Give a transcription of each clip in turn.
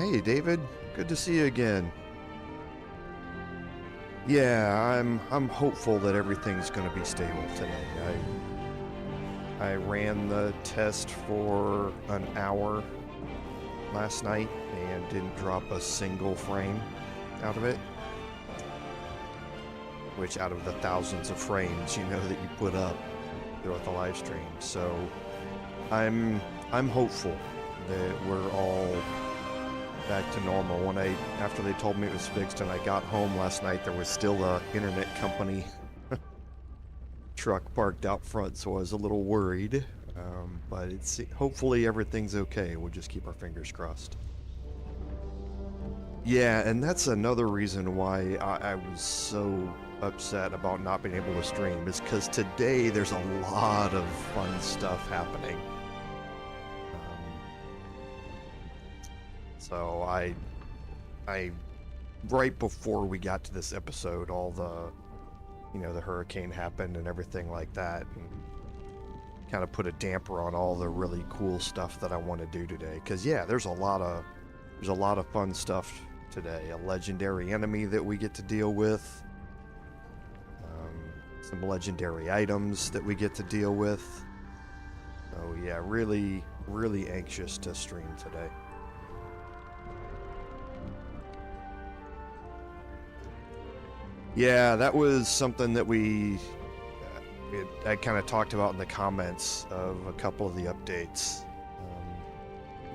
Hey, David. Good to see you again. Yeah, I'm hopeful that everything's going to be stable today. I ran the test for an hour last night and didn't drop a single frame out of it. Which, out of the thousands of frames you know that you put up throughout the live stream, so I'm hopeful that we're all back to normal. After they told me it was fixed and I got home last night, there was still a internet company truck parked out front, so I was a little worried. But hopefully everything's okay. We'll just keep our fingers crossed. Yeah, and that's another reason why I was so upset about not being able to stream, is because today there's a lot of fun stuff happening. So I right before we got to this episode, all the hurricane happened and everything like that, and kind of put a damper on all the really cool stuff that I want to do today. Because yeah, there's a lot of fun stuff today. A legendary enemy that we get to deal with. Some legendary items that we get to deal with. So yeah, really, really anxious to stream today. Yeah, that was something that I kind of talked about in the comments of a couple of the updates.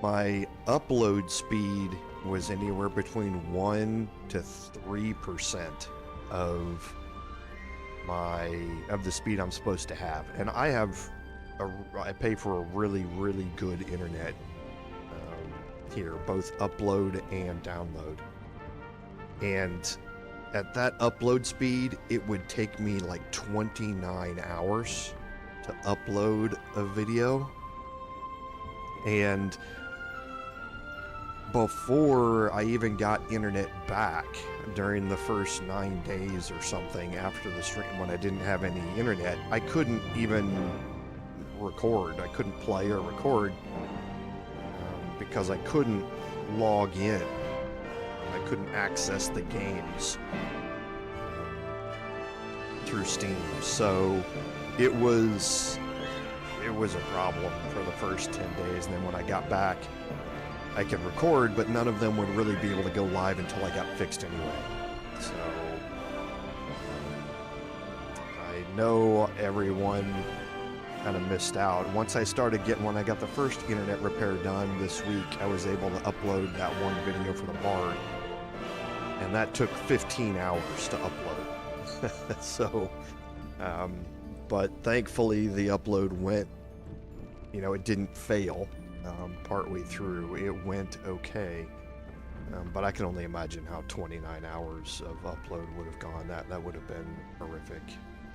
My upload speed was anywhere between 1 to 3% of the speed I'm supposed to have, and I pay for a really, really good internet here, both upload and download, and at that upload speed, it would take me like 29 hours to upload a video. And before I even got internet back, during the first 9 days or something after the stream, when I didn't have any internet, I couldn't even record. I couldn't play or record because I couldn't log in. I couldn't access the games through Steam, so it was a problem for the first 10 days, and then when I got back, I could record, but none of them would really be able to go live until I got fixed anyway. So I know everyone kind of missed out. When I got the first internet repair done this week, I was able to upload that one video for the barn. And that took 15 hours to upload. So, but thankfully the upload went, it didn't fail partway through. It went okay. But I can only imagine how 29 hours of upload would have gone. That would have been horrific.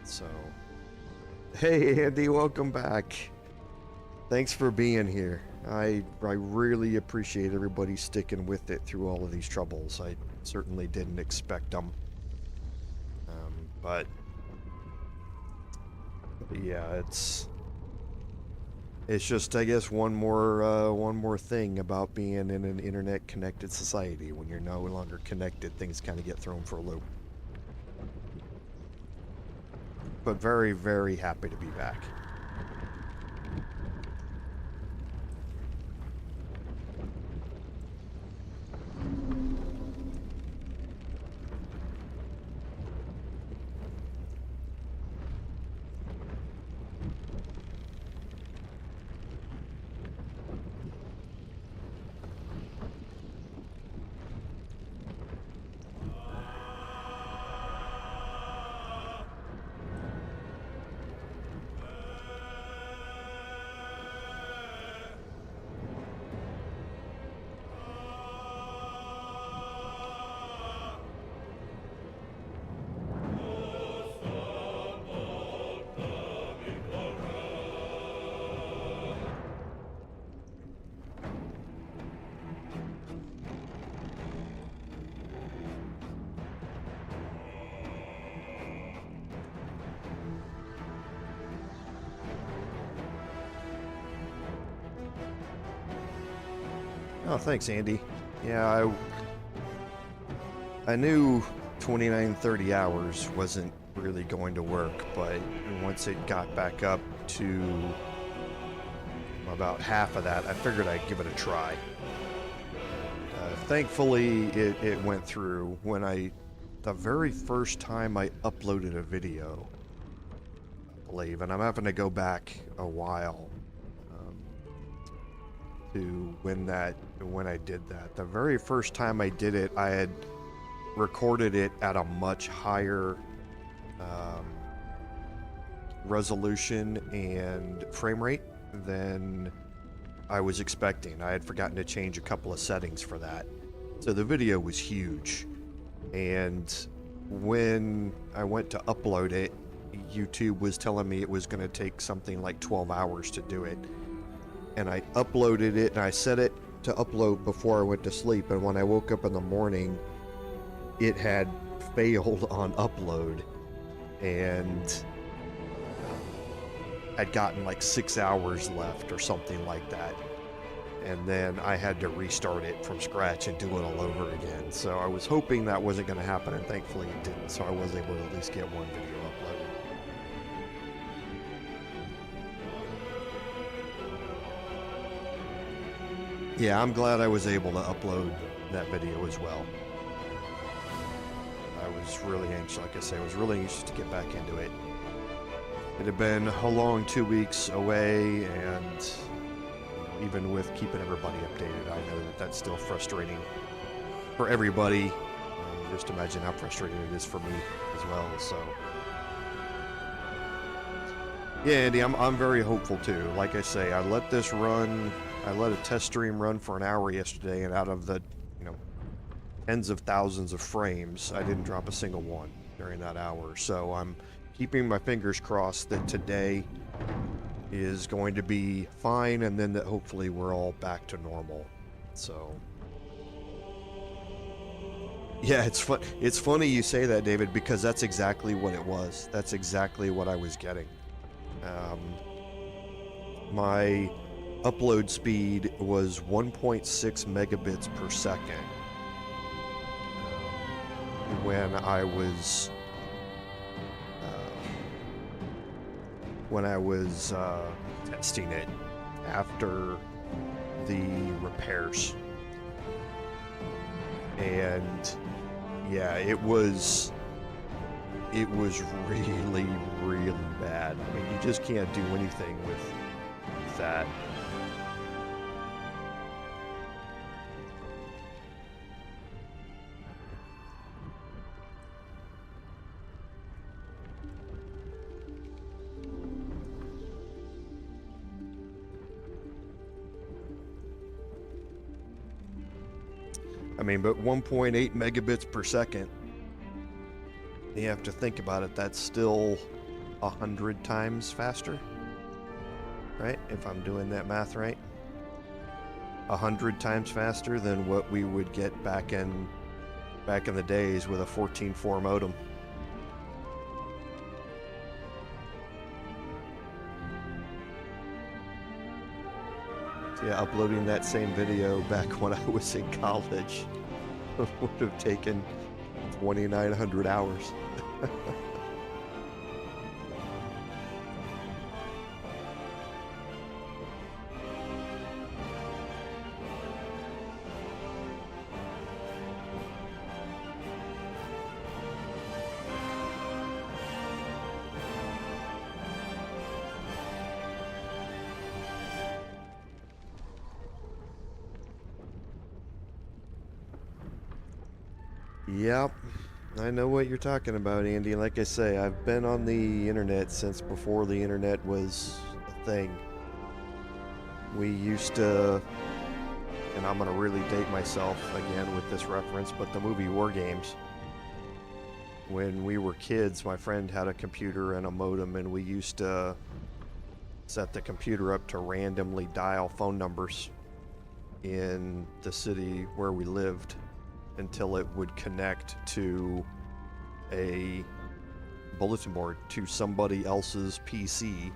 So, hey Andy, welcome back. Thanks for being here. I really appreciate everybody sticking with it through all of these troubles. I certainly didn't expect them. But yeah, it's just, I guess, one more thing about being in an internet connected society. When you're no longer connected, things kind of get thrown for a loop. But very, very happy to be back. Oh, thanks, Andy. Yeah, I knew 29, 30 hours wasn't really going to work, but once it got back up to about half of that, I figured I'd give it a try. Thankfully, it went through when the very first time I uploaded a video, I believe, and I'm having to go back a while to when I did that. The very first time I did it, I had recorded it at a much higher resolution and frame rate than I was expecting. I had forgotten to change a couple of settings for that. So the video was huge. And when I went to upload it, YouTube was telling me it was going to take something like 12 hours to do it. And I uploaded it, and I set it to upload before I went to sleep. And when I woke up in the morning, it had failed on upload. And I'd gotten like 6 hours left or something like that. And then I had to restart it from scratch and do it all over again. So I was hoping that wasn't going to happen, and thankfully it didn't. So I was able to at least get one video uploaded. Yeah, I'm glad I was able to upload that video as well. I was really anxious, like I say, I was really anxious to get back into it. It had been a long 2 weeks away, and even with keeping everybody updated, I know that that's still frustrating for everybody. Just imagine how frustrating it is for me as well. So, yeah, Andy, I'm very hopeful too. Like I say, I let this run. I let a test stream run for an hour yesterday, and out of the tens of thousands of frames, I didn't drop a single one during that hour. So I'm keeping my fingers crossed that today is going to be fine, and then that hopefully we're all back to normal. So yeah, it's funny you say that, David, because that's exactly what it was. That's exactly what I was getting. My upload speed was 1.6 megabits per second when I was testing it after the repairs. And yeah, it was really, really bad. I mean, you just can't do anything with that. I mean, but 1.8 megabits per second, you have to think about it, that's still 100 times faster, right? If I'm doing that math right. 100 times faster than what we would get back in the days with a 14.4 modem. Yeah, uploading that same video back when I was in college would have taken 2,900 hours. Yep, I know what you're talking about, Andy. Like I say, I've been on the internet since before the internet was a thing. We used to, and I'm gonna really date myself again with this reference, but the movie War Games. When we were kids, my friend had a computer and a modem, and we used to set the computer up to randomly dial phone numbers in the city where we lived until it would connect to a bulletin board, to somebody else's PC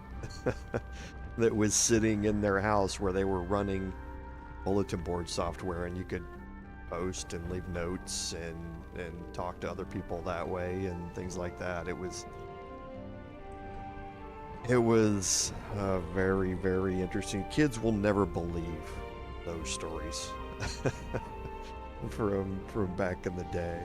that was sitting in their house where they were running bulletin board software, and you could post and leave notes and talk to other people that way and things like that. It was very, very interesting. Kids will never believe those stories from back in the day.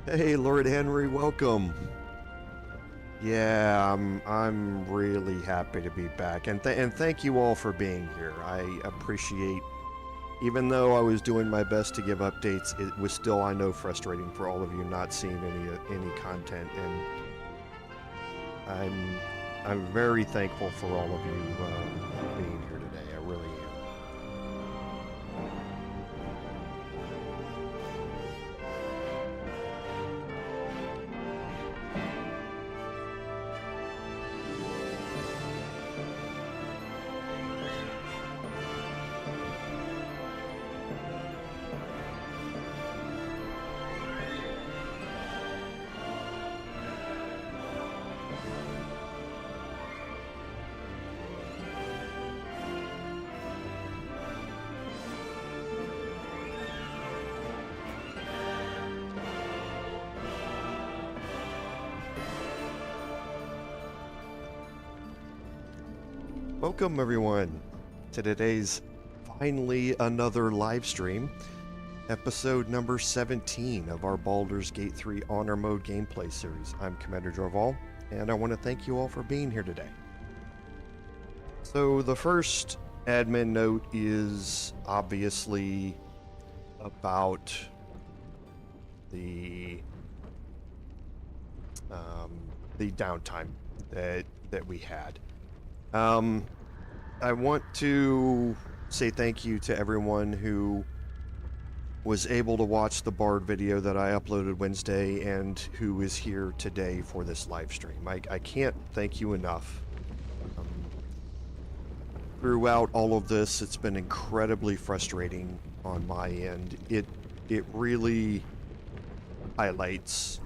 Hey, Lord Henry, welcome. Yeah, I'm really happy to be back, and thank you all for being here. I appreciate, even though I was doing my best to give updates, it was still, I know, frustrating for all of you not seeing any content, and I'm very thankful for all of you being here today. I really am. Welcome everyone to today's finally another live stream, episode number 17 of our Baldur's Gate 3 Honor Mode gameplay series. I'm Commander Jorval, and I want to thank you all for being here today. So the first admin note is obviously about the downtime that we had. I want to say thank you to everyone who was able to watch the Bard video that I uploaded Wednesday and who is here today for this live stream. I can't thank you enough. Throughout all of this, it's been incredibly frustrating on my end. It really highlights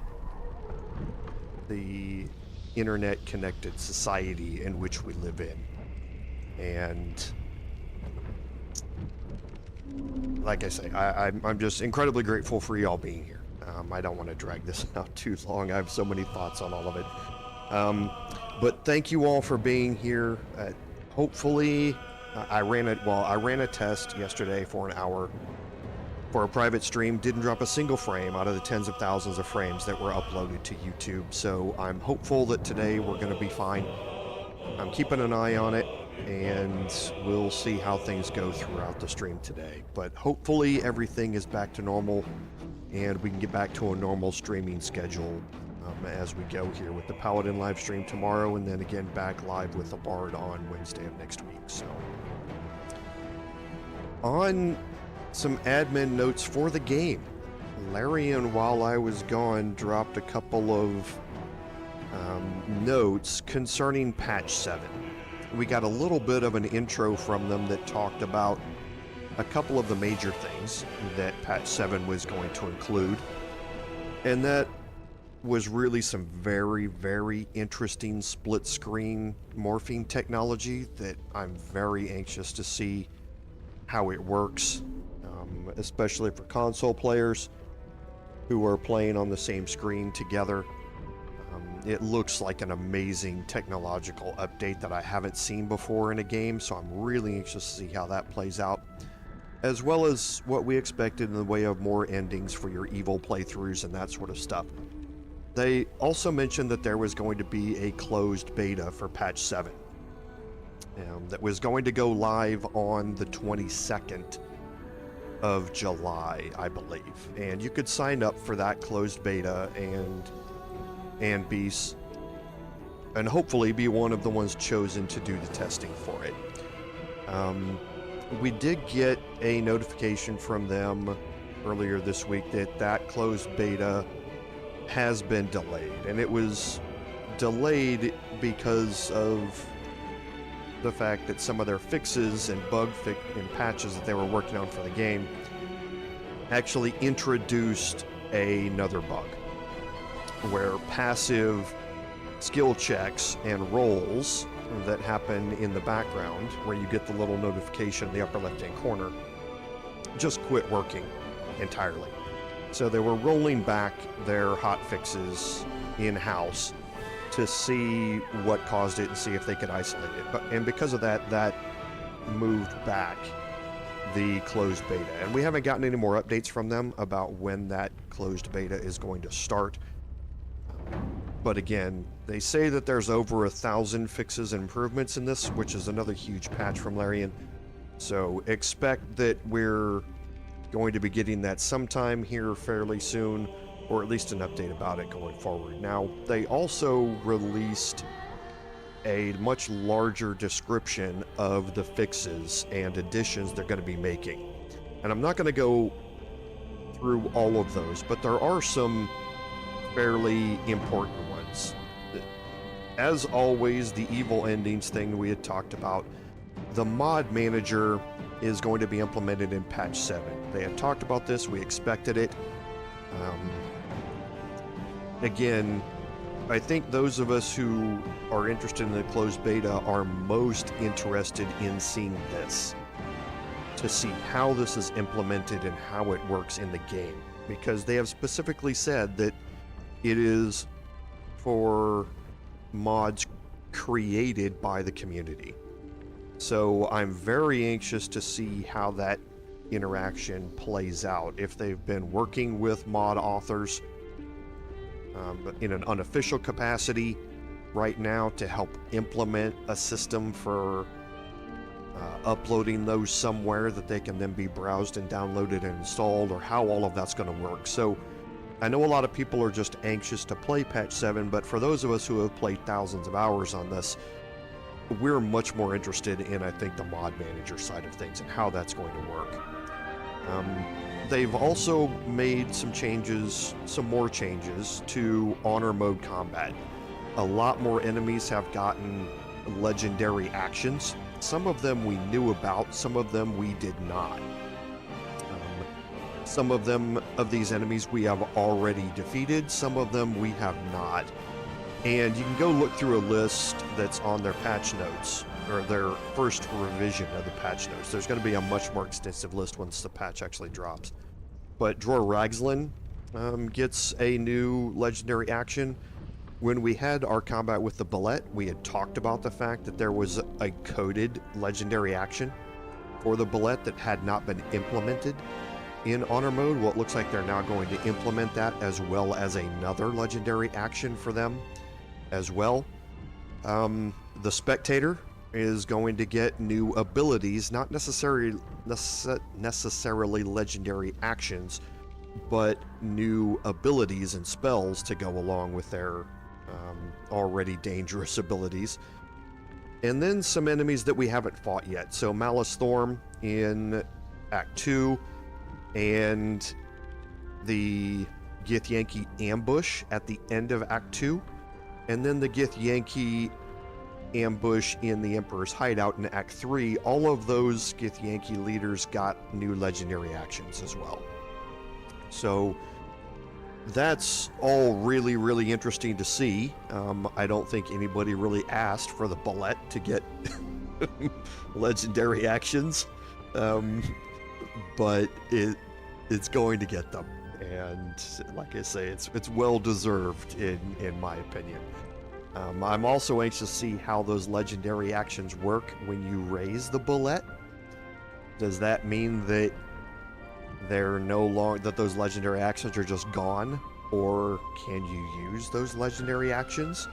the internet connected society in which we live in, and like I say, I'm just incredibly grateful for y'all being here. I don't want to drag this out too long. I have so many thoughts on all of it, but thank you all for being here. Hopefully, I ran a test yesterday for an hour for a private stream. Didn't drop a single frame out of the tens of thousands of frames that were uploaded to YouTube, so I'm hopeful that today we're going to be fine. I'm keeping an eye on it, and we'll see how things go throughout the stream today. But hopefully everything is back to normal, and we can get back to a normal streaming schedule as we go here with the Paladin live stream tomorrow, and then again back live with the Bard on Wednesday of next week. So, on some admin notes for the game, Larian, while I was gone, dropped a couple of notes concerning patch 7. We got a little bit of an intro from them that talked about a couple of the major things that patch 7 was going to include, and that was really some very, very interesting split screen morphing technology that I'm very anxious to see how it works, especially for console players who are playing on the same screen together. It looks like an amazing technological update that I haven't seen before in a game, so I'm really anxious to see how that plays out, as well as what we expected in the way of more endings for your evil playthroughs and that sort of stuff. They also mentioned that there was going to be a closed beta for patch 7 that was going to go live on the 22nd of July, I believe, and you could sign up for that closed beta and be, and hopefully be one of the ones chosen to do the testing for it. We did get a notification from them earlier this week that closed beta has been delayed, and it was delayed because of the fact that some of their fixes and and patches that they were working on for the game actually introduced another bug where passive skill checks and rolls that happen in the background, where you get the little notification in the upper left-hand corner, just quit working entirely. So they were rolling back their hot fixes in-house to see what caused it and see if they could isolate it. And because of that, that moved back the closed beta. And we haven't gotten any more updates from them about when that closed beta is going to start. But again, they say that there's over 1,000 fixes and improvements in this, which is another huge patch from Larian. So expect that we're going to be getting that sometime here fairly soon, or at least an update about it going forward. Now, they also released a much larger description of the fixes and additions they're going to be making. And I'm not going to go through all of those, but there are some fairly important ones. As always, the evil endings thing we had talked about, the mod manager is going to be implemented in patch 7. They had talked about this, we expected it. Again, I think those of us who are interested in the closed beta are most interested in seeing this, to see how this is implemented and how it works in the game, because they have specifically said that it is for mods created by the community. So I'm very anxious to see how that interaction plays out. If they've been working with mod authors in an unofficial capacity right now to help implement a system for uploading those somewhere that they can then be browsed and downloaded and installed, or how all of that's going to work. So I know a lot of people are just anxious to play patch 7, but for those of us who have played thousands of hours on this, we're much more interested in, I think, the mod manager side of things and how that's going to work. They've also made some changes, some more changes to honor mode combat. A lot more enemies have gotten legendary actions. Some of them we knew about, some of them we did not. Some of these enemies we have already defeated, some of them we have not. And you can go look through a list that's on their patch notes, or their first revision of the patch notes. There's going to be a much more extensive list once the patch actually drops. But Jorval gets a new legendary action. When we had our combat with the Bullet, we had talked about the fact that there was a coded legendary action for the Bullet that had not been implemented in honor mode. Well, it looks like they're now going to implement that, as well as another legendary action for them as well. The Spectator is going to get new abilities, not necessarily legendary actions, but new abilities and spells to go along with their already dangerous abilities. And then some enemies that we haven't fought yet. So Malice Thorm in Act 2, and the Githyanki ambush at the end of Act 2, and then the Githyanki ambush in the Emperor's Hideout in Act 3. All of those Githyanki leaders got new legendary actions as well. So that's all really, really interesting to see. I don't think anybody really asked for the Bullet to get legendary actions, but it's going to get them. And like I say, it's well deserved in my opinion. I'm also anxious to see how those legendary actions work when you raise the Bullet. Does that mean that they're no longer, that those legendary actions are just gone, or can you use those legendary actions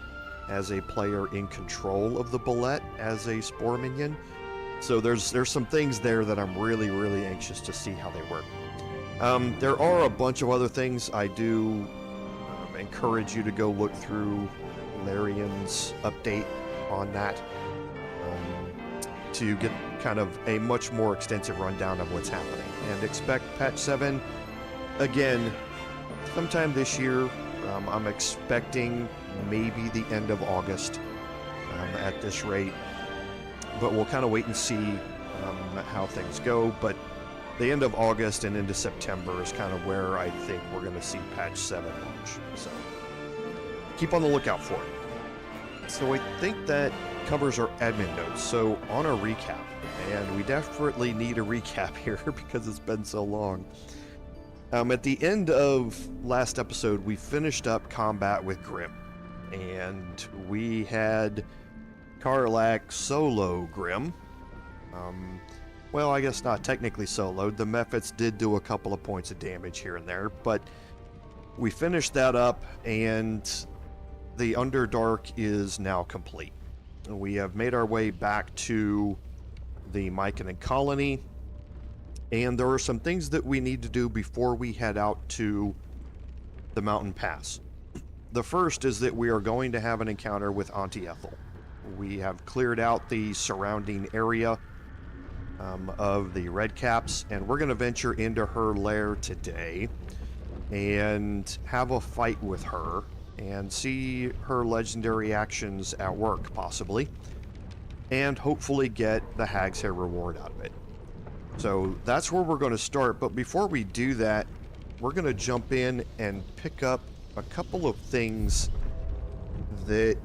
as a player in control of the Bullet as a Spore minion? So there's some things there that I'm really, really anxious to see how they work. There are a bunch of other things. I do encourage you to go look through Larian's update on that to get kind of a much more extensive rundown of what's happening. And expect patch 7 again sometime this year. I'm expecting maybe the end of August at this rate. but we'll kind of wait and see how things go. But the end of August and into September is kind of where I think we're going to see patch 7 launch. So keep on the lookout for it. So I think that covers our admin notes. So on a recap, and we desperately need a recap here because it's been so long. At the end of last episode, we finished up combat with Grim, and we had Karlach solo Grim. Well, I guess not technically soloed. The Mephits did do a couple of points of damage here and there, but we finished that up, and the Underdark is now complete. We have made our way back to the Myconid colony, and there are some things that we need to do before we head out to the mountain pass. The first is that we are going to have an encounter with Auntie Ethel. We have cleared out the surrounding area of the Redcaps, and we're going to venture into her lair today and have a fight with her and see her legendary actions at work, possibly, and hopefully get the Hag's Hair reward out of it. So that's where we're going to start, but before we do that, we're going to jump in and pick up a couple of things that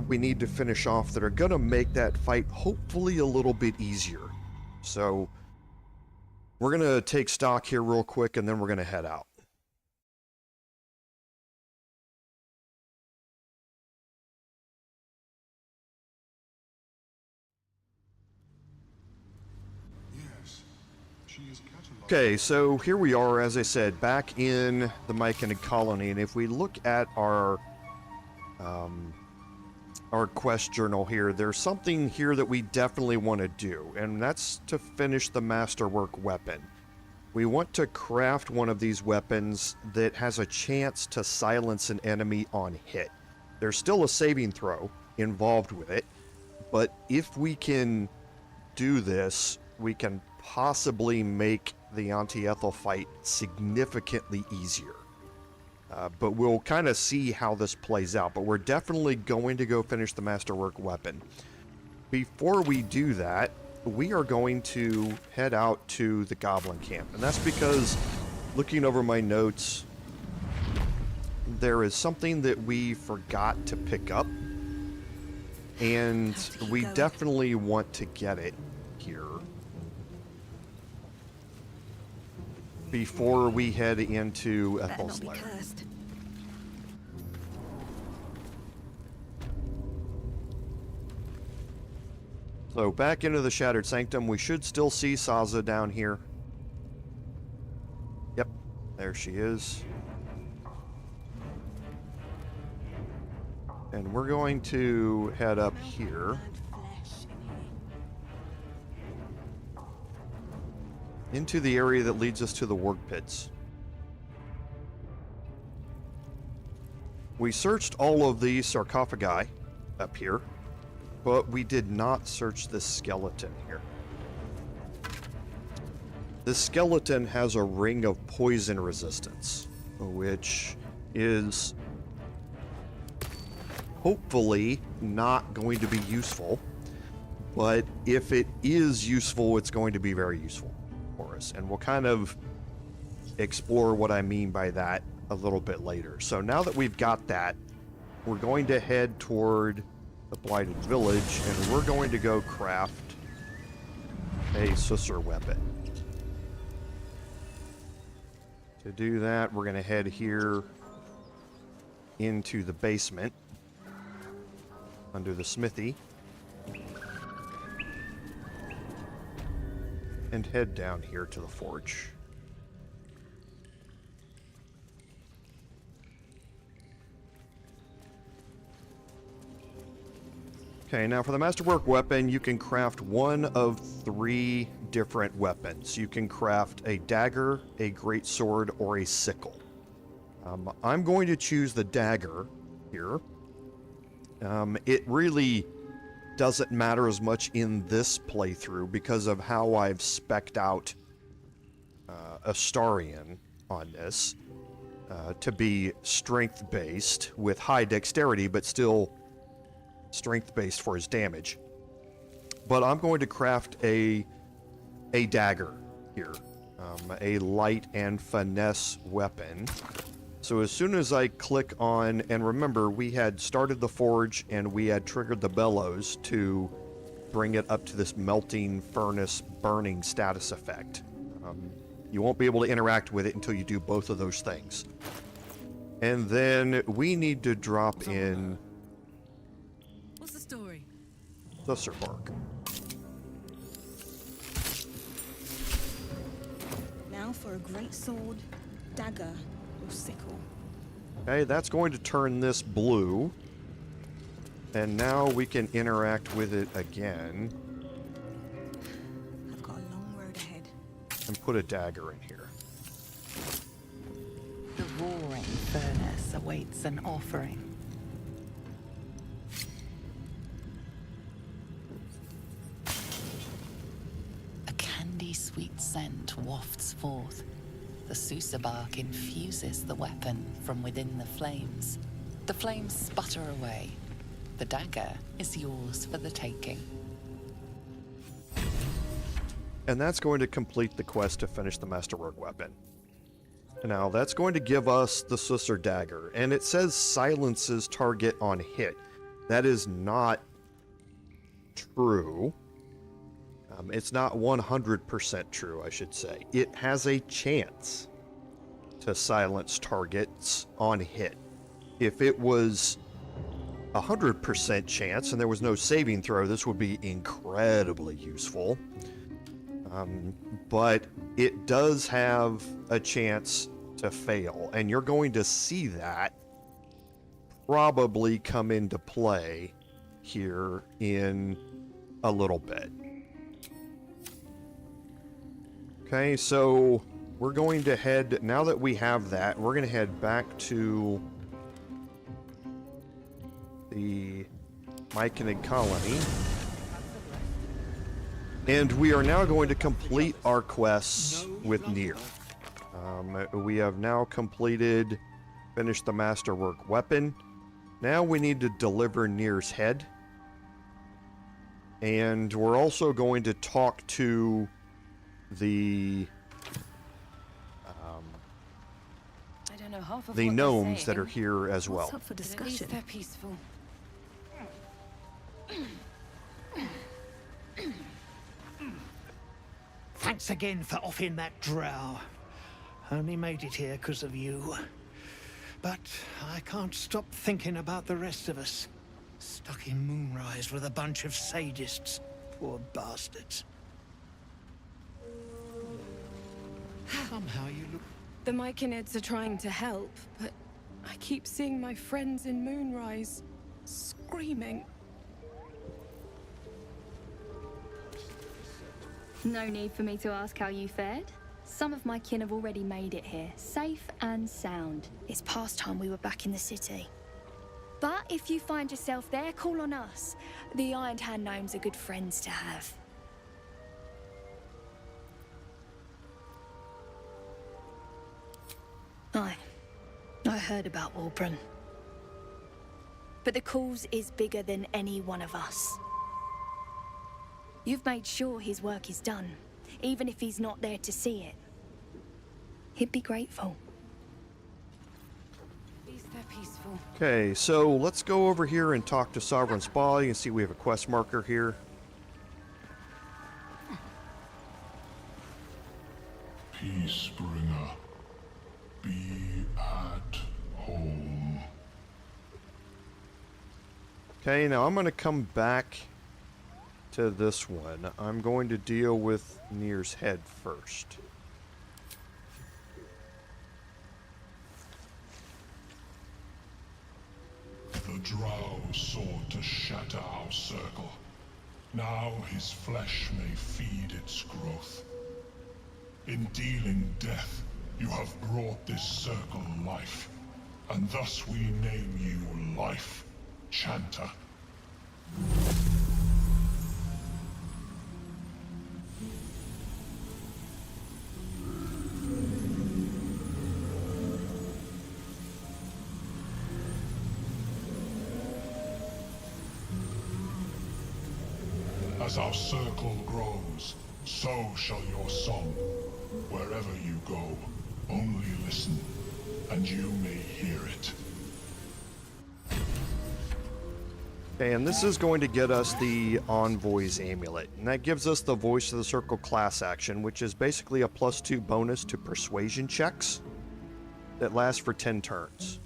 we need to finish off that are going to make that fight hopefully a little bit easier. So we're going to take stock here real quick, and then we're going to head out. Okay, so here we are, as I said, back in the Myconid colony, and if we look at our quest journal here, there's something here that we definitely want to do, and that's to finish the Masterwork weapon. We want to craft one of these weapons that has a chance to silence an enemy on hit. There's still a saving throw involved with it, but if we can do this, we can possibly make the Auntie Ethel fight significantly easier. But we'll kind of see how this plays out. But we're definitely going to go finish the Masterwork weapon. Before we do that, we are going to head out to the Goblin camp. And that's because, looking over my notes, there is something that we forgot to pick up. And we definitely want to get it here before we head into Ethel's lair. So back into the Shattered Sanctum, we should still see Saza down here. Yep, there she is. And we're going to head up here into the area that leads us to the work pits. We searched all of the sarcophagi up here, but we did not search this skeleton here. This skeleton has a ring of poison resistance, which is hopefully not going to be useful, but if it is useful, it's going to be very useful for us, and we'll kind of explore what I mean by that a little bit later. So now that we've got that, we're going to head toward the Blighted Village, and we're going to go craft a Susur weapon. To do that, we're going to head here into the basement under the smithy and head down here to the forge. Okay, now for the Masterwork weapon, you can craft one of 3 different weapons. You can craft a dagger, a greatsword, or a sickle. I'm going to choose the dagger here. It really doesn't matter as much in this playthrough because of how I've spec'd out Astarion on this to be strength-based with high dexterity, but still strength-based for his damage. but I'm going to craft a dagger here, a light and finesse weapon. So as soon as I click on, and remember, we had started the forge and we had triggered the bellows to bring it up to this melting furnace burning status effect. You won't be able to interact with it until you do both of those things. And then we need to drop in... What's the story? Susser bark. Now for a great sword, dagger, or sickle. Okay, that's going to turn this blue. And now we can interact with it again. I've got a long road ahead. And put a dagger in here. The roaring furnace awaits an offering. A candy-sweet scent wafts forth. The Susa bark infuses the weapon from within the flames. The flames sputter away. The dagger is yours for the taking. And that's going to complete the quest to finish the Masterwork weapon. Now, that's going to give us the Susser dagger, and it says silences target on hit. That is not true. It's not 100% true, I should say. It has a chance to silence targets on hit. If it was 100% chance and there was no saving throw, this would be incredibly useful. But it does have a chance to fail, and you're going to see that probably come into play here in a little bit. Okay, so we're going to head, now that we have that, we're going to head back to the Myconid colony. And we are now going to complete our quests with Nier. We have now finished the Masterwork weapon. Now we need to deliver Nier's head. And we're also going to talk to the I don't know half of the what gnomes they're that are here as well. What's up for But at least discussion? they're peaceful. Thanks again for offing that drow. Only made it here because of you. But I can't stop thinking about the rest of us. Stuck in Moonrise with a bunch of sadists. Poor bastards. Somehow you look... The Myconids are trying to help, but I keep seeing my friends in Moonrise screaming. No need for me to ask how you fared. Some of my kin have already made it here, safe and sound. It's past time we were back in the city. But if you find yourself there, call on us. The Iron Hand gnomes are good friends to have. I heard about Walbran. But the cause is bigger than any one of us. You've made sure his work is done, even if he's not there to see it. He'd be grateful. At least they're peaceful. Okay, so let's go over here and talk to Sovereign Spa. You can see we have a quest marker here. Peace bringer, be at home. Okay, now I'm going to come back to this one. I'm going to deal with Nier's head first. The drow sought to shatter our circle. Now his flesh may feed its growth. In dealing death, you have brought this circle life, and thus we name you Life Chanter. As our circle grows, so shall your song. Wherever you go, only listen, and you may hear it. Okay, and this is going to get us the Envoy's Amulet, and that gives us the Voice of the Circle class action, which is basically a +2 bonus to persuasion checks that lasts for 10 turns.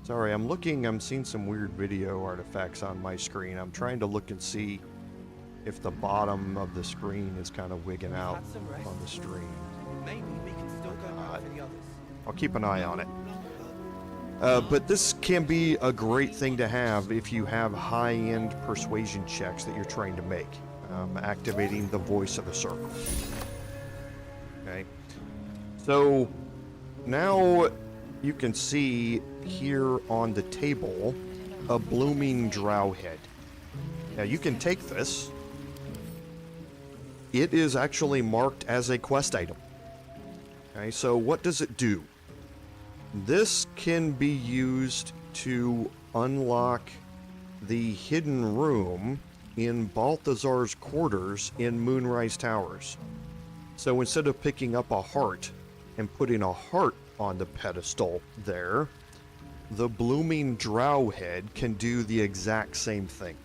Sorry, I'm seeing some weird video artifacts on my screen. I'm trying to look and see if the bottom of the screen is kind of wigging out on the stream. Maybe we can still go back for the others. I'll keep an eye on it. But this can be a great thing to have if you have high-end persuasion checks that you're trying to make. Activating the Voice of the Circle. Okay. So now you can see here on the table a blooming drow head. Now you can take this. It is actually marked as a quest item. Okay, so what does it do? This can be used to unlock the hidden room in Balthazar's quarters in Moonrise Towers. So instead of picking up a heart and putting a heart on the pedestal there, the blooming drow head can do the exact same thing.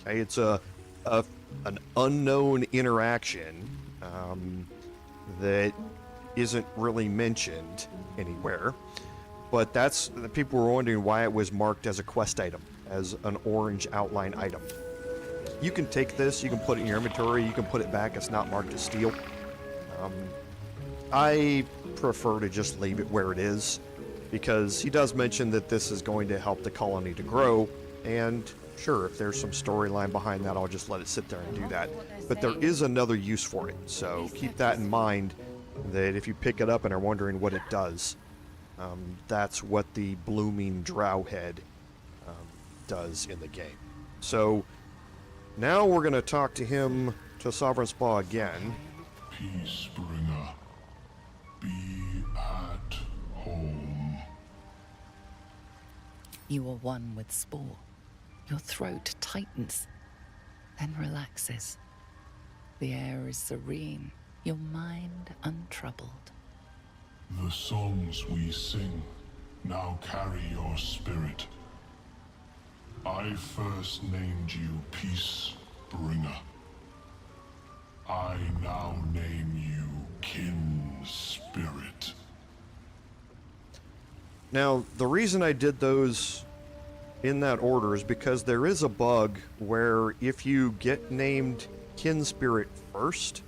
Okay, it's an unknown interaction that isn't really mentioned anywhere, but that's the people were wondering why it was marked as a quest item, as an orange outline item. You can take this, you can put it in your inventory, you can put it back. It's not marked as steal. I prefer to just leave it where it is, because he does mention that this is going to help the colony to grow, and sure, if there's some storyline behind that, I'll just let it sit there and do that. But there is another use for it, so keep that in mind, that if you pick it up and are wondering what it does, that's what the blooming drow head does in the game. So now we're going to talk to him, to Sovereign Spa again. Peacebringer, be at home. You are one with Spore. Your throat tightens, then relaxes. The air is serene, your mind untroubled. The songs we sing now carry your spirit. I first named you Peacebringer. I now name you Kin Spirit. Now, the reason I did those in that order is because there is a bug where if you get named Kin Spirit first,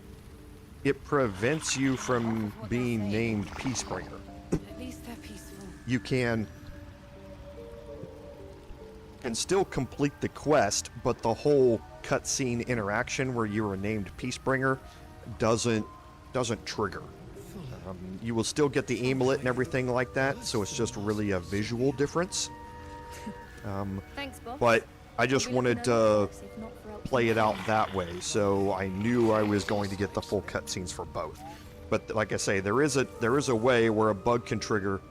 it prevents you from being named Peacebringer. At least they're peaceful. You can still complete the quest, but the whole cutscene interaction where you were named Peacebringer doesn't trigger. You will still get the amulet and everything like that, so it's just really a visual difference. Thanks, Bob. But I just wanted to play it out that way, so I knew I was going to get the full cutscenes for both. But like I say, there is a way where a bug can trigger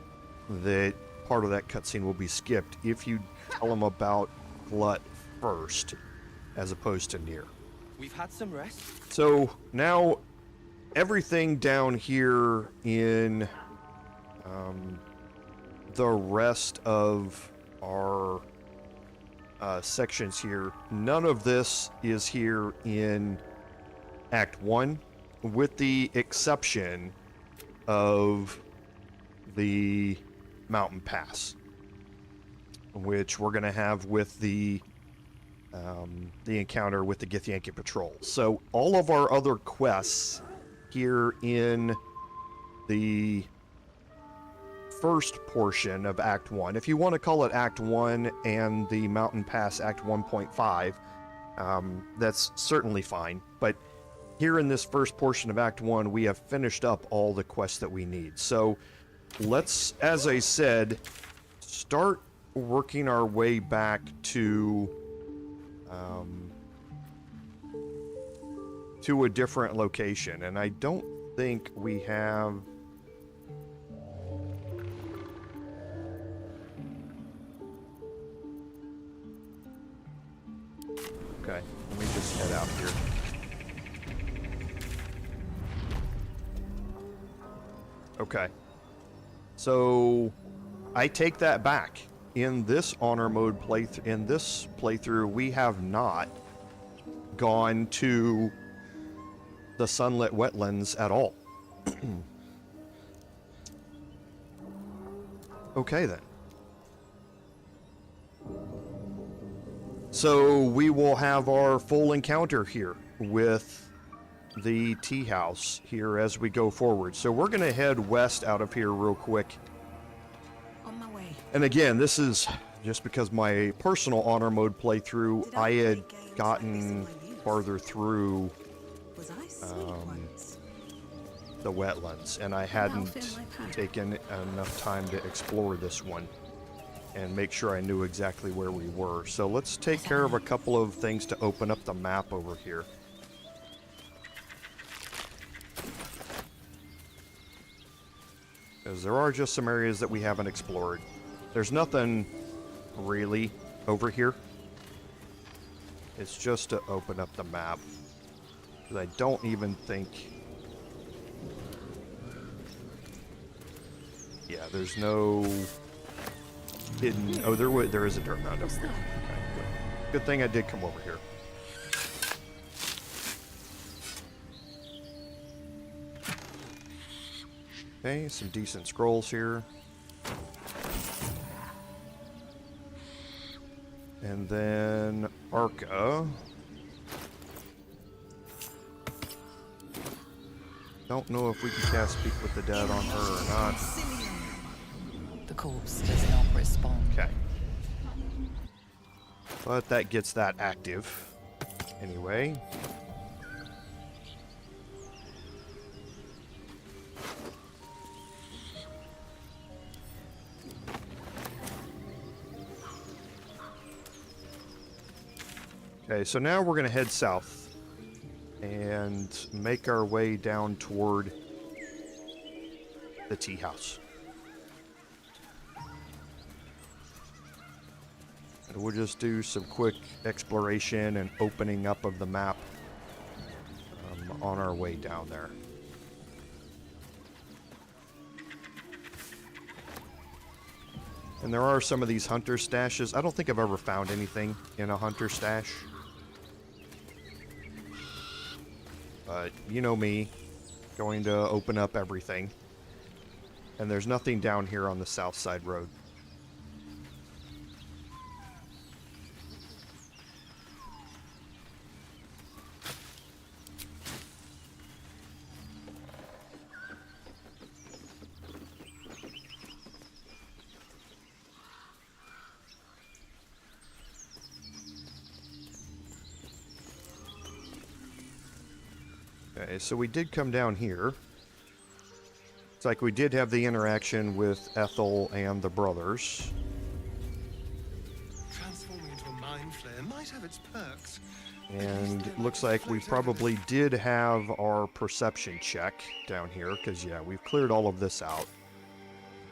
that part of that cutscene will be skipped if you tell them about Glut first, as opposed to Near. We've had some rest. So now everything down here in the rest of our sections here, none of this is here in Act 1, with the exception of the Mountain Pass, which we're going to have with the encounter with the Githyanki patrol. So all of our other quests here in the first portion of Act 1, if you want to call it Act 1 and the Mountain Pass Act 1.5, that's certainly fine. But here in this first portion of Act 1, we have finished up all the quests that we need. So let's, as I said, start working our way back to a different location. And I don't think we have... Okay, let me just head out here. Okay. So I take that back. In this honor mode playthrough, we have not gone to the sunlit wetlands at all. Okay then. So we will have our full encounter here with the Teahouse here as we go forward. So we're going to head west out of here real quick. On my way. And again, this is just because my personal honor mode playthrough, I had gotten farther through Was I sweet once? the wetlands, and I hadn't taken enough time to explore this one and make sure I knew exactly where we were. So let's take care of a couple of things to open up the map over here. Because there are just some areas that we haven't explored. There's nothing really over here. It's just to open up the map. Because I don't even think... Yeah, there's no hidden... Oh, there is a dirt mound up here. Okay, good thing I did come over here. Okay, some decent scrolls here. And then Arca. Don't know if we can cast Speak with the Dead on her or not. The corpse does not respond. Okay. But that gets that active. Anyway. Okay, so now we're going to head south and make our way down toward the Teahouse. And we'll just do some quick exploration and opening up of the map on our way down there. And there are some of these hunter stashes. I don't think I've ever found anything in a hunter stash. But you know me, going to open up everything. And there's nothing down here on the south side road. Okay, so we did come down here. It's like we did have the interaction with Ethel and the brothers. Transforming into a mind flayer might have its perks. And it looks like we probably did have our perception check down here, because yeah, we've cleared all of this out.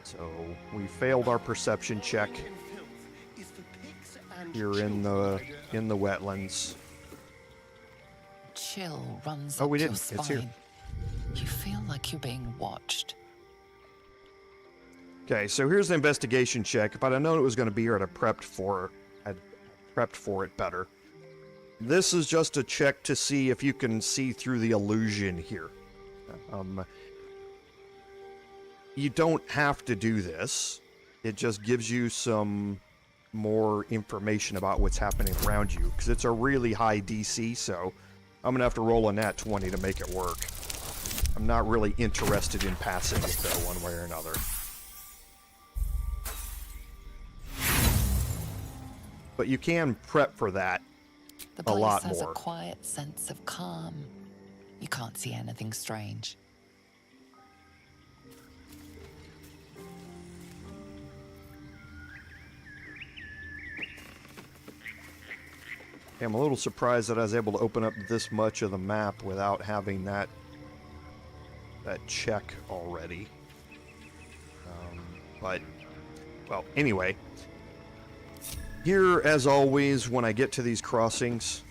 So we failed our perception check here in the wetlands. Chill runs Oh, up we your didn't. spine. It's here. You feel like you're being watched. Okay, so here's the investigation check. If I'd have known it was going to be here, I'd have prepped for it better. This is just a check to see if you can see through the illusion here. You don't have to do this. It just gives you some more information about what's happening around you, because it's a really high DC, so I'm going to have to roll a nat 20 to make it work. I'm not really interested in passing it, though, one way or another. But you can prep for that The a place lot has more. a quiet sense of calm. You can't see anything strange. I'm a little surprised that I was able to open up this much of the map without having that check already. But, well, anyway. Here, as always, when I get to these crossings,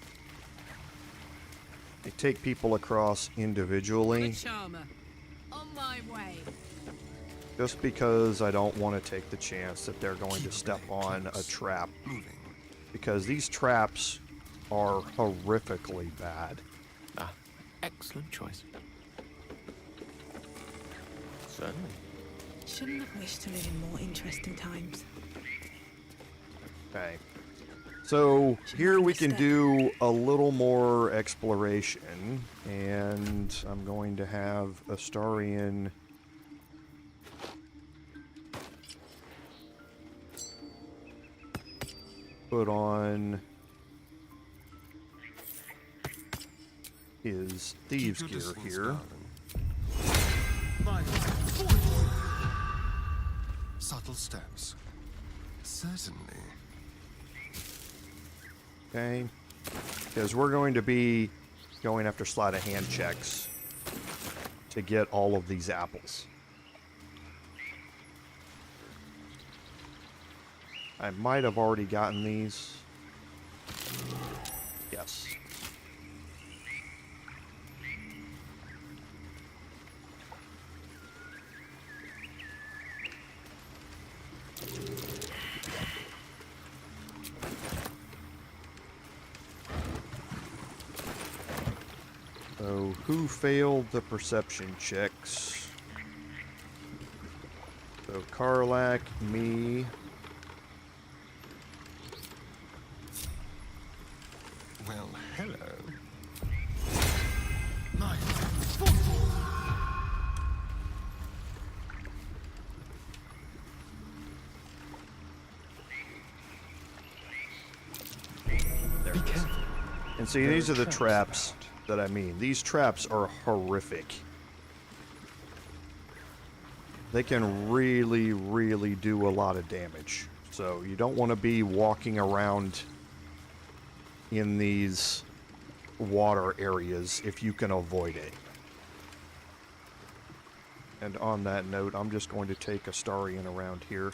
I take people across individually Charmer. On my way. just because I don't want to take the chance that they're going to step on a trap. Because these traps are horrifically bad. Ah, excellent choice. Certainly. Shouldn't have wished to live in more interesting times. Okay. So here we can do a little more exploration, and I'm going to have Astarion put on his thieves gear here. Subtle steps. Certainly. Okay, because we're going to be going after sleight of hand checks to get all of these apples. I might have already gotten these. Yes. So, who failed the perception checks? So, Karlak, me. Well, hello. There it is. And see, these are the traps that I mean. These traps are horrific. They can really, really do a lot of damage. So you don't want to be walking around in these water areas if you can avoid it. And on that note, I'm just going to take Astarion around here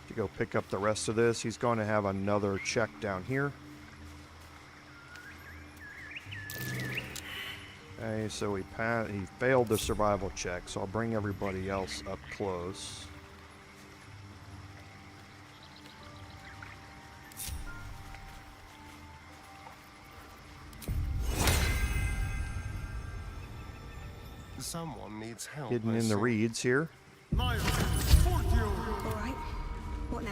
to go pick up the rest of this. He's going to have another check down here. Okay, so he failed the survival check, so I'll bring everybody else up close. Someone needs help. Hidden in the reeds here. All right. What now?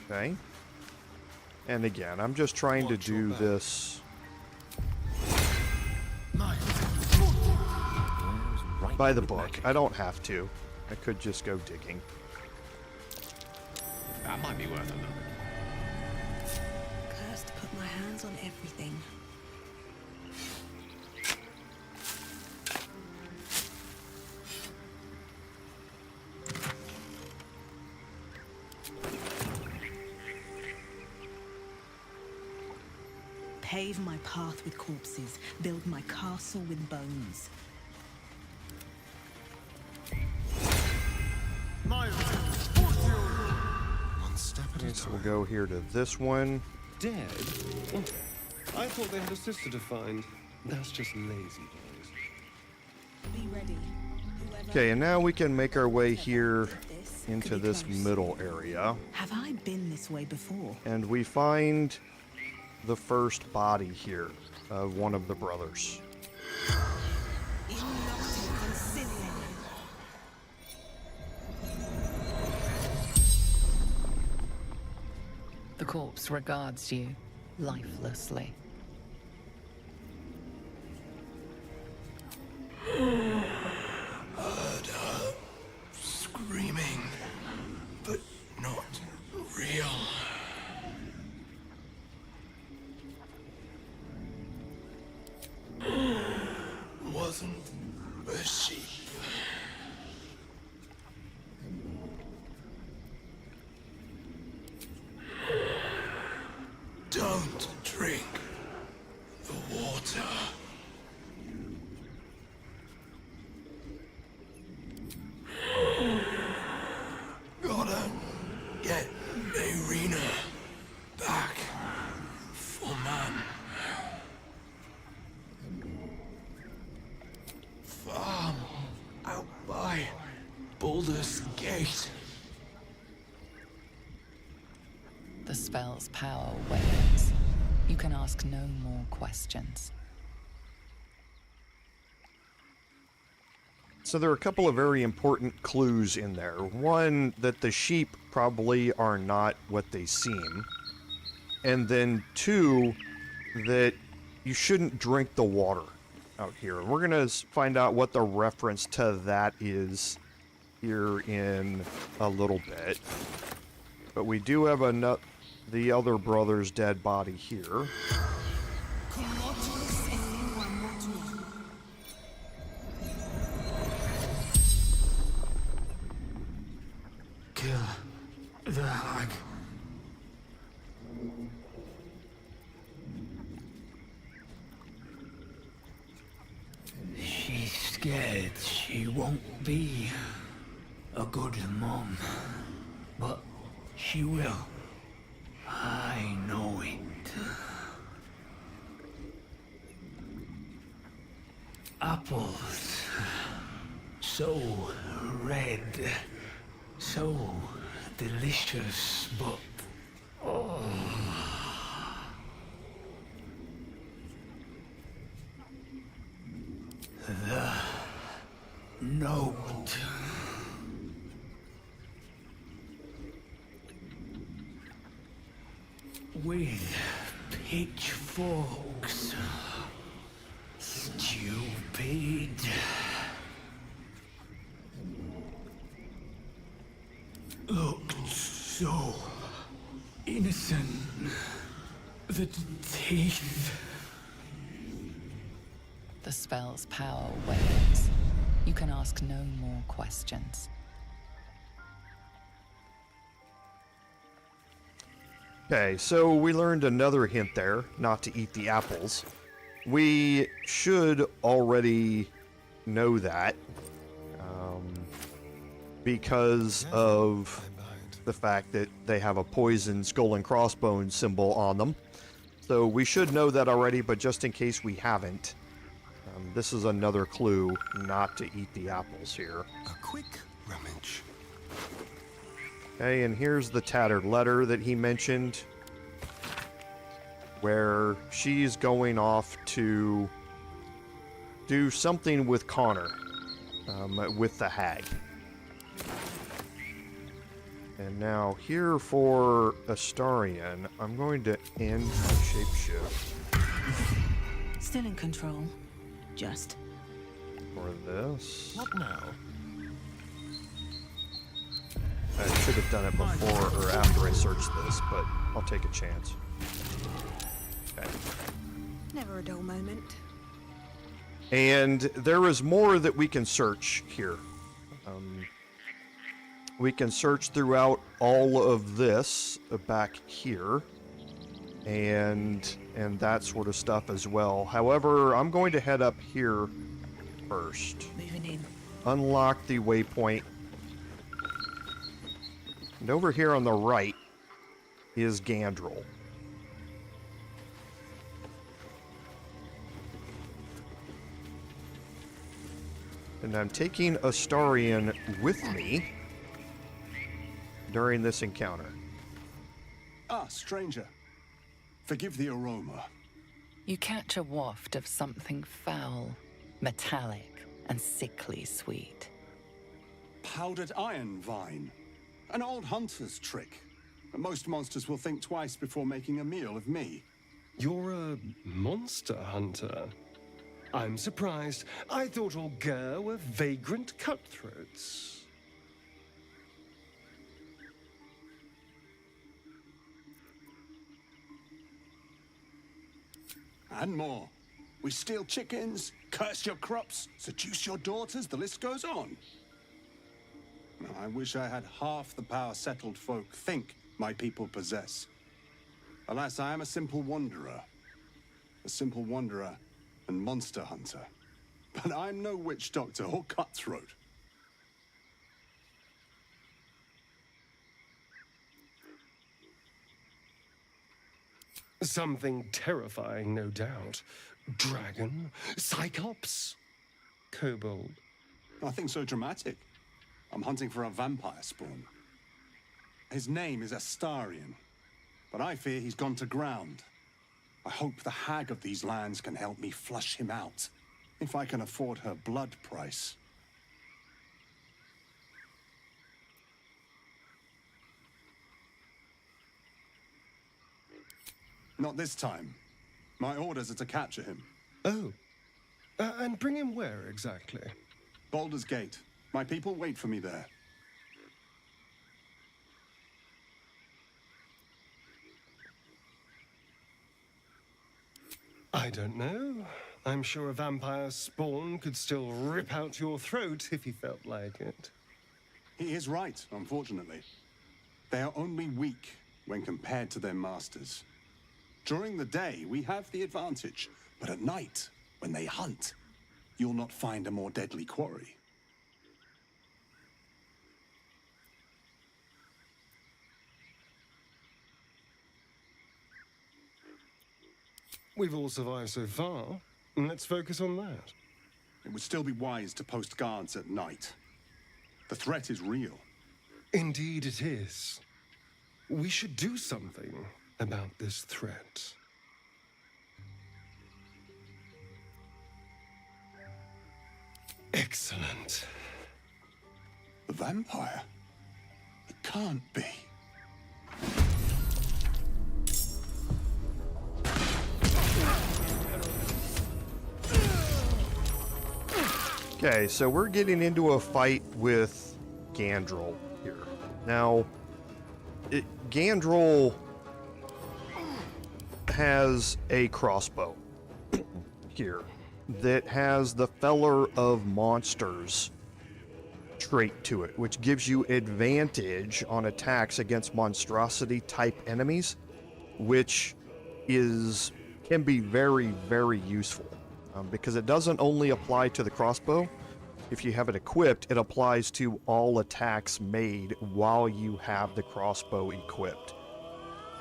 Okay. And again, I'm just trying to do this by the book. I don't have to. I could just go digging. That might be worth a look. Cursed to put my hands on everything. Pave my path with corpses, build my castle with bones. One step at a Okay, so we'll time. go here to this one. Dead? Oh, I thought they had a sister to find. That's just lazy boys. Be ready. Whoever Okay, and now we can make our way here this into could be this close. middle area. Have I been this way before? And we find the first body here of one of the brothers. The corpse regards you lifelessly. Heard her screaming, but not real. Wasn't a sheep. Don't drink the water. The spell's power wanes. You can ask no more questions. So there are a couple of very important clues in there. One, that the sheep probably are not what they seem. And then two, that you shouldn't drink the water out here. And we're going to find out what the reference to that is here in a little bit. But we do have the other brother's dead body here. Kill the Hag. She's scared she won't be a good mom, but she will. I know it. Apples, so red, so delicious, but oh. The note. With pitchforks. Stupid. Looked so innocent. The teeth. The spell's power wanes. You can ask no more questions. Okay, so we learned another hint there, not to eat the apples. We should already know that, because of the fact that they have a poison skull and crossbones symbol on them. So we should know that already, but just in case we haven't, this is another clue not to eat the apples here. A quick rummage. Okay, and here's the tattered letter that he mentioned, where she's going off to do something with Connor, with the hag. And now here for Astarion, I'm going to end my shapeshift. Still in control. Just. For this. What now? I should have done it before or after I searched this, but I'll take a chance. Okay. Never a dull moment. And there is more that we can search here. We can search throughout all of this back here, and that sort of stuff as well. However, I'm going to head up here first. Moving in. Unlock the waypoint. And over here on the right is Gandrel. And I'm taking Astarion with me during this encounter. Ah, stranger. Forgive the aroma. You catch a waft of something foul, metallic, and sickly sweet. Powdered iron vine. An old hunter's trick. Most monsters will think twice before making a meal of me. You're a monster hunter. I'm surprised. I thought all Ger were vagrant cutthroats. And more. We steal chickens, curse your crops, seduce your daughters, the list goes on. I wish I had half the power settled folk think my people possess. Alas, I am a simple wanderer. A simple wanderer and monster hunter. But I'm no witch doctor or cutthroat. Something terrifying, no doubt. Dragon? Cyclops? Kobold? Nothing so dramatic. I'm hunting for a vampire spawn. His name is Astarion. but I fear he's gone to ground. I hope the hag of these lands can help me flush him out, if I can afford her blood price. Not this time. My orders are to capture him. Oh. And bring him where exactly? Baldur's Gate. My people wait for me there. I don't know. I'm sure a vampire spawn could still rip out your throat if he felt like it. He is right, unfortunately. They are only weak when compared to their masters. During the day, we have the advantage, but at night, when they hunt, you'll not find a more deadly quarry. We've all survived so far. Let's focus on that. It would still be wise to post guards at night. The threat is real. Indeed it is. We should do something about this threat. Excellent. The vampire? It can't be. Okay, so we're getting into a fight with Gandrel here. Now, Gandrel has a crossbow here that has the Feller of Monsters trait to it, which gives you advantage on attacks against monstrosity type enemies, which can be very, very useful. Because it doesn't only apply to the crossbow. If you have it equipped, it applies to all attacks made while you have the crossbow equipped.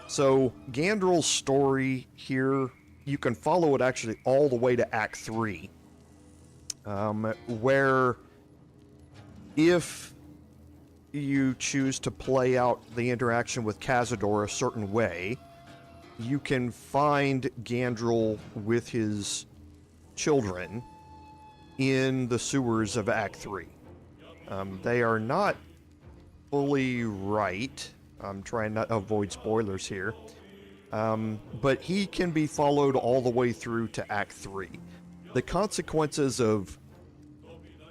So Gandrel's story here, you can follow it actually all the way to Act 3, where if you choose to play out the interaction with Cazador a certain way, you can find Gandrel with his children in the sewers of Act 3. They are not fully right. I'm trying not to avoid spoilers here. But he can be followed all the way through to Act 3. The consequences of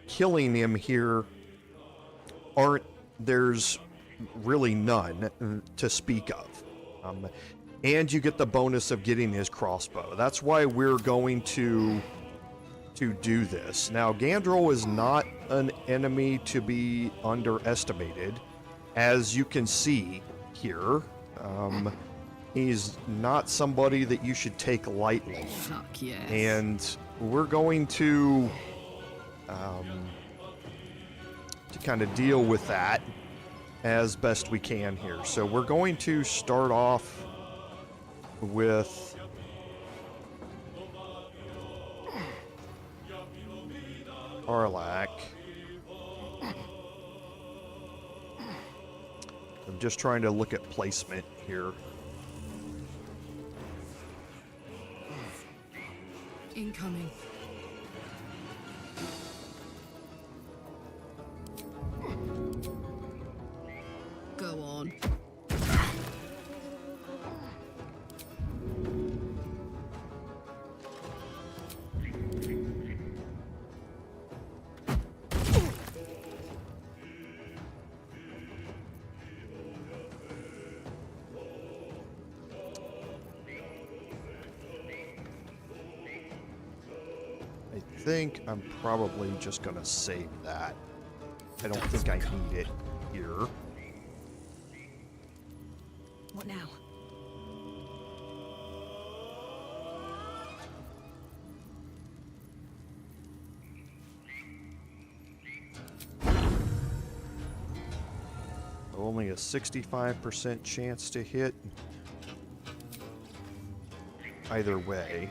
killing him here there's really none to speak of. And you get the bonus of getting his crossbow. That's why we're going to do this. Now, Gandrel is not an enemy to be underestimated. As you can see here, he's not somebody that you should take lightly. Fuck yes. And we're going to kind of deal with that as best we can here. So we're going to start off with Arlak. I'm just trying to look at placement here. Incoming. Go on. I think I'm probably just gonna save that. I don't think I need it here. What now? Only a 65% chance to hit. Either way.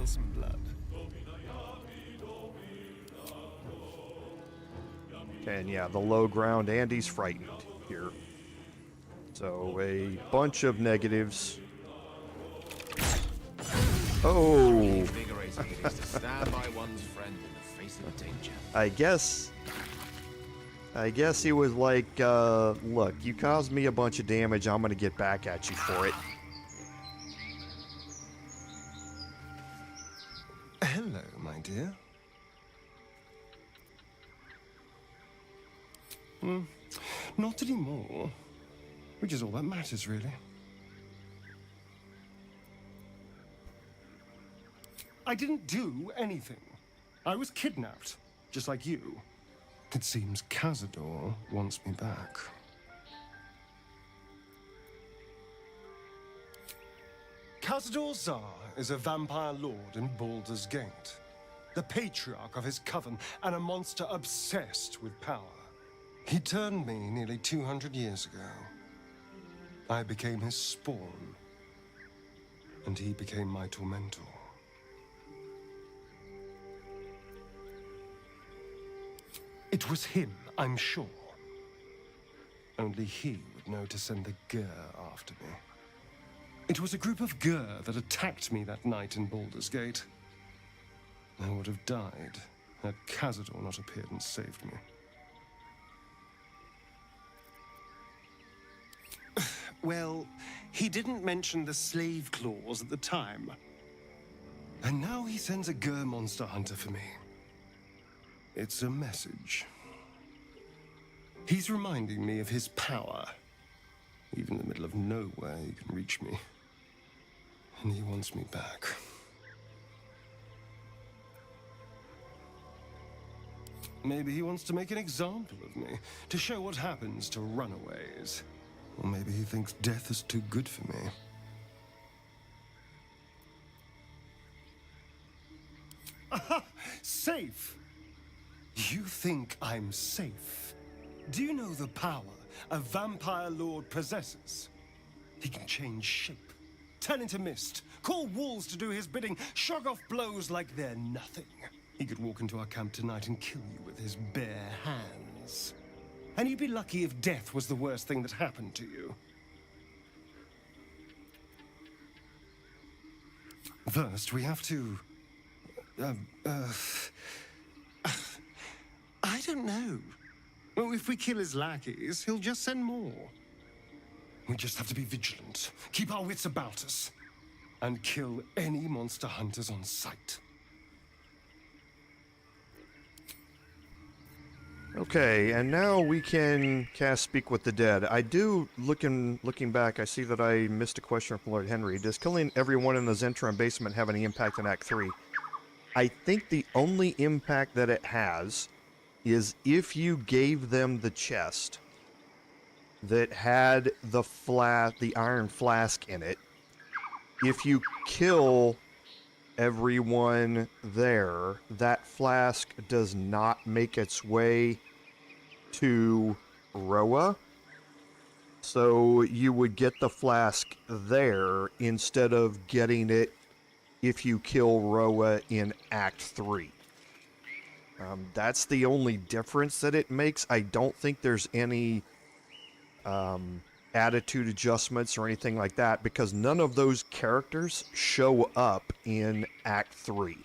want some blood? And yeah, the low ground, Andy's frightened here. So a bunch of negatives. Oh! Invigorating it is to stand by one's friend in the face of danger. I guess he was like, look, you caused me a bunch of damage, I'm gonna get back at you for it. Hello, my dear. Not anymore. Which is all that matters, really. I didn't do anything. I was kidnapped, just like you. It seems Cazador wants me back. Cazador Zar is a vampire lord in Baldur's Gate, the patriarch of his coven, and a monster obsessed with power. He turned me nearly 200 years ago. I became his spawn, and he became my tormentor. It was him, I'm sure. Only he would know to send the Gur after me. It was a group of Gur that attacked me that night in Baldur's Gate. I would have died had Cazador not appeared and saved me. Well, he didn't mention the slave clause at the time. And now he sends a Gur monster hunter for me. It's a message. He's reminding me of his power. Even in the middle of nowhere, he can reach me. And he wants me back. Maybe he wants to make an example of me, to show what happens to runaways. Or maybe he thinks death is too good for me. Aha! Safe! You think I'm safe? Do you know the power a vampire lord possesses? He can change shape, turn into mist, call walls to do his bidding, shrug off blows like they're nothing. He could walk into our camp tonight and kill you with his bare hands. And you'd be lucky if death was the worst thing that happened to you. First, we have to... I don't know. Well, if we kill his lackeys, he'll just send more. We just have to be vigilant, keep our wits about us, and kill any monster hunters on sight. Okay, and now we can cast Speak with the Dead. I do, looking back, I see that I missed a question from Lord Henry. Does killing everyone in the Zentron basement have any impact on Act 3? I think the only impact that it has is if you gave them the chest that had the iron flask in it. If you kill everyone there, that flask does not make its way to Roa. So you would get the flask there instead of getting it if you kill Roa in Act 3. That's the only difference that it makes. I don't think there's any attitude adjustments or anything like that, because none of those characters show up in Act 3.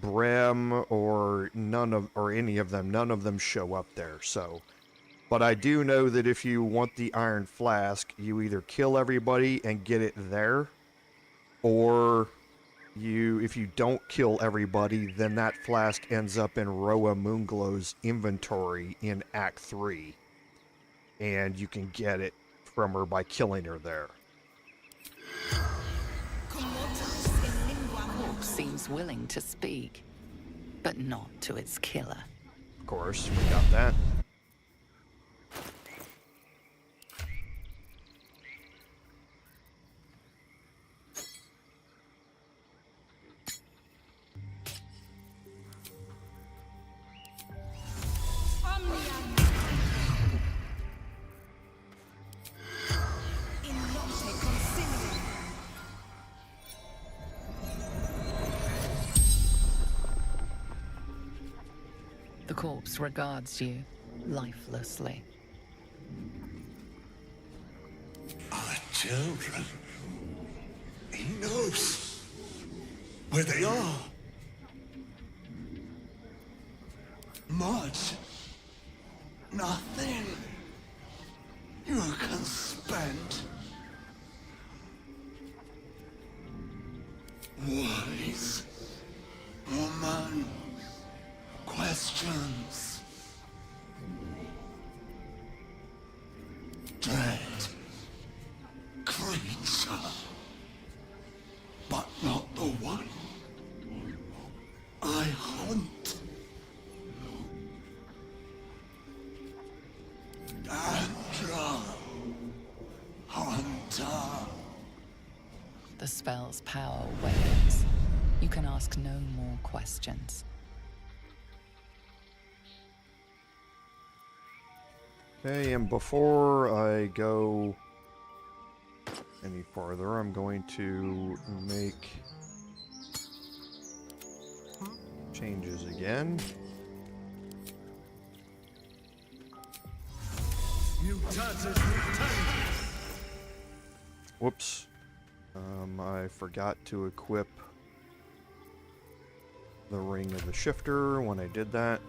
Brem or any of them, none of them show up there. So, but I do know that if you want the iron flask, you either kill everybody and get it there, or if you don't kill everybody, then that flask ends up in Roa Moonglow's inventory in Act 3. And you can get it from her by killing her there. Hawk seems willing to speak, but not to its killer. Of course, we got that. corpse regards you lifelessly. Our children. He knows where they are. Much. Nothing. You can spend. Wise. Woman. Questions. Dread. Creature. But not the one I hunt. Gandrel. Hunter. The spell's power wanes. You can ask no more questions. Okay, and before I go any farther, I'm going to make changes again. Whoops. I forgot to equip the ring of the shifter when I did that.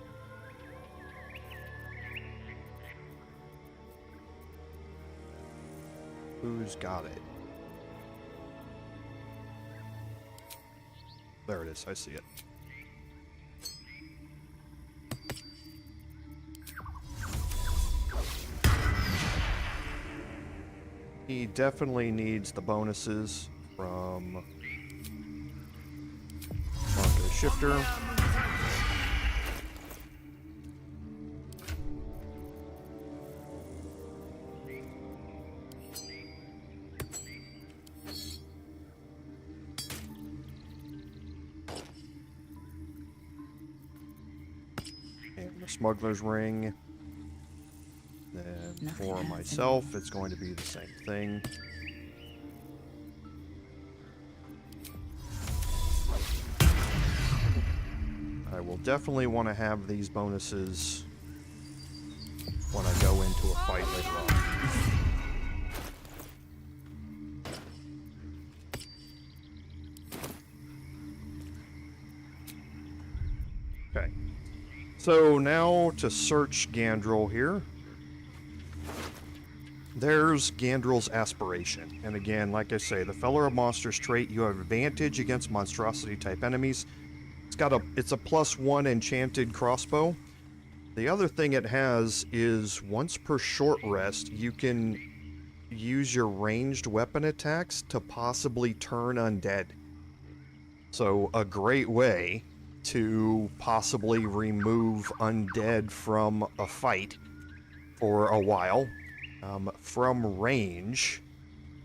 Who's got it? There it is, I see it. He definitely needs the bonuses from Mark of the Shifter. And the Smuggler's Ring. Then for myself, it's going to be the same thing. I will definitely want to have these bonuses when I go into a fight later on. Okay. So now to search Gandrel here. There's Gandrel's Aspiration. And again, like I say, the Feller of Monsters trait, you have advantage against monstrosity type enemies. It's a +1 enchanted crossbow. The other thing it has is once per short rest, you can use your ranged weapon attacks to possibly turn undead. So a great way to possibly remove undead from a fight for a while. From range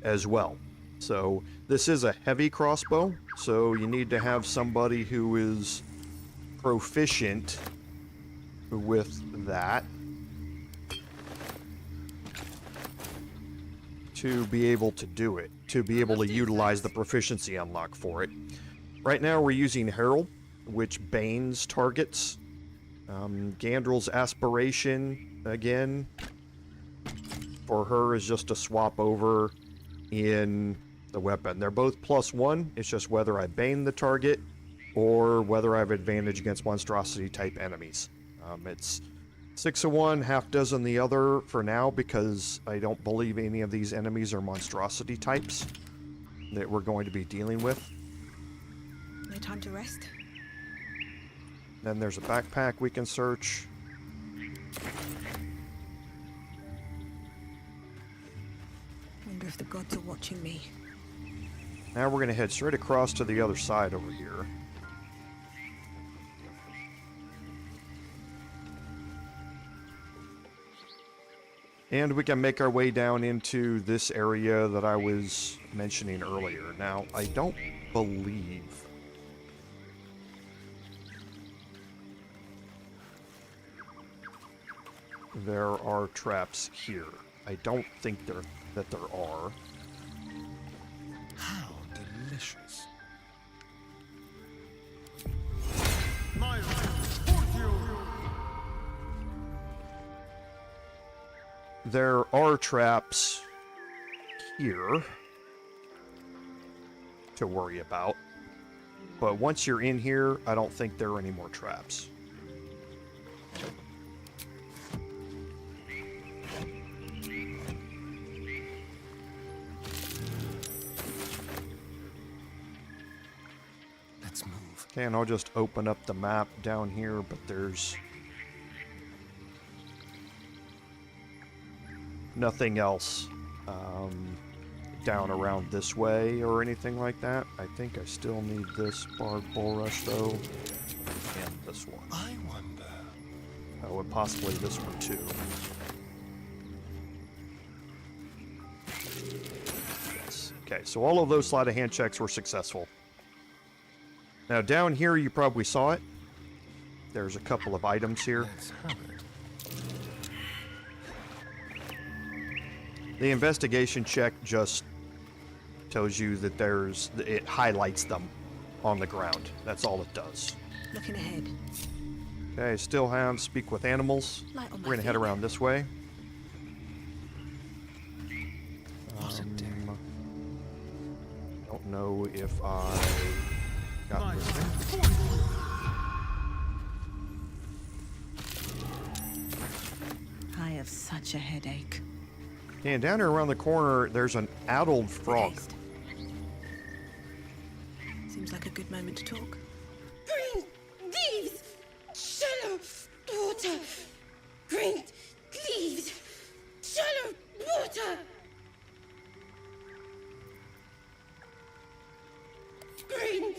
as well. So this is a heavy crossbow, so you need to have somebody who is proficient with that to be able to do it, to be able to utilize the proficiency unlock for it. Right now we're using Herald, which banes targets. Gandrel's Aspiration, again, for her is just a swap over in the weapon. They're both +1. It's just whether I bane the target or whether I have advantage against monstrosity type enemies. It's 6 of one, half dozen the other for now because I don't believe any of these enemies are monstrosity types that we're going to be dealing with. No time to rest. Then there's a backpack we can search. Wonder if the gods are watching me. Now we're going to head straight across to the other side over here. And we can make our way down into this area that I was mentioning earlier. Now, I don't believe there are traps here. I don't think that there are. How delicious. there are traps here to worry about. But once you're in here, I don't think there are any more traps. Let's move. Okay, and I'll just open up the map down here, but there's nothing else down around this way or anything like that. I think I still need this barbed bull rush though, and this one. I wonder. Oh, and possibly this one too. Yes. Okay, so all of those sleight of hand checks were successful. Now down here, you probably saw it. There's a couple of items here. Let's have it. The investigation check just tells you that it highlights them on the ground. That's all it does. Looking ahead. Okay, still have speak with animals. Light on my We're gonna head feet. around this way. What a day. Don't know if I got this. I have such a headache. And down here around the corner, there's an addled frog. Taste. Seems like a good moment to talk. Green leaves, shallow water. Green leaves, shallow water. Green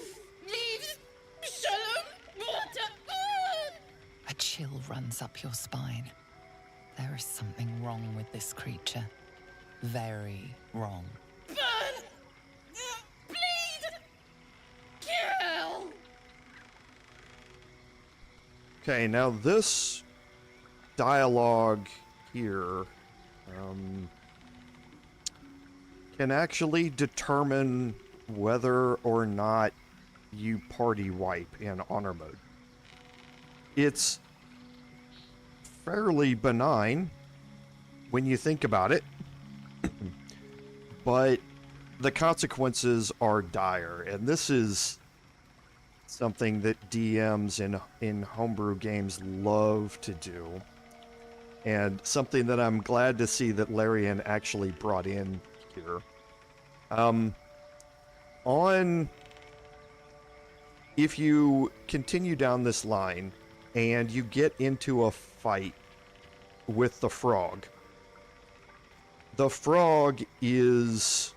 leaves, shallow water. A chill runs up your spine. There is something wrong with this creature. Very wrong. Burn! Bleed! Kill! Okay, now this dialogue here can actually determine whether or not you party wipe in honor mode. It's fairly benign when you think about it, but the consequences are dire, and this is something that DMs in homebrew games love to do, and something that I'm glad to see that Larian actually brought in here. If you continue down this line and you get into a fight with the frog is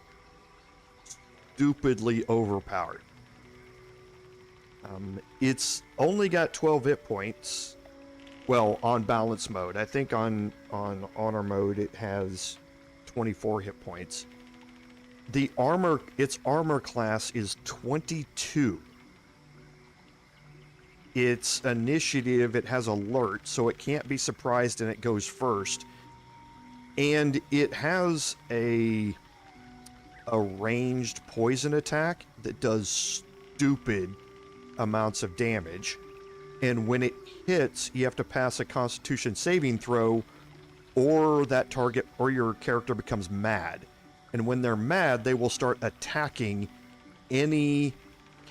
stupidly overpowered. It's only got 12 hit points. Well, on balance mode. I think on honor mode it has 24 hit points. Its armor class is 22. Its initiative, it has alert, so it can't be surprised and it goes first. And it has a ranged poison attack that does stupid amounts of damage. And when it hits, you have to pass a Constitution saving throw, or that target or your character becomes mad. And when they're mad, they will start attacking any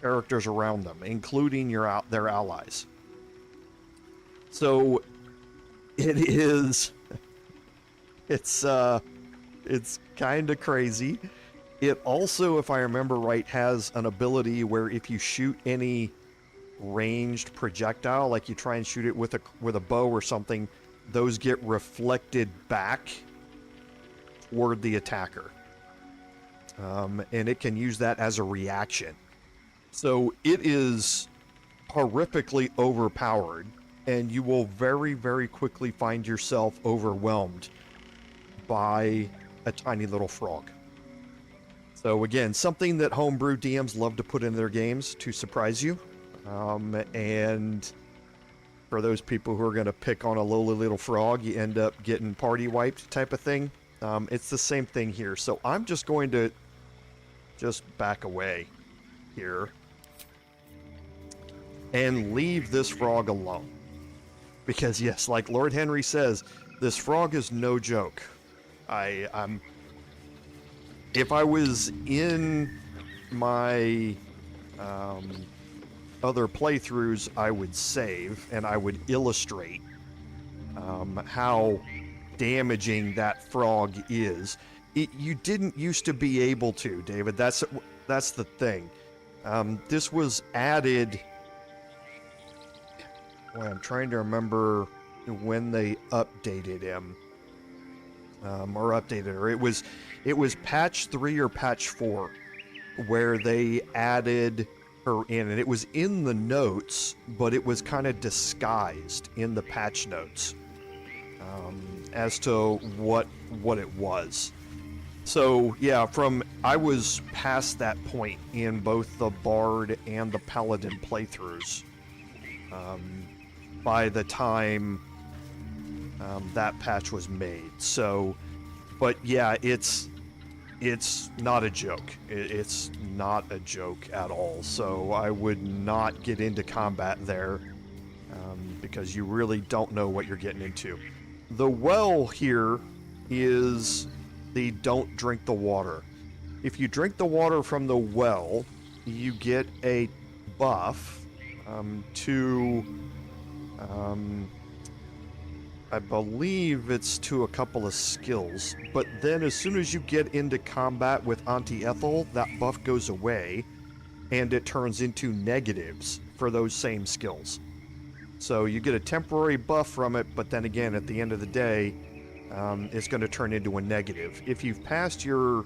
characters around them, including their allies. So it is it's kind of crazy. It also, if I remember right, has an ability where if you shoot any ranged projectile, like you try and shoot it with a bow or something, those get reflected back toward the attacker. And it can use that as a reaction. So it is horrifically overpowered, and you will very, very quickly find yourself overwhelmed by a tiny little frog. So again, something that homebrew DMs love to put in their games to surprise you. And for those people who are going to pick on a lowly little frog, you end up getting party wiped type of thing. It's the same thing here. So I'm just going to back away here and leave this frog alone. Because yes, like Lord Henry says, this frog is no joke. I'm. If I was in my other playthroughs, I would save and I would illustrate how damaging that frog is. You didn't used to be able to, David. That's the thing. This was added. Boy, I'm trying to remember when they updated him, or updated her. It was patch 3 or patch 4 where they added her in, and it was in the notes, but it was kind of disguised in the patch notes as to what it was. So yeah, I was past that point in both the Bard and the Paladin playthroughs by the time that patch was made. So, but yeah, it's not a joke. It's not a joke at all. So I would not get into combat there because you really don't know what you're getting into. The well here is the don't drink the water. If you drink the water from the well, you get a buff to I believe it's to a couple of skills, but then as soon as you get into combat with Auntie Ethel, that buff goes away and it turns into negatives for those same skills. So you get a temporary buff from it, but then again, at the end of the day, it's going to turn into a negative. If you've passed your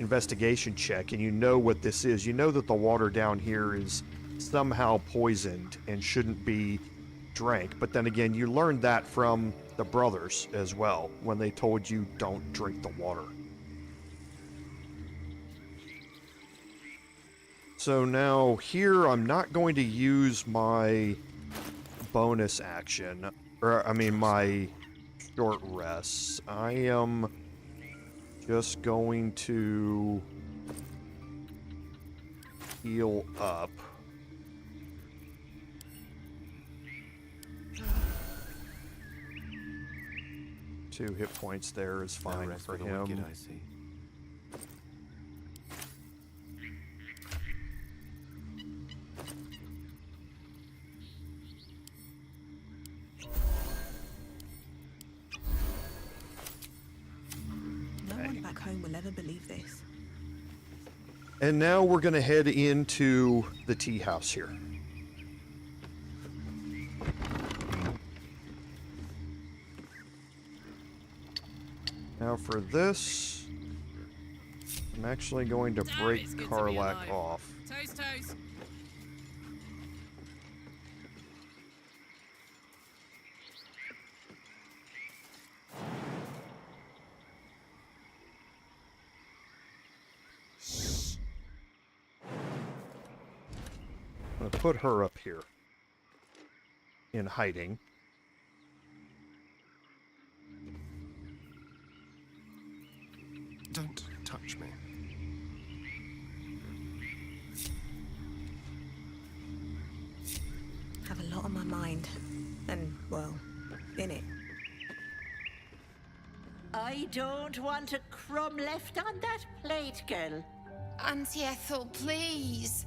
investigation check and you know what this is, you know that the water down here is somehow poisoned and shouldn't be drank. But then again, you learned that from the brothers as well when they told you don't drink the water. So now here I'm not going to use my bonus action, or I mean my short rests. I am just going to heal up. 2 hit points there is fine for him. Wicked, I see. No one back home will ever believe this. And now we're going to head into the Teahouse here. Now for this, I'm actually going to break Karlach off. Toast, toast. I'm going to put her up here in hiding. Don't touch me. Have a lot on my mind. And, well, in it. I don't want a crumb left on that plate, girl. Auntie Ethel, please.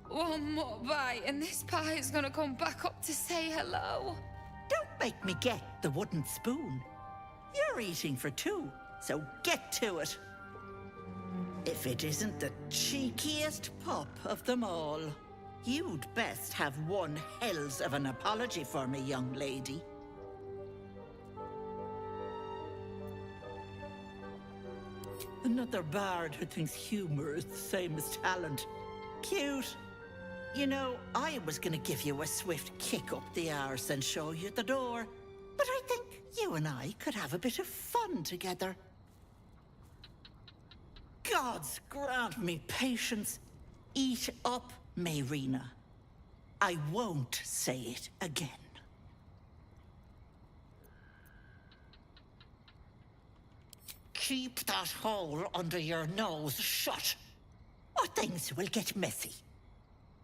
One more bite and this pie is gonna come back up to say hello. Don't make me get the wooden spoon. You're eating for 2, so get to it. If it isn't the cheekiest pup of them all, you'd best have one hells of an apology for me, young lady. Another bard who thinks humor is the same as talent. Cute. You know, I was gonna give you a swift kick up the arse and show you the door, but I think you and I could have a bit of fun together. Gods grant me patience. Eat up, Mayrina. I won't say it again. Keep that hole under your nose shut, or things will get messy.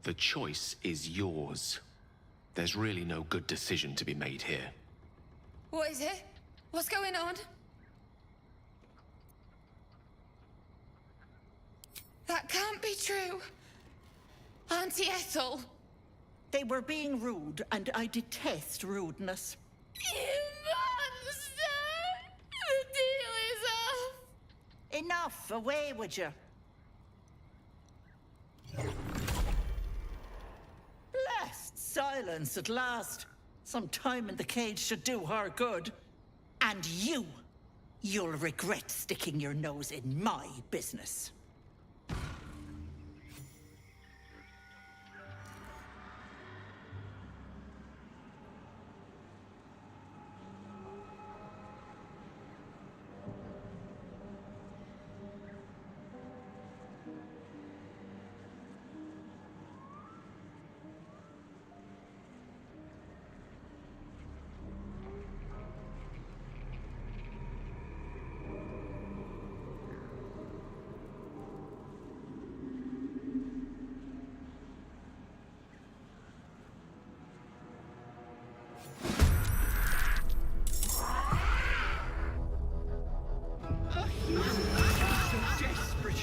The choice is yours. There's really no good decision to be made here. What is it? What's going on? That can't be true. Auntie Ethel. They were being rude, and I detest rudeness. You monster! The deal is off! Enough! Away with you! Blessed silence at last. Some time in the cage should do her good. And you'll regret sticking your nose in my business.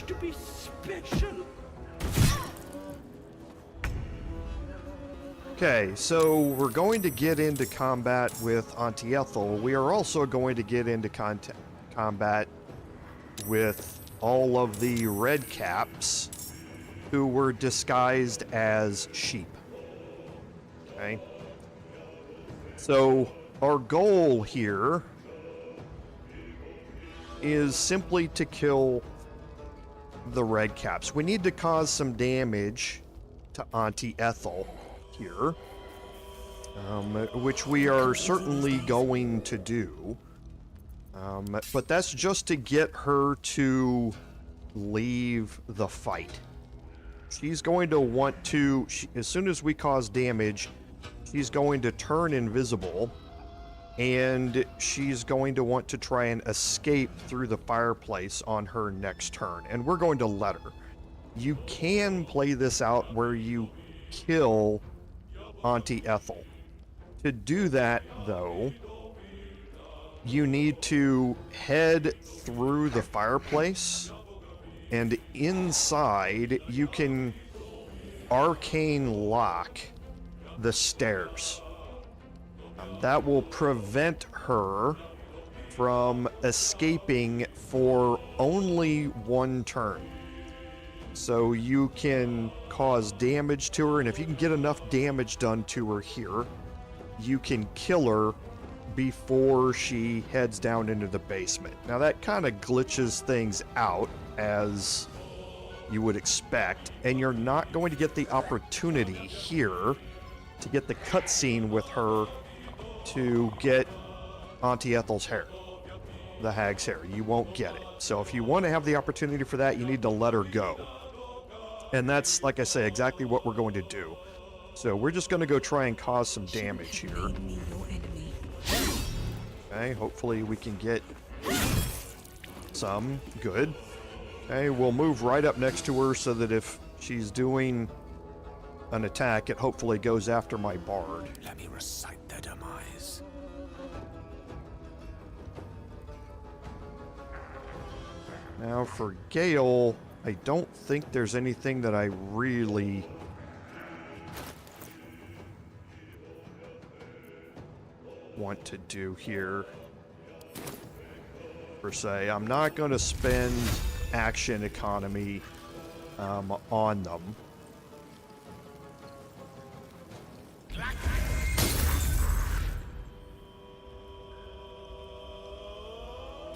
To be special. Okay, so we're going to get into combat with Auntie Ethel. We are also going to get into combat with all of the red caps who were disguised as sheep. Okay. So our goal here is simply to kill the red caps. We need to cause some damage to Auntie Ethel here, which we are certainly going to do. But that's just to get her to leave the fight. She's going to want to, as soon as we cause damage, she's going to turn invisible, and she's going to want to try and escape through the fireplace on her next turn, and we're going to let her. You can play this out where you kill Auntie Ethel. To do that, though, you need to head through the fireplace, and inside you can arcane lock the stairs. That will prevent her from escaping for only one turn. So you can cause damage to her, and if you can get enough damage done to her here, you can kill her before she heads down into the basement. Now that kind of glitches things out, as you would expect, and you're not going to get the opportunity here to get the cutscene with her to get Auntie Ethel's hair, the hag's hair. You won't get it. So if you want to have the opportunity for that, you need to let her go. And that's, like I say, exactly what we're going to do. So we're just going to go try and cause some damage here. Okay, hopefully we can get some. Good. Okay, we'll move right up next to her so that if she's doing an attack, it hopefully goes after my bard. Let me recite their demise. Now for Gale, I don't think there's anything that I really want to do here, per se. I'm not going to spend action economy on them.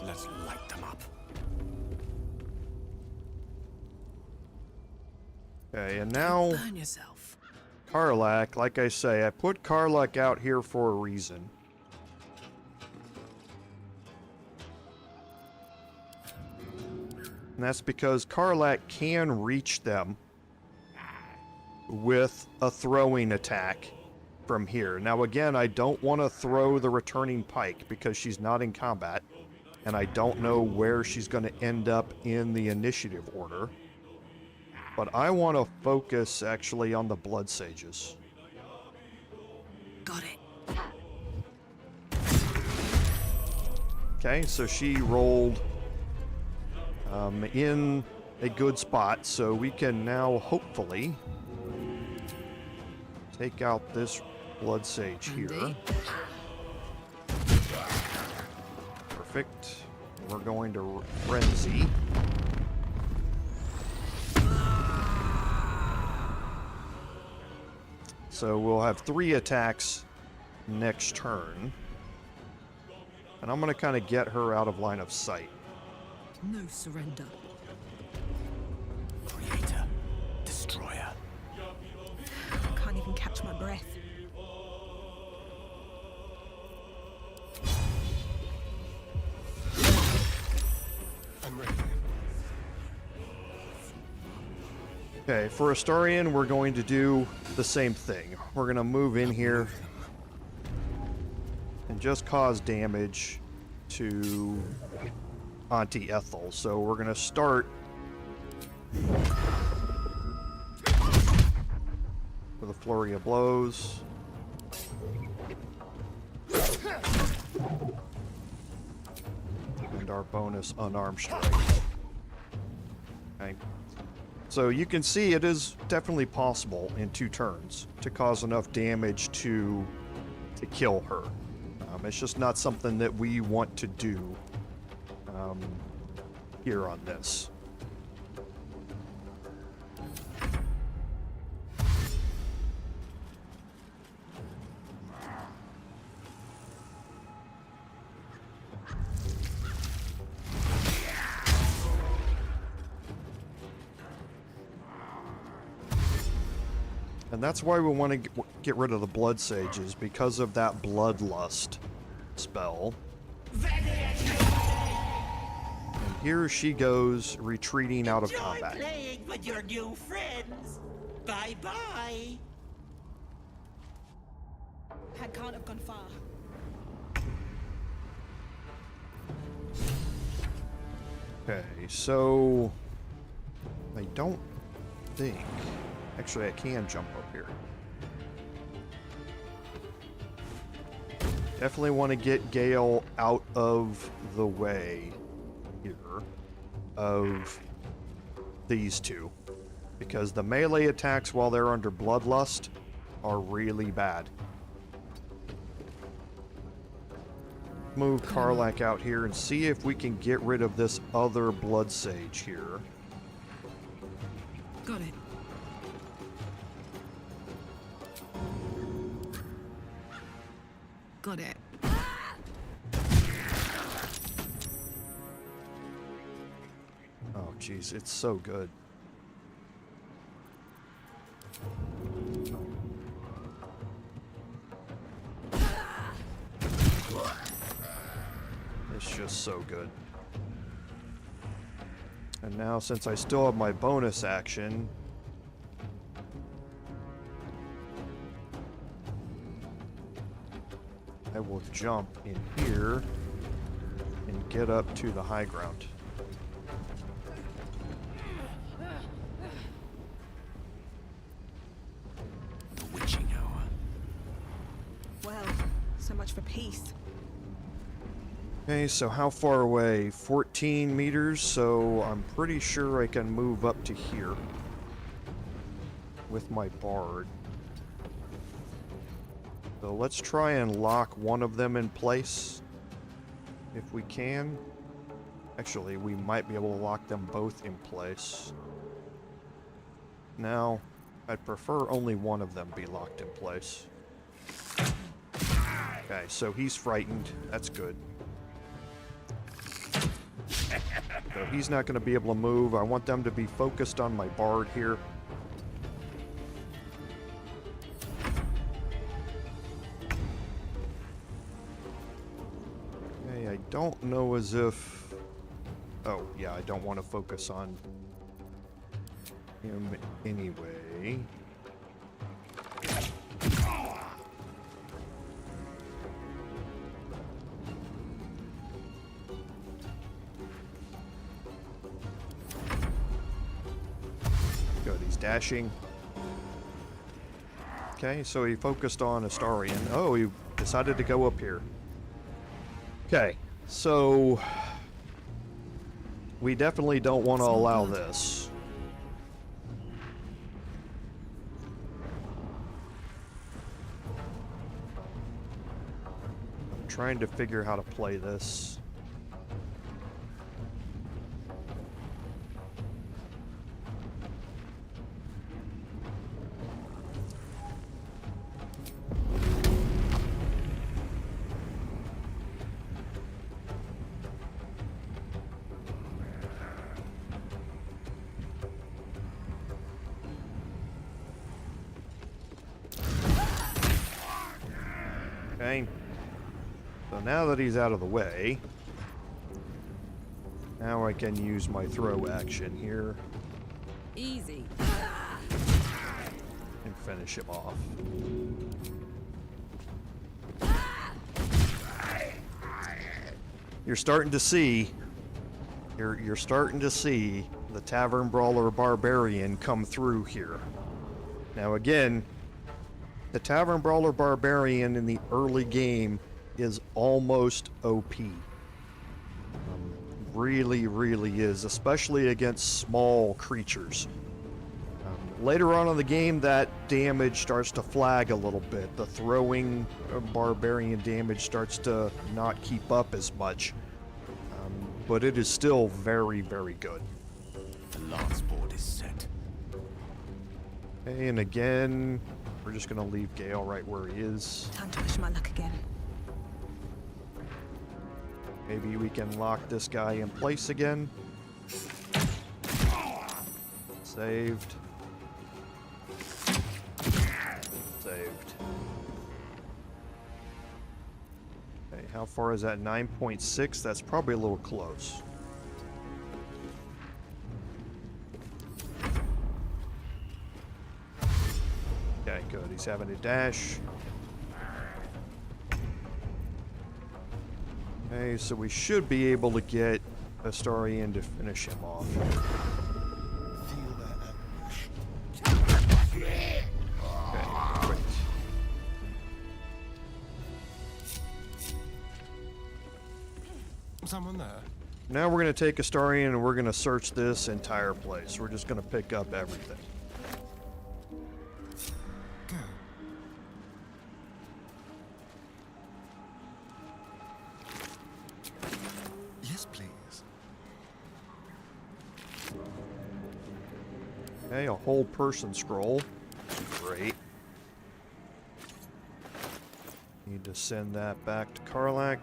Let's light them up. Okay, and now Burn yourself. Karlach, like I say, I put Karlach out here for a reason. And that's because Karlach can reach them with a throwing attack from here. Now again, I don't want to throw the returning pike because she's not in combat, and I don't know where she's going to end up in the initiative order. But I want to focus actually on the Blood Sages. Got it. Okay, so she rolled in a good spot, so we can now hopefully take out this blood sage here. Perfect. We're going to frenzy. So we'll have 3 attacks next turn. And I'm going to kind of get her out of line of sight. No surrender. Creator. Destroyer. I can't even catch my breath. I'm ready. Okay, for Astarion, we're going to do the same thing. We're going to move in here and just cause damage to Auntie Ethel. So we're going to start with a flurry of blows. And our bonus unarmed strike. Okay. So you can see it is definitely possible in 2 turns to cause enough damage to kill her. It's just not something that we want to do here on this. And that's why we want to get rid of the blood sages, because of that bloodlust spell. And here she goes, retreating out of combat. Enjoy playing with your new friends. Bye-bye. Hag can't have gone far. Okay, so I don't think... Actually, I can jump up here. Definitely want to get Gale out of the way here of these two, because the melee attacks while they're under Bloodlust are really bad. Move Karlach out here and see if we can get rid of this other Blood Sage here. Got it. Got it. Oh, jeez, it's so good. It's just so good. And now, since I still have my bonus action, I will jump in here and get up to the high ground. The witching hour. Well, so much for peace. Okay, so how far away? 14 meters, so I'm pretty sure I can move up to here with my bard. So let's try and lock one of them in place, if we can. Actually, we might be able to lock them both in place. Now, I'd prefer only one of them be locked in place. Okay, so he's frightened. That's good. So he's not going to be able to move. I want them to be focused on my bard here. I don't know as if... Oh, yeah, I don't want to focus on him anyway. Good, he's dashing. Okay, so he focused on Astarion. Oh, he decided to go up here. Okay, so We definitely don't want to allow this. I'm trying to figure how to play this. Okay. So now that he's out of the way, now I can use my throw action here. Easy. And finish him off. You're starting to see, you're starting to see the Tavern Brawler Barbarian come through here. Now again, the Tavern Brawler Barbarian in the early game is almost OP. Really, really is, especially against small creatures. Later on in the game, that damage starts to flag a little bit. The throwing barbarian damage starts to not keep up as much. But it is still very, very good. The lance board is set. Okay, and again, we're just going to leave Gale right where he is. Time to push my luck again. Maybe we can lock this guy in place again. Saved. Saved. Okay, how far is that? 9.6? That's probably a little close. Okay, good. He's having a dash. Okay, so we should be able to get Astarion to finish him off. Okay, great. Someone there? Now we're going to take Astarion and we're going to search this entire place. We're just going to pick up everything. Yes, please. Okay, a whole person scroll. Great. Need to send that back to Karlach.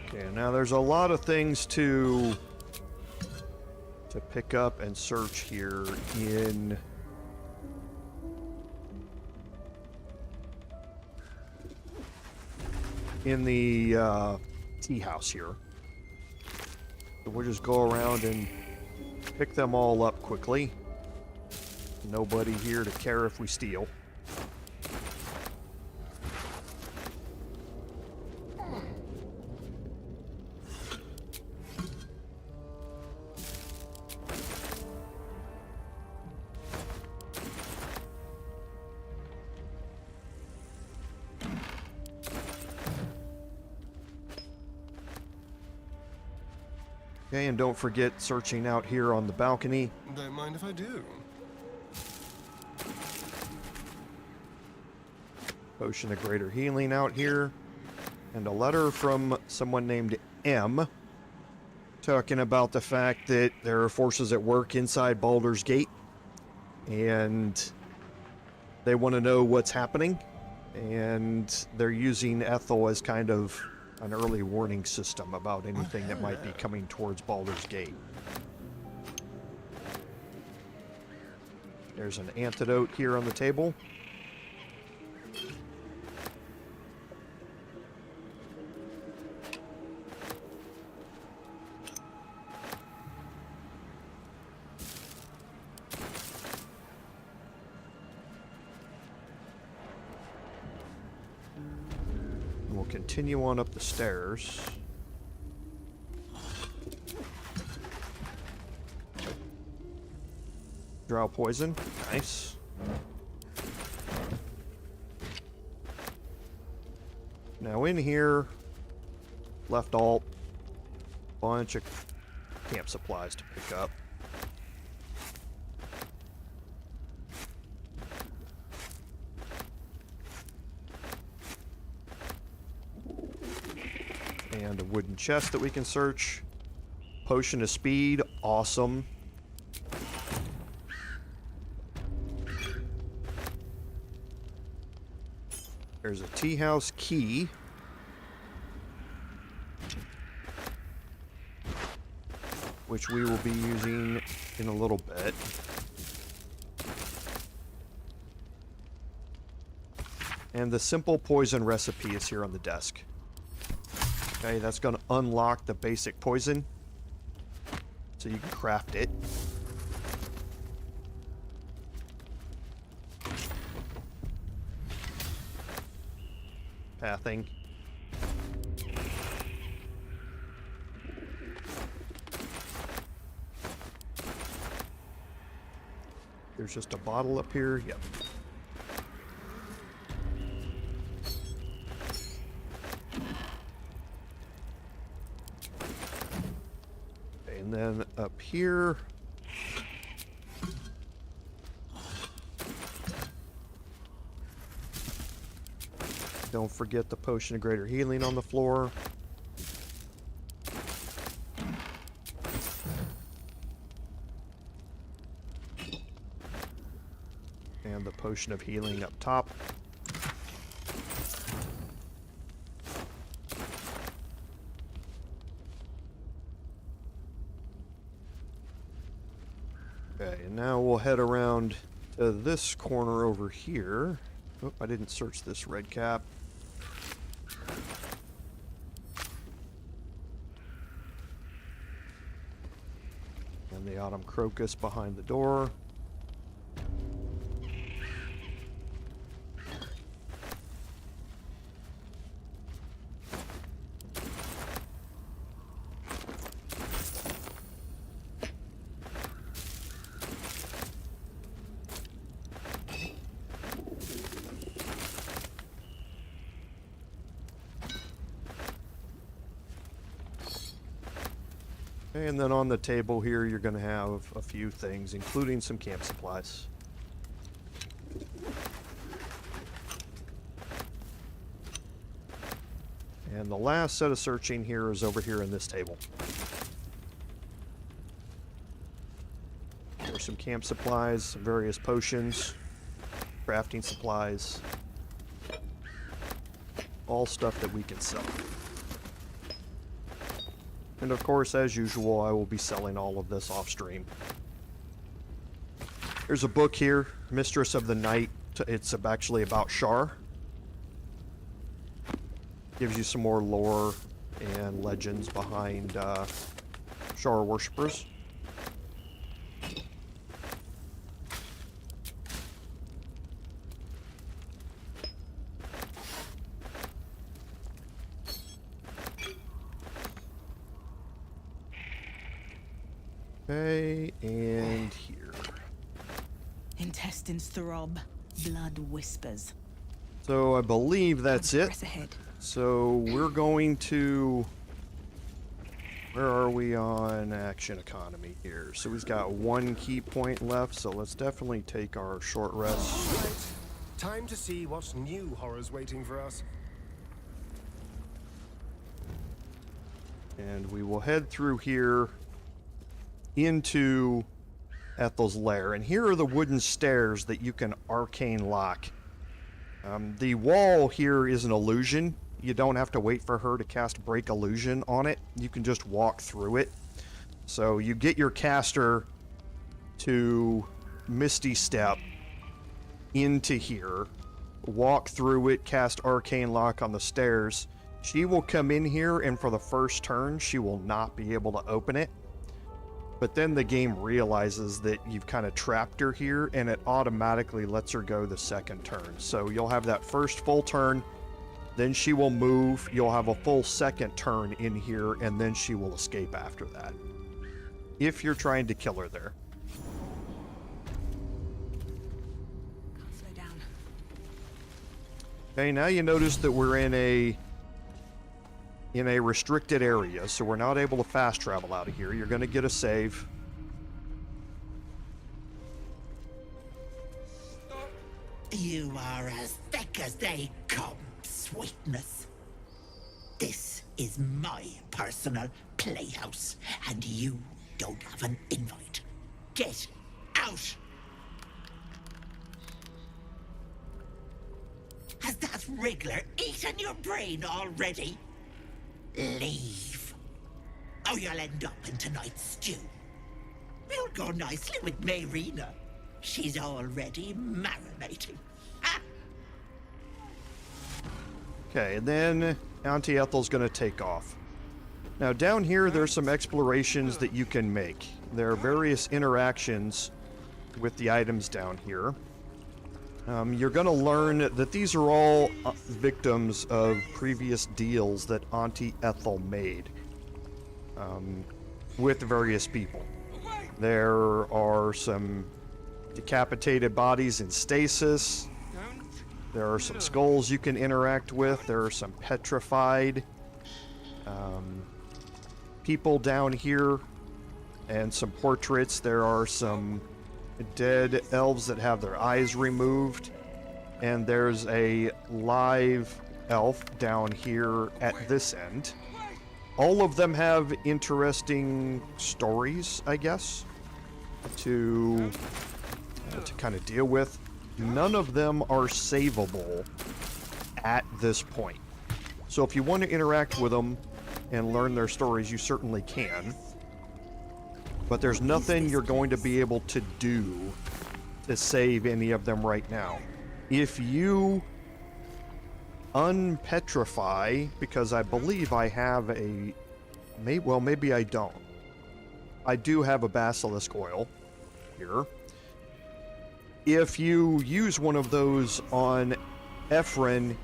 Okay, now there's a lot of things to pick up and search here in the Teahouse here. So we'll just go around and pick them all up quickly. Nobody here to care if we steal. Okay, and don't forget searching out here on the balcony. Don't mind if I do. Potion of Greater Healing out here. And a letter from someone named M, talking about the fact that there are forces at work inside Baldur's Gate. And they want to know what's happening. And they're using Ethel as kind of an early warning system about anything that might be coming towards Baldur's Gate. There's an antidote here on the table. We'll continue on up the stairs. Drow poison. Nice. Now in here, left alt, bunch of camp supplies to pick up. And a wooden chest that we can search. Potion of speed, awesome. There's a Teahouse key. Which we will be using in a little bit. And the simple poison recipe is here on the desk. Okay, that's going to unlock the basic poison. So you can craft it. Pathing. There's just a bottle up here. Yep. And then up here. Don't forget the potion of greater healing on the floor. And the potion of healing up top. Okay, and now we'll head around to this corner over here. Oh, I didn't search this red cap. And the autumn crocus behind the door. And then on the table here, you're going to have a few things, including some camp supplies. And the last set of searching here is over here in this table. There's some camp supplies, some various potions, crafting supplies, all stuff that we can sell. And of course, as usual, I will be selling all of this off stream. There's a book here, Mistress of the Night. It's actually about Shar. Gives you some more lore and legends behind Shar worshippers. Okay, and here. Intestines throb, blood whispers. So I believe that's it. Press ahead. So we're going to... Where are we on action economy here? So we've got one key point left, so let's definitely take our short rest. Right. Time to see what new horrors waiting for us. And we will head through here into Ethel's lair. And here are the wooden stairs that you can arcane lock. The wall here is an illusion. You don't have to wait for her to cast Break Illusion on it. You can just walk through it. So you get your caster to Misty Step into here, walk through it, cast Arcane Lock on the stairs. She will come in here, and for the first turn, she will not be able to open it. But then the game realizes that you've kind of trapped her here, and it automatically lets her go the second turn. So you'll have that first full turn, then she will move, you'll have a full second turn in here, and then she will escape after that. If you're trying to kill her there. Okay, now you notice that we're in a restricted area, so we're not able to fast travel out of here. You're going to get a save. You are as thick as they come, sweetness. This is my personal playhouse, and you don't have an invite. Get out! Has that wriggler eaten your brain already? Leave. Or you'll end up in tonight's stew. You'll go nicely with Mayrina. She's already marinating. Okay, and then Auntie Ethel's going to take off. Now down here, there's some explorations that you can make. There are various interactions with the items down here. You're going to learn that these are all victims of previous deals that Auntie Ethel made with various people. There are some decapitated bodies in stasis. There are some skulls you can interact with. There are some petrified people down here and some portraits. There are some dead elves that have their eyes removed, and there's a live elf down here at this end. All of them have interesting stories, I guess, to kind of deal with. None of them are savable at this point. So if you want to interact with them and learn their stories, you certainly can. But there's nothing you're going to be able to do to save any of them right now. If you unpetrify, because I believe I have a... well, maybe I don't. I do have a basilisk oil here. If you use one of those on Ephron,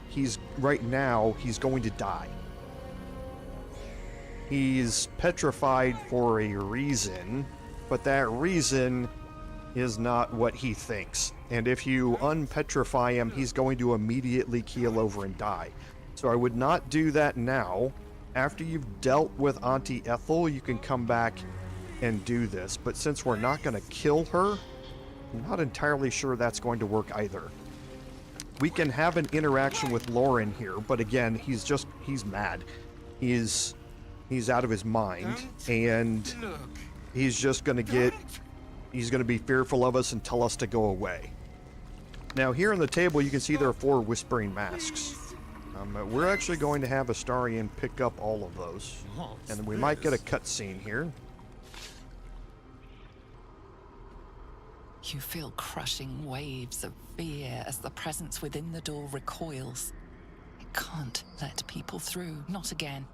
right now, he's going to die. He's petrified for a reason, but that reason is not what he thinks. And if you unpetrify him, he's going to immediately keel over and die. So I would not do that now. After you've dealt with Auntie Ethel, you can come back and do this. But since we're not going to kill her, I'm not entirely sure that's going to work either. We can have an interaction with Lauren here, but again, he's mad. He's out of his mind, and he's just going to be fearful of us and tell us to go away. Now here on the table, you can see there are 4 whispering masks. We're actually going to have Astarion pick up all of those, and we might get a cutscene here. You feel crushing waves of fear as the presence within the door recoils. It can't let people through, not again.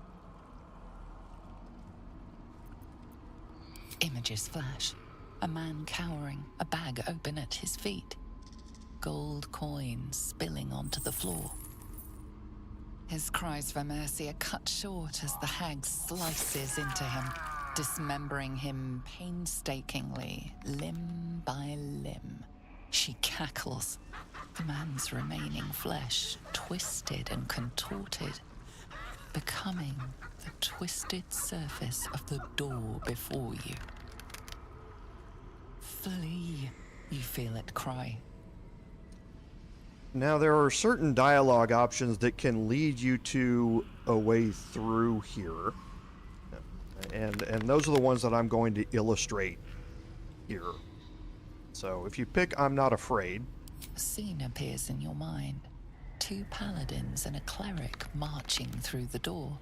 Images flash. A man cowering, a bag open at his feet. Gold coins spilling onto the floor. His cries for mercy are cut short as the hag slices into him, dismembering him painstakingly, limb by limb. She cackles, the man's remaining flesh twisted and contorted, becoming the twisted surface of the door before you. Flee, you feel it cry. Now there are certain dialogue options that can lead you to a way through here. And those are the ones that I'm going to illustrate here. So if you pick I'm Not Afraid. A scene appears in your mind. 2 paladins and a cleric marching through the door,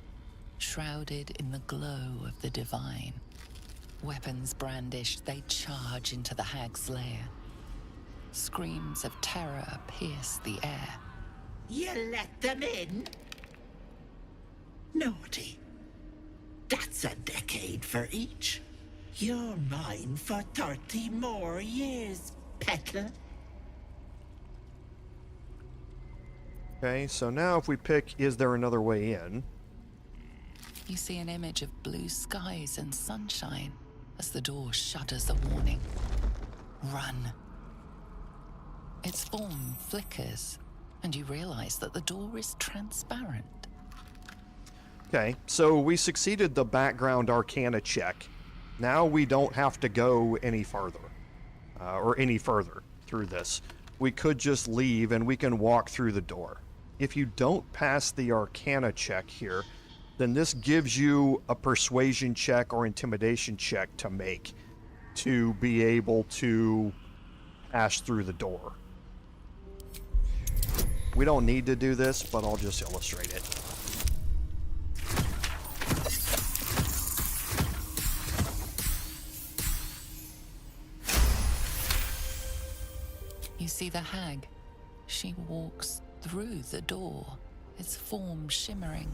shrouded in the glow of the divine. Weapons brandished, they charge into the hag's lair. Screams of terror pierce the air. You let them in? Naughty. That's a decade for each. You're mine for 30 more years, Petal. Okay, so now if we pick Is There Another Way In? You see an image of blue skies and sunshine as the door shudders a warning. Run. Its form flickers, and you realize that the door is transparent. Okay, so we succeeded the background arcana check. Now we don't have to go any farther, or any further through this. We could just leave and we can walk through the door. If you don't pass the arcana check here, then this gives you a persuasion check or intimidation check to make to be able to pass through the door. We don't need to do this, but I'll just illustrate it. You see the hag. She walks through the door, its form shimmering.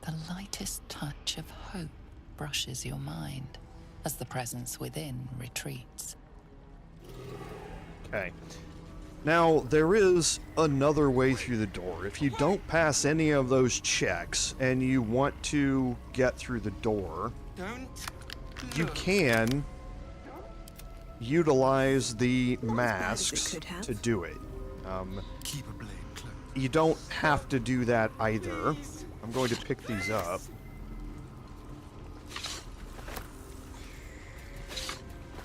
The lightest touch of hope brushes your mind as the presence within retreats. Okay. Now, there is another way through the door. If you don't pass any of those checks and you want to get through the door, you can utilize the masks to do it. You don't have to do that either. I'm going to pick these up.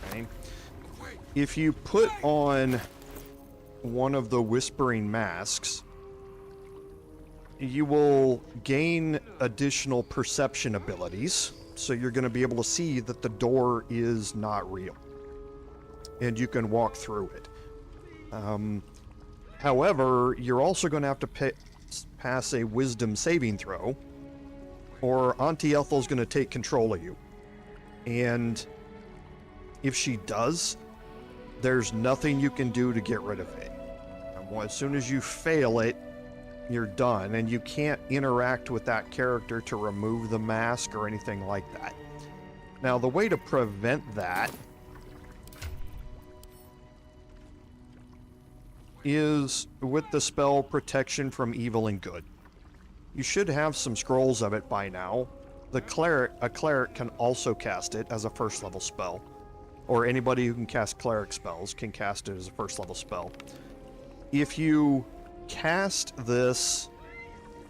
Okay. If you put on one of the whispering masks, you will gain additional perception abilities. So you're going to be able to see that the door is not real. And you can walk through it. However, you're also going to have to pass a wisdom saving throw, or Auntie Ethel's going to take control of you. And if she does, there's nothing you can do to get rid of it. As soon as you fail it, you're done, and you can't interact with that character to remove the mask or anything like that. Now, the way to prevent that is with the spell Protection from Evil and Good. You should have some scrolls of it by now. A cleric can also cast it as a first level spell. Or anybody who can cast cleric spells can cast it as a first level spell. If you cast this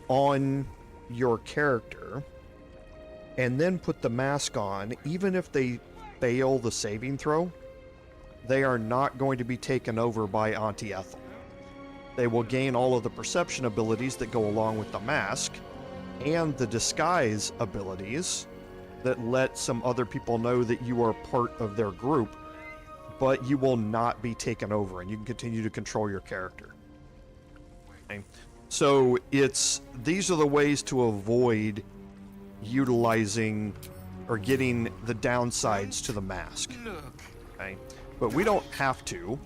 on your character and then put the mask on, even if they fail the saving throw, they are not going to be taken over by Auntie Ethel. They will gain all of the perception abilities that go along with the mask and the disguise abilities that let some other people know that you are part of their group, but you will not be taken over and you can continue to control your character. Okay. So these are the ways to avoid utilizing or getting the downsides to the mask. Okay. But we don't have to.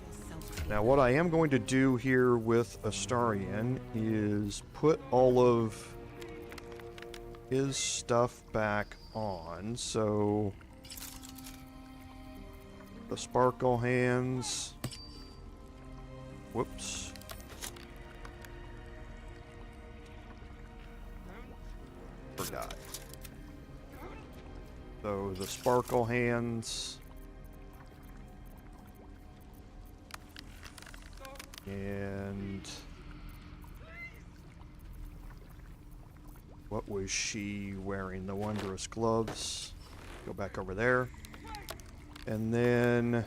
Now, what I am going to do here with Astarion is put all of his stuff back on. So, the sparkle hands. Whoops. Forgot. So, the sparkle hands. And what was she wearing? The wondrous gloves. Go back over there. And then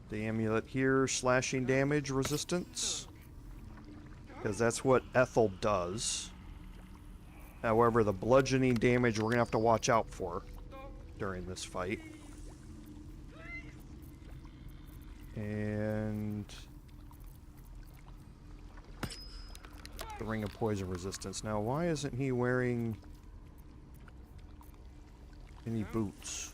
the amulet here, slashing damage resistance. Because that's what Ethel does. However, the bludgeoning damage we're going to have to watch out for during this fight. And the ring of poison resistance. Now, why isn't he wearing any boots?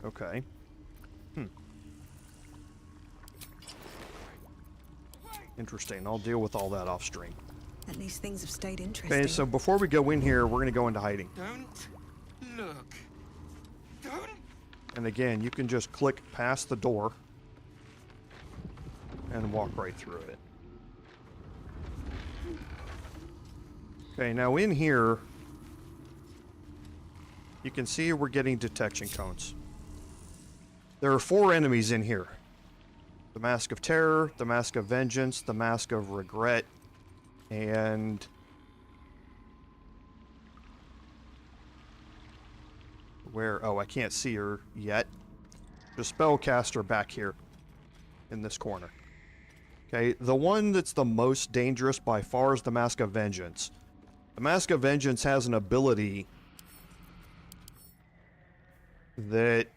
Okay. Interesting. I'll deal with all that off stream. At least things have stayed interesting. Okay, so before we go in here, we're going to go into hiding. Don't look. Don't. And again, you can just click past the door and walk right through it. Okay, now in here, you can see we're getting detection cones. There are 4 enemies in here. The Mask of Terror, the Mask of Vengeance, the Mask of Regret, and... where? Oh, I can't see her yet. The spellcaster back here in this corner. Okay, the one that's the most dangerous by far is the Mask of Vengeance. The Mask of Vengeance has an ability that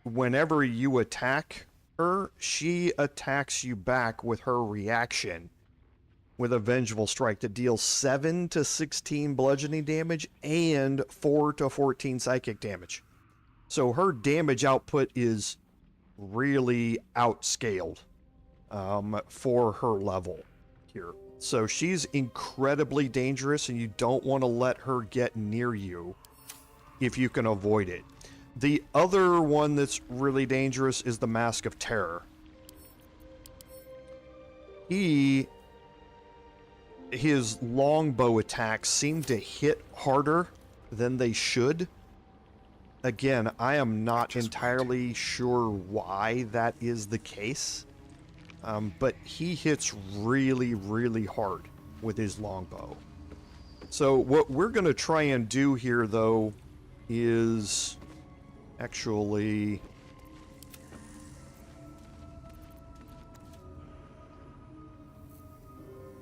whenever you attack her, she attacks you back with her reaction with a Vengeful Strike that deals 7 to 16 bludgeoning damage and 4 to 14 psychic damage. So her damage output is really outscaled for her level here. So she's incredibly dangerous, and you don't want to let her get near you if you can avoid it. The other one that's really dangerous is the Mask of Terror. His longbow attacks seem to hit harder than they should. Again, I am not entirely sure why that is the case. But he hits really, really hard with his longbow. So what we're going to try and do here, though, is actually...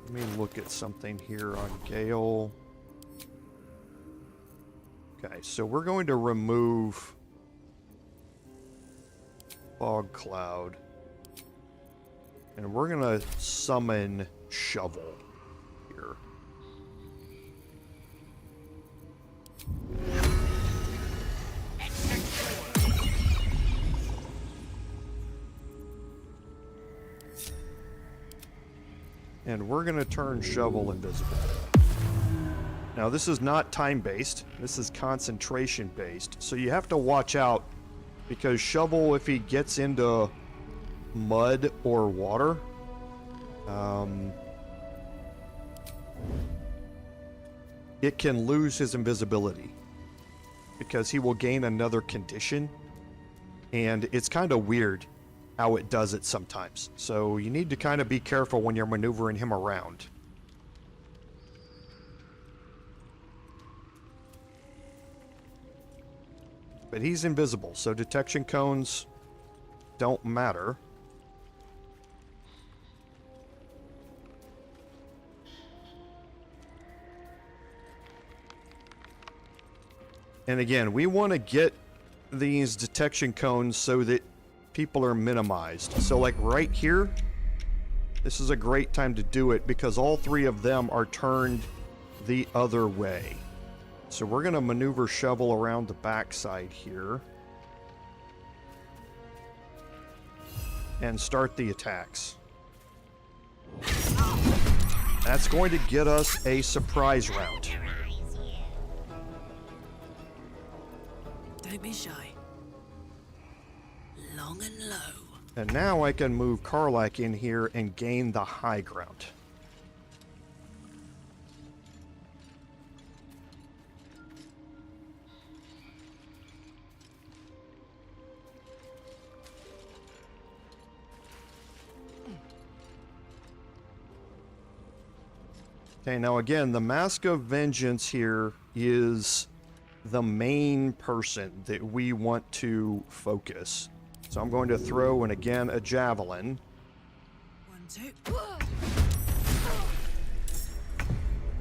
let me look at something here on Gale. Okay, so we're going to remove Fog Cloud. And we're going to summon Shovel here. And we're going to turn Shovel invisible. Now, this is not time-based. This is concentration-based. So you have to watch out, because Shovel, if he gets into mud or water, it can lose his invisibility, because he will gain another condition, and it's kind of weird how it does it sometimes. So you need to kind of be careful when you're maneuvering him around. But he's invisible, so detection cones don't matter. And again, we want to get these detection cones so that people are minimized. So like right here, this is a great time to do it because all 3 of them are turned the other way. So we're going to maneuver Shovel around the backside here and start the attacks. That's going to get us a surprise round. Don't be shy. Long and low. And now I can move Karlach in here and gain the high ground. Okay, now again, the Mask of Vengeance here is the main person that we want to focus. So I'm going to throw, and again, a javelin. 1, 2.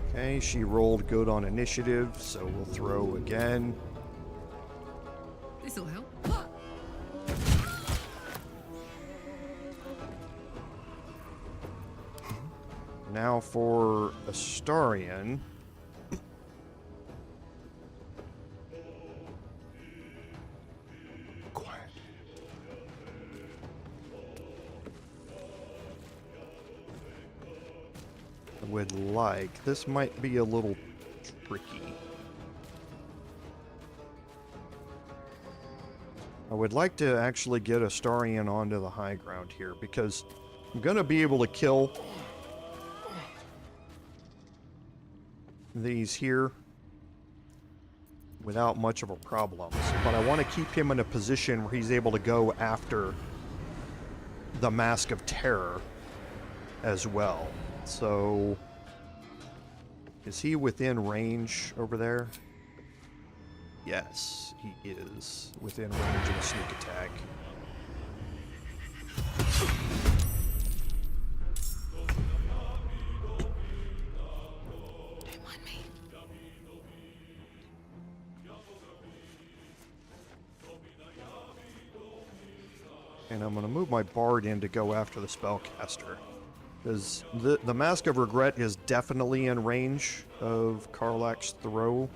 Okay, she rolled good on initiative, so we'll throw again. This'll help. Now for Astarion. Quiet. I would like, this might be a little tricky. I would like to actually get Astarion onto the high ground here because I'm going to be able to kill these here without much of a problem. But I want to keep him in a position where he's able to go after the Mask of Terror as well. So, is he within range over there? Yes, he is within range of a sneak attack. Don't mind me. And I'm going to move my bard in to go after the spellcaster. Because the Mask of Regret is definitely in range of Karlach's throw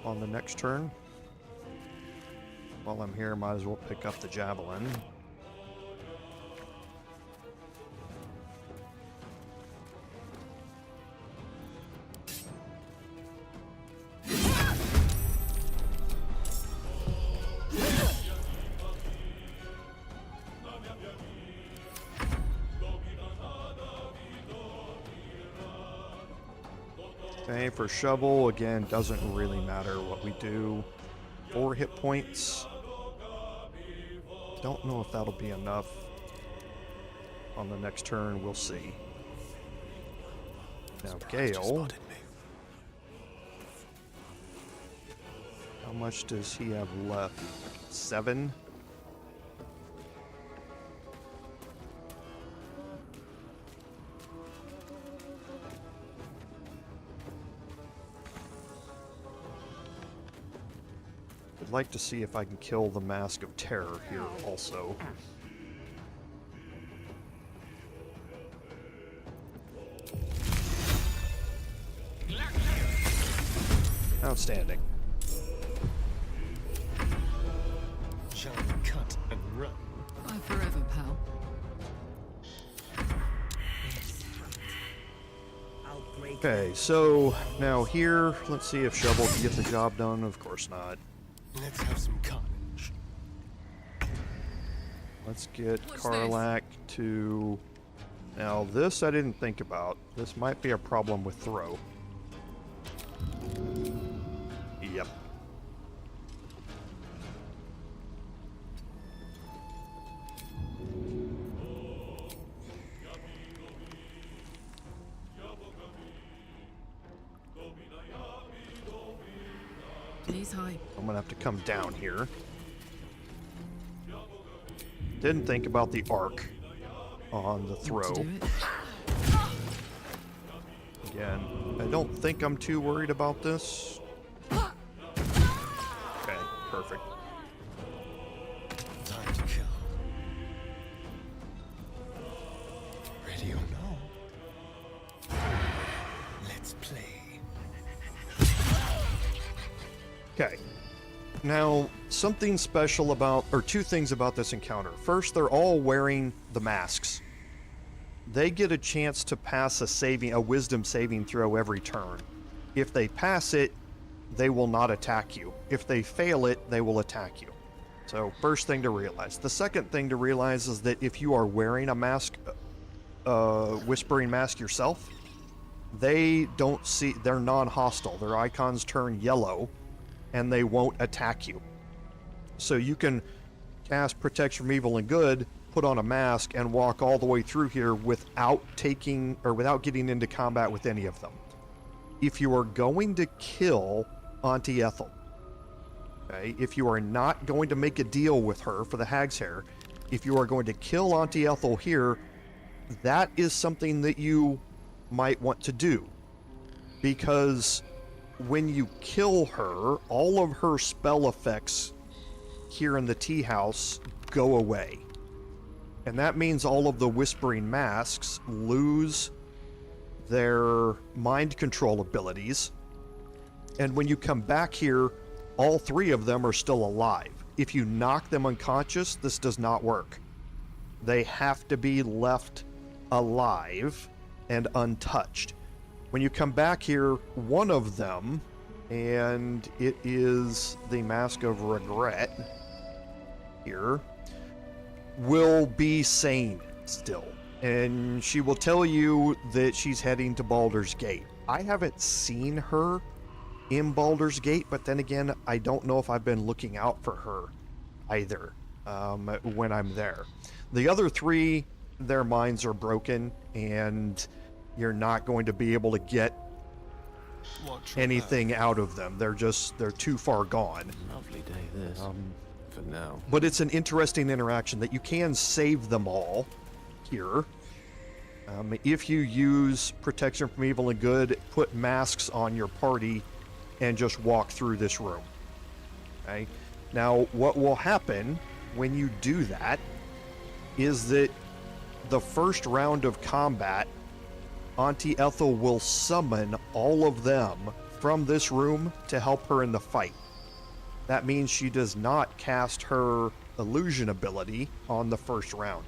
on the next turn. While I'm here, might as well pick up the javelin. Okay, for shovel, again, doesn't really matter what we do. 4 hit points. Don't know if that'll be enough on the next turn. We'll see. Now, Gale. How much does he have left? 7? I'd like to see if I can kill the Mask of Terror here also. Outstanding. Shall we cut and run? Bye forever, pal. Okay, so now here, let's see if Shovel can get the job done. Of course not. Let's have some carnage. Let's get Karlach to... Now this I didn't think about. This might be a problem with throw. Yep. Knees high. I'm gonna have to come down here. Didn't think about the arc on the throw. Again, I don't think I'm too worried about this. Okay, perfect. Time to kill. Ready or no? Let's play. Okay. Now, something special about, or 2 things about this encounter. First, they're all wearing the masks. They get a chance to pass a wisdom saving throw every turn. If they pass it, they will not attack you. If they fail it, they will attack you. So, first thing to realize. The second thing to realize is that if you are wearing a mask, whispering mask yourself, they're non-hostile. Their icons turn yellow, and they won't attack you. So you can cast Protection from Evil and Good, put on a mask, and walk all the way through here without getting into combat with any of them. If you are going to kill Auntie Ethel, okay, if you are not going to make a deal with her for the Hag's Hair, if you are going to kill Auntie Ethel here, that is something that you might want to do. Because when you kill her, all of her spell effects here in the Teahouse go away. And that means all of the Whispering Masks lose their mind control abilities. And when you come back here, all 3 of them are still alive. If you knock them unconscious, this does not work. They have to be left alive and untouched. When you come back here, one of them, and it is the Mask of Regret here, will be sane still. And she will tell you that she's heading to Baldur's Gate. I haven't seen her in Baldur's Gate, but then again, I don't know if I've been looking out for her either when I'm there. The other three, their minds are broken, and you're not going to be able to get anything out of them. They're too far gone. Lovely day this, for now. But it's an interesting interaction that you can save them all here. If you use protection from evil and good, put masks on your party and just walk through this room. Okay? Now, what will happen when you do that is that the first round of combat, Auntie Ethel will summon all of them from this room to help her in the fight. That means she does not cast her illusion ability on the first round.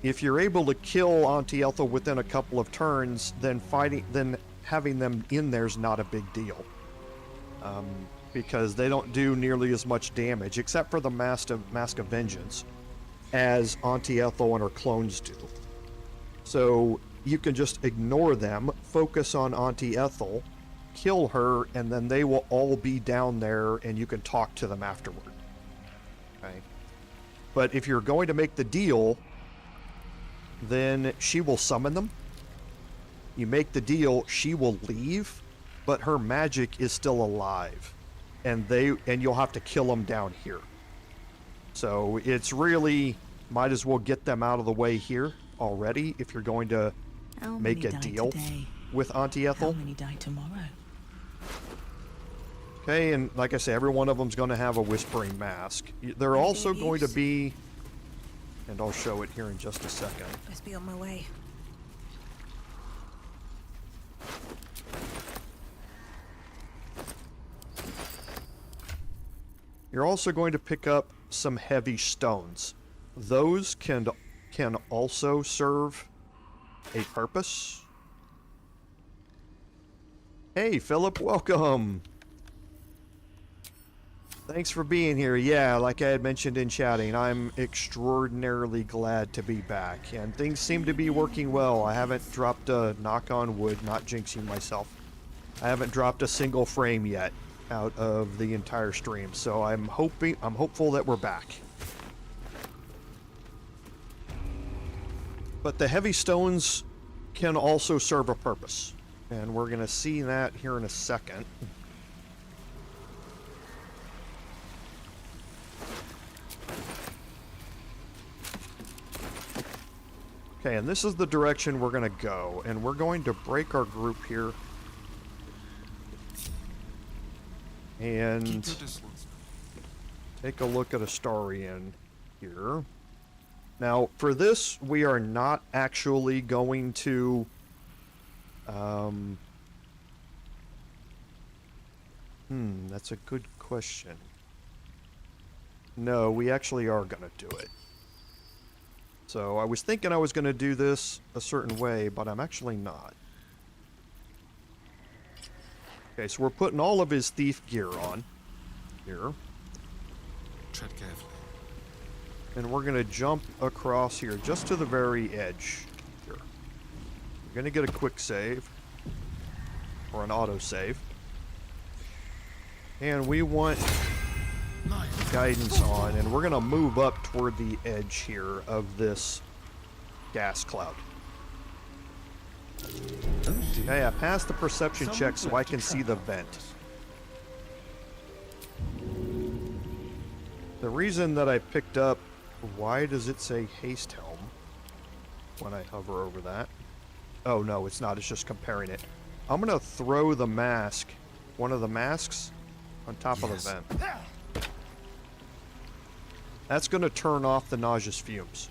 If you're able to kill Auntie Ethel within a couple of turns, then having them in there is not a big deal. Because they don't do nearly as much damage, except for the Mask of Vengeance, as Auntie Ethel and her clones do. So you can just ignore them, focus on Auntie Ethel, kill her, and then they will all be down there and you can talk to them afterward. Okay? But if you're going to make the deal, then she will summon them. You make the deal, she will leave, but her magic is still alive. And you'll have to kill them down here. So it's really, might as well get them out of the way here already if you're going to make a deal with Auntie Ethel. How many die tomorrow? Okay, and like I say, every one of them's going to have a whispering mask. They're also going to be, and I'll show it here in just a second. Let's be on my way. You're also going to pick up some heavy stones. Those can also serve a purpose. Hey, Philip, welcome. Thanks for being here. Yeah, like I had mentioned in chatting, I'm extraordinarily glad to be back, and things seem to be working well. I haven't dropped a, knock on wood, not jinxing myself, I haven't dropped a single frame yet out of the entire stream, so I'm hopeful that we're back. But the heavy stones can also serve a purpose, and we're going to see that here in a second. Okay, and this is the direction we're going to go, and we're going to break our group here. And take a look at Astarion here. Now, for this, we are not actually going to that's a good question. No, we actually are going to do it. So I was thinking I was going to do this a certain way, but I'm actually not. Okay, so we're putting all of his thief gear on here. Tread carefully. And we're going to jump across here just to the very edge here. We're going to get a quick save, or an auto save. And we want guidance on, and we're going to move up toward the edge here of this gas cloud. Okay, I passed the perception check so I can see the vent. The reason that I picked up, why does it say haste helm when I hover over that? Oh no, it's not, it's just comparing it. I'm gonna throw the mask, one of the masks, on top of the vent. That's gonna turn off the nauseous fumes.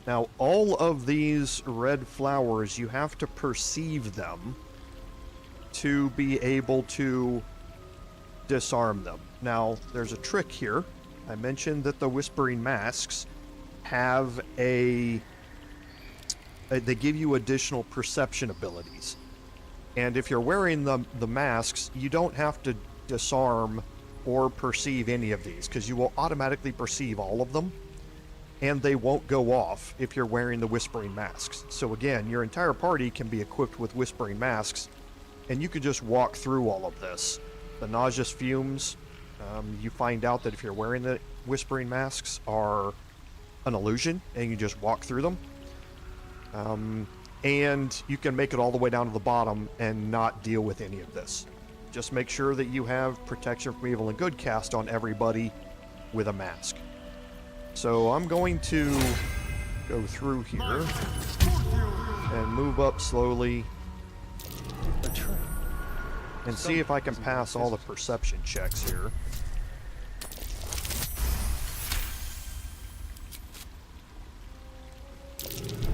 Now, all of these red flowers, you have to perceive them to be able to disarm them. Now, there's a trick here. I mentioned that the Whispering Masks have they give you additional perception abilities. And if you're wearing the masks, you don't have to disarm or perceive any of these, because you will automatically perceive all of them. and they won't go off if you're wearing the whispering masks. So again, your entire party can be equipped with whispering masks, and you could just walk through all of this. The nauseous fumes, you find out that if you're wearing the whispering masks, are an illusion, and you just walk through them. And you can make it all the way down to the bottom and not deal with any of this. Just make sure that you have protection from evil and good cast on everybody with a mask. So I'm going to go through here and move up slowly and see if I can pass all the perception checks here.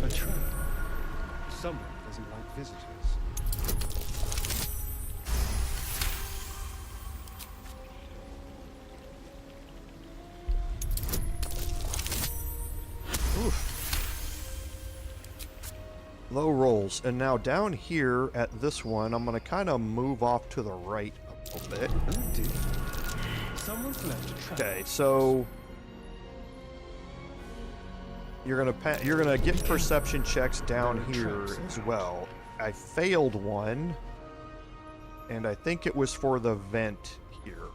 A trap. Someone doesn't like visitors. Low rolls. And now down here at this one, I'm going to kind of move off to the right a little bit. Oh dear. Someone's left a trap. Okay, so you're gonna get perception checks down here as well. I failed one, and I think it was for the vent here.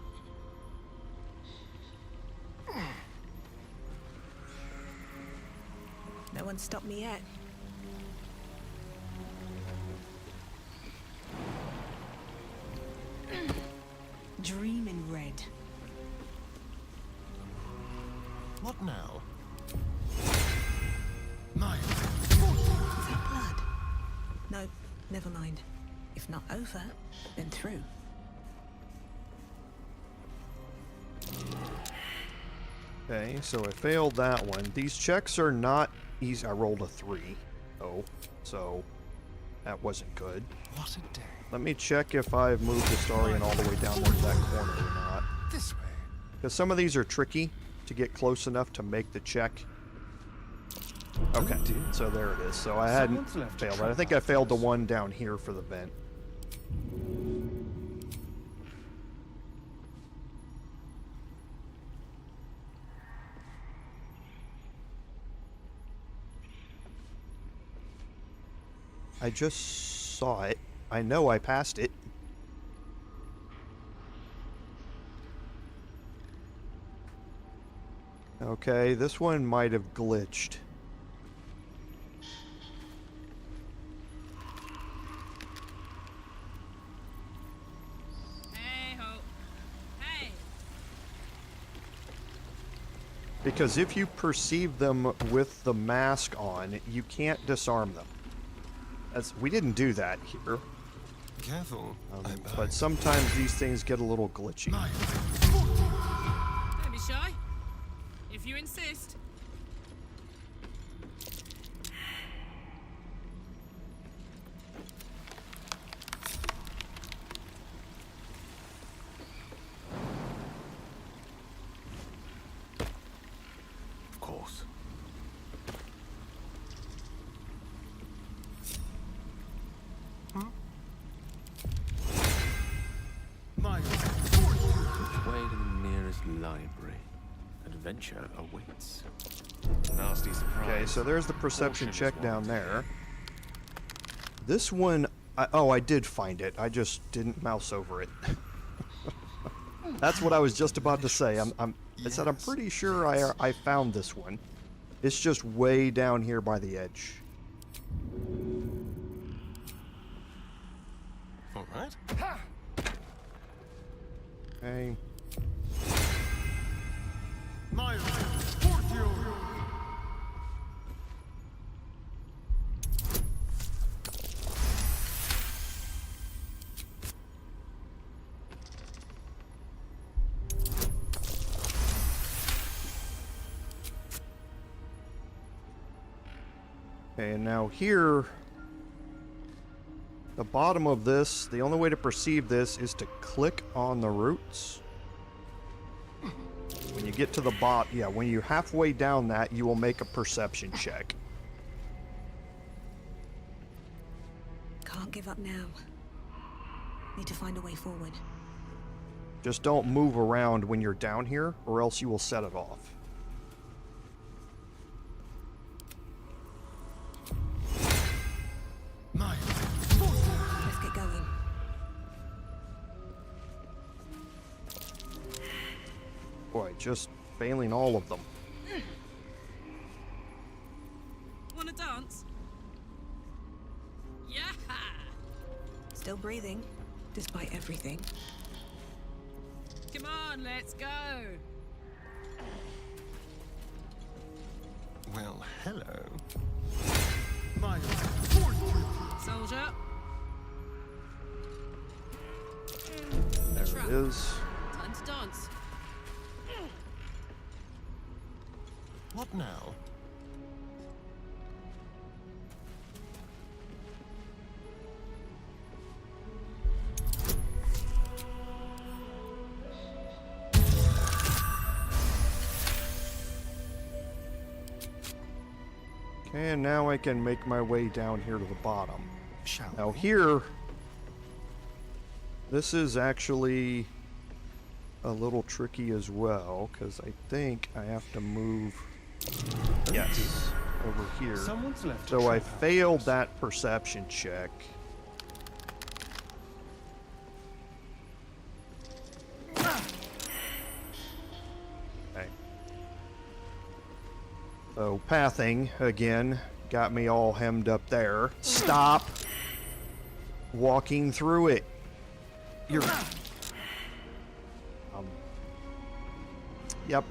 No one stopped me yet. Dream in red. What now? Is that blood? No, never mind. If not over, then through. Okay, so I failed that one. These checks are not easy. I rolled a 3. Oh, so that wasn't good. What a day. Let me check if I've moved the Starian all the way down there to that corner or not. This way. Because some of these are tricky to get close enough to make the check. Okay, so there it is. So I hadn't failed it. I think I failed the one down here for the vent. I just saw it. I know I passed it. Okay, this one might have glitched. Because if you perceive them with the mask on, you can't disarm them. We didn't do that here. Careful. But sometimes these things get a little glitchy. Don't be shy. If you insist. Of course. Which way to the nearest library? Adventure awaits. Nasty surprise. Okay, so there's the perception check down there. This one, I did find it. I just didn't mouse over it. That's what I was just about to say. I said I'm pretty sure I found this one. It's just way down here by the edge. All right. Okay. Okay, and now here, the bottom of this, the only way to perceive this is to click on the roots. When you get to the bottom, yeah, when you're halfway down that, you will make a perception check. Can't give up now. Need to find a way forward. Just don't move around when you're down here, or else you will set it off. Boy, just failing all of them. Wanna dance? Yeah! Still breathing, despite everything. Come on, let's go! Well, hello. Soldier. There it is. Time to dance. What now? Okay, and now I can make my way down here to the bottom. Now we? here, this is actually a little tricky as well, because I think I have to move, yes, over here. Someone's left a So I trap. failed that perception check. Okay. So pathing, again, got me all hemmed up there. Stop walking through it. You're... Yep.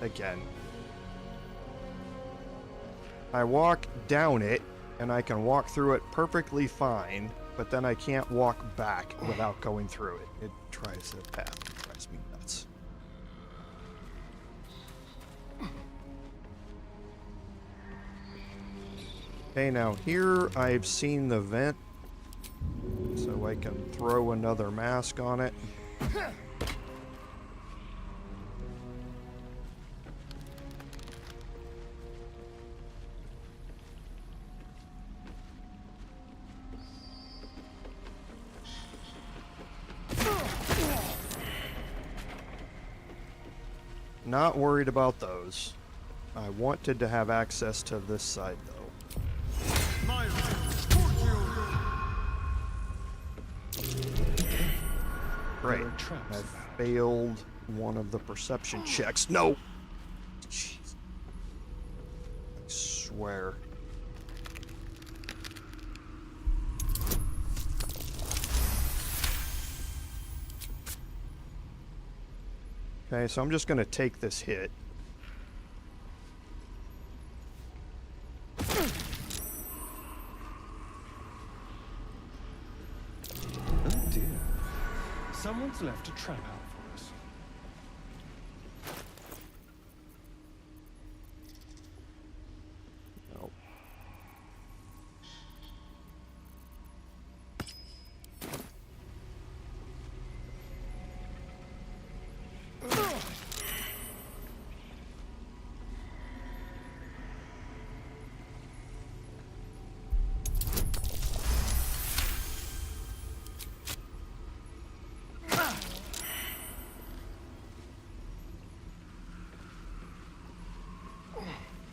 Again. I walk down it, and I can walk through it perfectly fine, but then I can't walk back without going through it. It tries to path. It drives me nuts. Okay, now here I've seen the vent, so I can throw another mask on it. Not worried about those. I wanted to have access to this side, though. Great. I failed one of the perception checks. No! Jeez. I swear. Okay, so I'm just going to take this hit. Oh dear. Someone's left a trap out for us. Nope.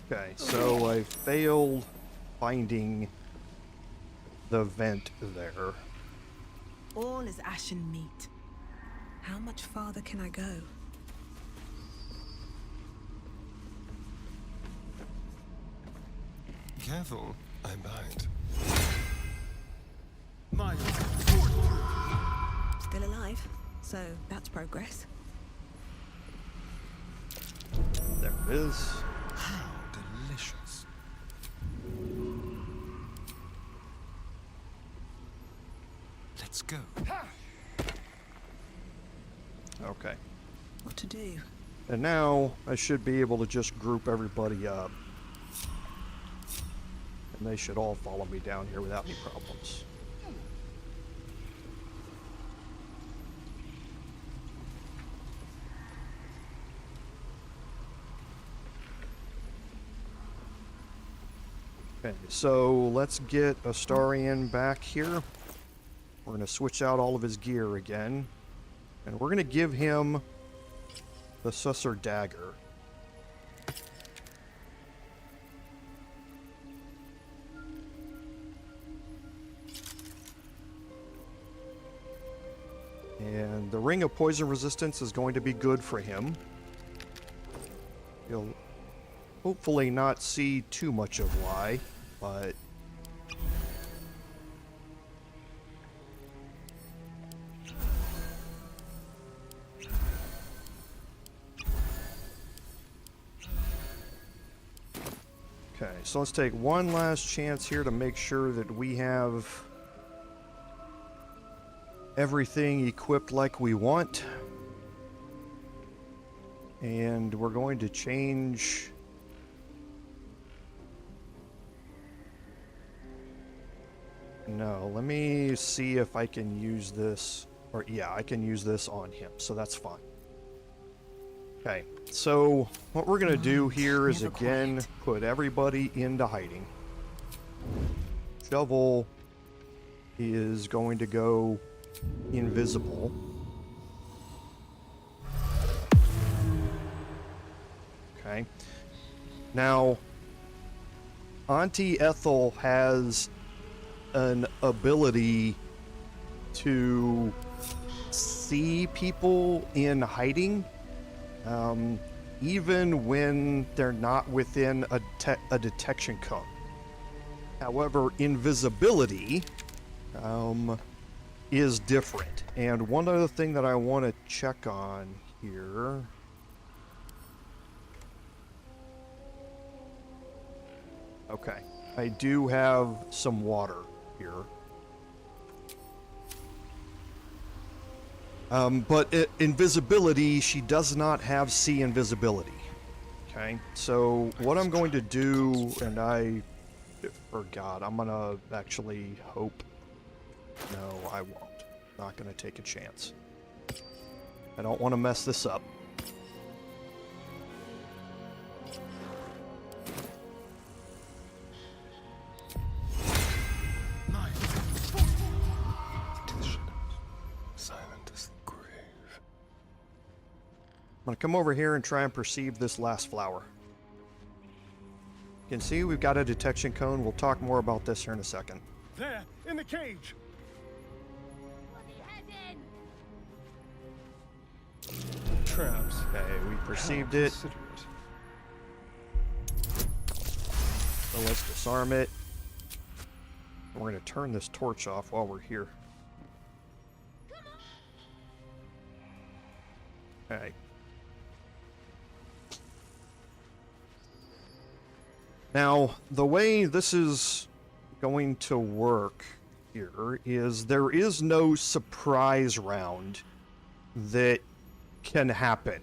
Okay, so I failed finding the vent there. All is ashen meat. How much farther can I go? Careful, I'm behind. Still alive, so that's progress. There it is. How delicious. Let's go. Okay. What to do? And now I should be able to just group everybody up. And they should all follow me down here without any problems. Okay, so let's get Astarion back here. We're going to switch out all of his gear again. And we're going to give him the Susser Dagger. And the Ring of Poison Resistance is going to be good for him. You'll hopefully not see too much of why, but... Okay, so let's take one last chance here to make sure that we have everything equipped like we want. And we're going to change... No, let me see if I can use this. Or yeah, I can use this on him, so that's fine. Okay, so what we're going to do here is again put everybody into hiding. Shovel is going to go invisible. Okay. Now, Auntie Ethel has an ability to see people in hiding. Even when they're not within a detection cone. However, invisibility is different. And one other thing that I want to check on here... Okay, I do have some water here. But invisibility, she does not have sea invisibility. Okay, so what I'm going to do, and I forgot, I'm gonna actually hope. No, I won't. Not gonna take a chance. I don't want to mess this up. I'm going to come over here and try and perceive this last flower. You can see we've got a detection cone. We'll talk more about this here in a second. There, in the cage! Traps. Okay, we perceived it. So let's disarm it. We're going to turn this torch off while we're here. Okay. Now, the way this is going to work here is there is no surprise round that can happen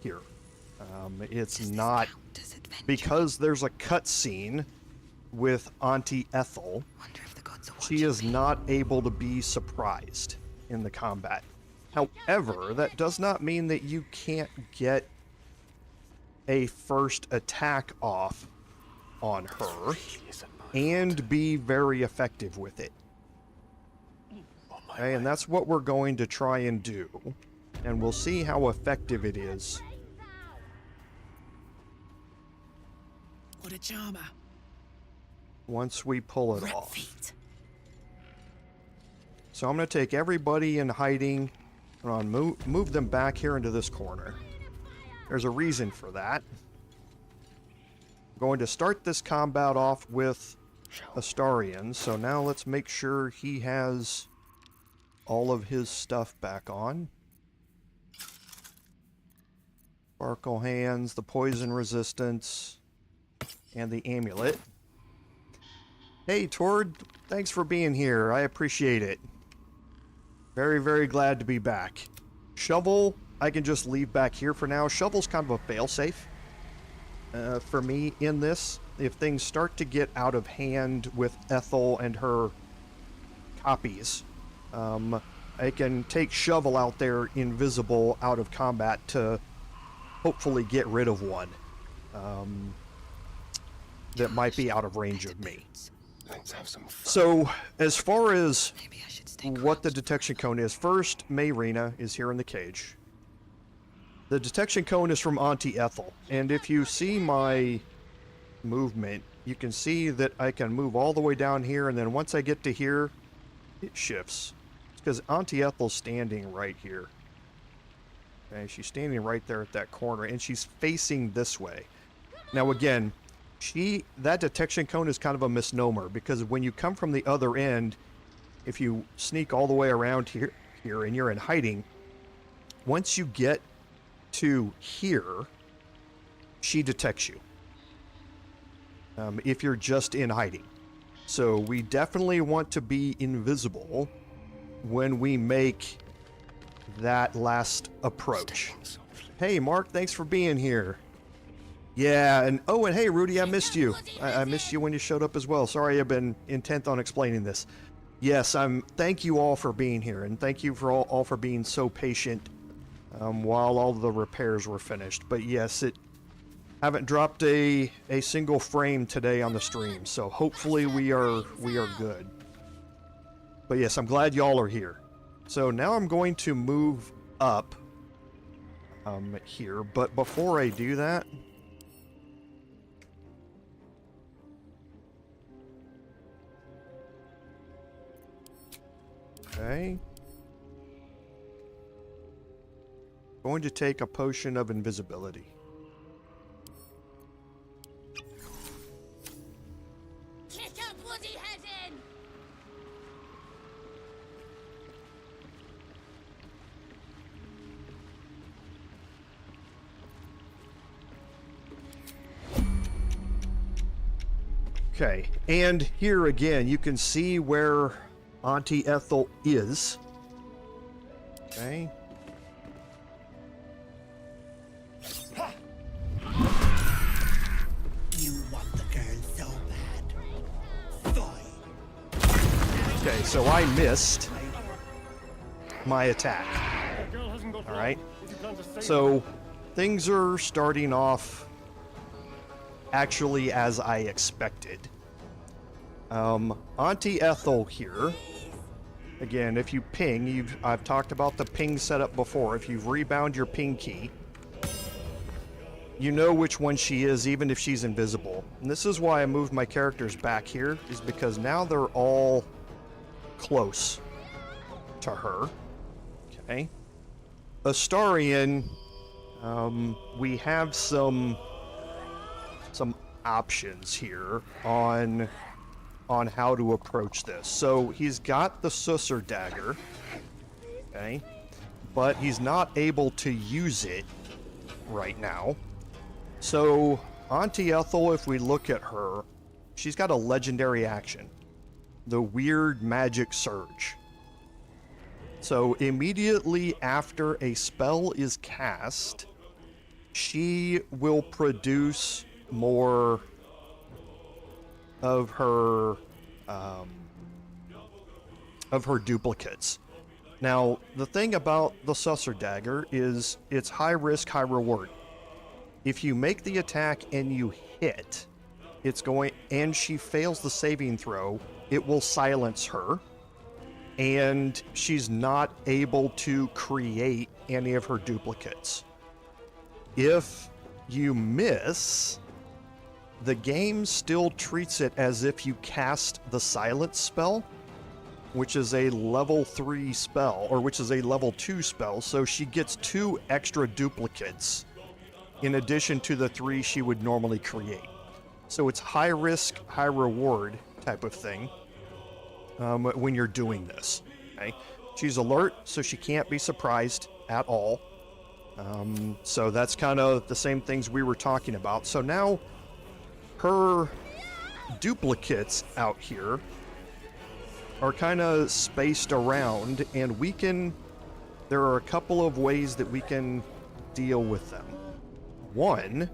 here. It's not... Because there's a cutscene with Auntie Ethel, she is not able to be surprised in the combat. However, that does not mean that you can't get a first attack off on her and be very effective with it. Okay, and that's what we're going to try and do, and we'll see how effective it is. What a charmer. Once we pull it off. So I'm going to take everybody in hiding and move them back here into this corner. There's a reason for that. I'm going to start this combat off with Astarion, so now let's make sure he has all of his stuff back on. Sparkle hands, the poison resistance, and the amulet. Hey, Tord, thanks for being here. I appreciate it. Very, very glad to be back. Shovel, I can just leave back here for now. Shovel's kind of a failsafe for me in this. If things start to get out of hand with Ethel and her copies, I can take Shovel out there invisible out of combat to hopefully get rid of one that might be out of range of me. Let's have some fun. So, as far as what the detection cone is, first, Mayrina is here in the cage. The detection cone is from Auntie Ethel, and if you see my movement, you can see that I can move all the way down here, and then once I get to here, it shifts. It's because Auntie Ethel's standing right here. Okay, she's standing right there at that corner, and she's facing this way. Now again, that detection cone is kind of a misnomer, because when you come from the other end, if you sneak all the way around here and you're in hiding, once you get to here, she detects you. If you're just in hiding. So we definitely want to be invisible when we make that last approach. Hey, Mark, thanks for being here. Yeah, and oh, and hey, Rudy, I missed you. I missed you when you showed up as well. Sorry, I've been intent on explaining this. Yes, thank you all for being here, and thank you for all for being so patient while all the repairs were finished. But yes, haven't dropped a single frame today on the stream, so hopefully we are good. But yes, I'm glad y'all are here. So now I'm going to move up here, but before I do that, okay, going to take a potion of invisibility. Okay, and here again, you can see where Auntie Ethel is. Okay. You want the girl so bad. Okay, so I missed my attack. Alright. So things are starting off actually as I expected. Auntie Ethel here. Again, if you ping, I've talked about the ping setup before. If you've rebound your ping key, you know which one she is, even if she's invisible. And this is why I moved my characters back here, is because now they're all close to her. Okay. Astarion, we have some options here on how to approach this. So he's got the Susser dagger, okay, but he's not able to use it right now. So Auntie Ethel, if we look at her, she's got a legendary action, the Weird Magic Surge. So immediately after a spell is cast, she will produce more of her duplicates. Now, the thing about the Susser dagger is it's high risk, high reward. If you make the attack and you hit, and she fails the saving throw, it will silence her, and she's not able to create any of her duplicates. If you miss, the game still treats it as if you cast the silence spell, which is a level 3 spell, or which is a level 2 spell, so she gets 2 extra duplicates in addition to the 3 she would normally create. So it's high risk, high reward type of thing when you're doing this. Okay? She's alert, so she can't be surprised at all. So that's kind of the same things we were talking about. So now her duplicates out here are kind of spaced around, and there are a couple of ways that we can deal with them. One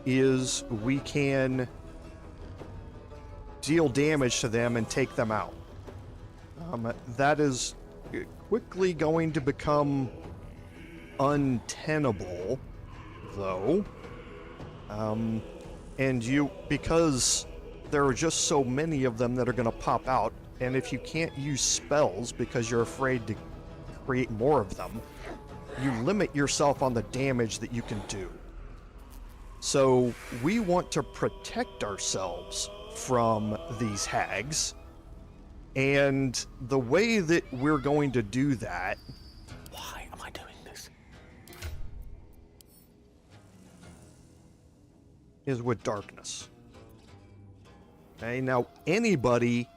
is we can deal damage to them and take them out. That is quickly going to become untenable, though. And because there are just so many of them that are going to pop out, and if you can't use spells because you're afraid to create more of them, you limit yourself on the damage that you can do. So we want to protect ourselves from these hags, and the way that we're going to do that... Why am I doing this? is with darkness. Okay, now anybody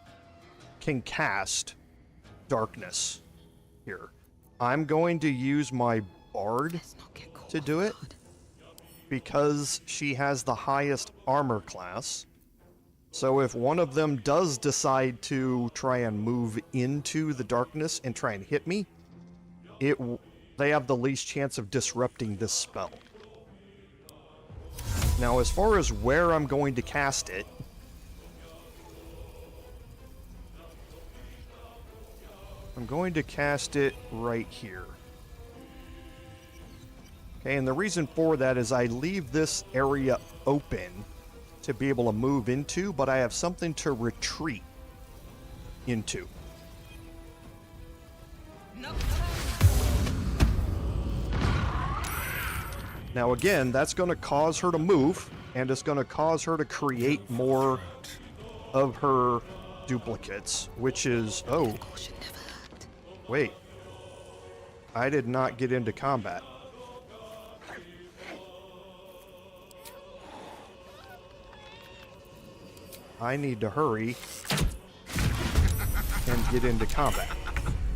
can cast darkness here. I'm going to use my bard to do it because she has the highest armor class. So if one of them does decide to try and move into the darkness and try and hit me, they have the least chance of disrupting this spell. Now, as far as where I'm going to cast it, I'm going to cast it right here. Okay, and the reason for that is I leave this area open to be able to move into, but I have something to retreat into. Now again, that's going to cause her to move, and it's going to cause her to create more of her duplicates, which is... Oh. Wait. I did not get into combat. I need to hurry and get into combat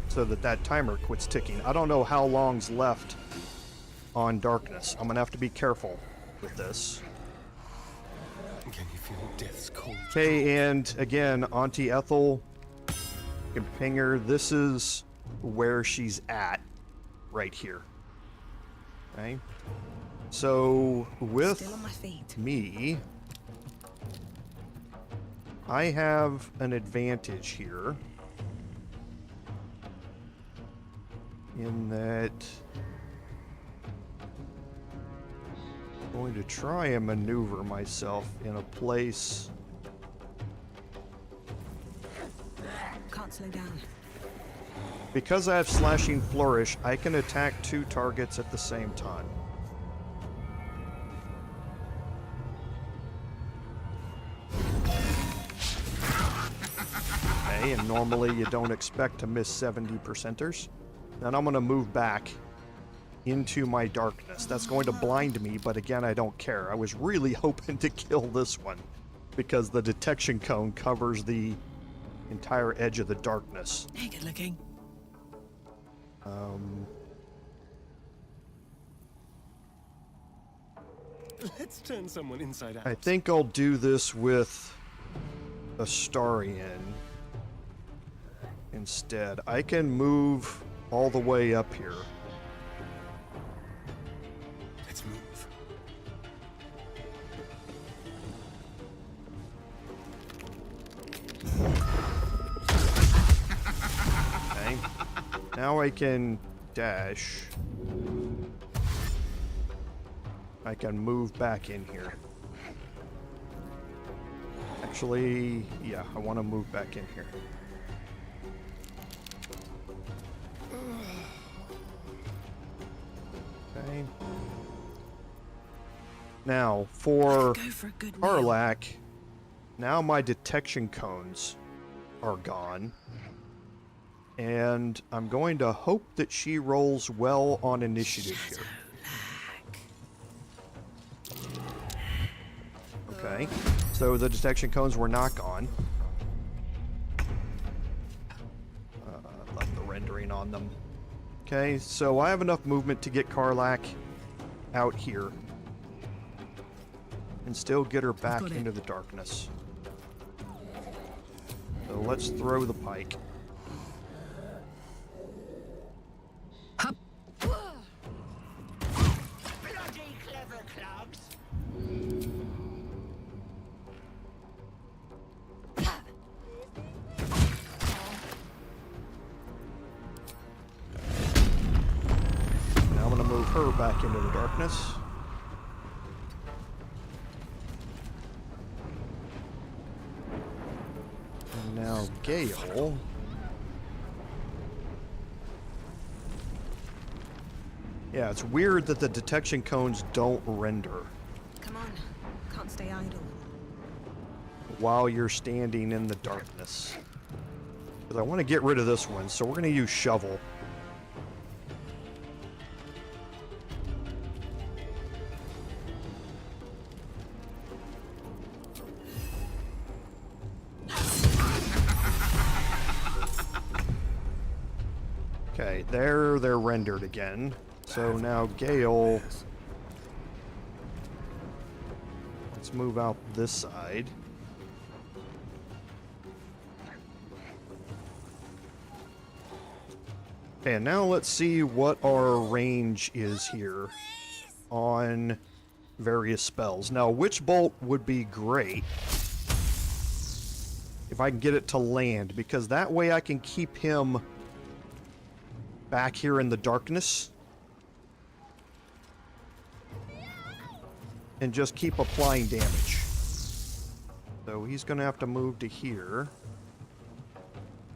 so that timer quits ticking. I don't know how long's left on darkness. I'm gonna have to be careful with this. Can you feel death's cold? Okay, and again, Auntie Ethel, you can ping her. This is where she's at, right here. Okay, so with Still on my feet. me, I have an advantage here in that I'm going to try and maneuver myself in a place. Can't slow down. Because I have Slashing Flourish, I can attack 2 targets at the same time. Okay, and normally you don't expect to miss 70%ers. Then I'm going to move back into my darkness. That's going to blind me, but again, I don't care. I was really hoping to kill this one because the detection cone covers the entire edge of the darkness. Hey, good looking. Let's turn someone inside out. I think I'll do this with Astarian instead. I can move all the way up here. Let's move. Okay. Now I can dash. I can move back in here. Actually, yeah, I want to move back in here. Okay. Now, for Karlach, now my detection cones are gone. And I'm going to hope that she rolls well on initiative here. Okay, so the detection cones were not gone. Left the rendering on them. Okay, so I have enough movement to get Karlach out here and still get her back into the darkness. So let's throw the pike. Bloody clever clubs. Now I'm going to move her back into the darkness. And now Gale. Yeah, it's weird that the detection cones don't render Come on. Can't stay idle. while you're standing in the darkness. Because I want to get rid of this one, so we're going to use shovel. Okay, there they're rendered again. So now Gale... Let's move out this side. Okay, and now let's see what our range is here on various spells. Now, Witch Bolt would be great if I can get it to land, because that way I can keep him back here in the darkness and just keep applying damage. So he's going to have to move to here.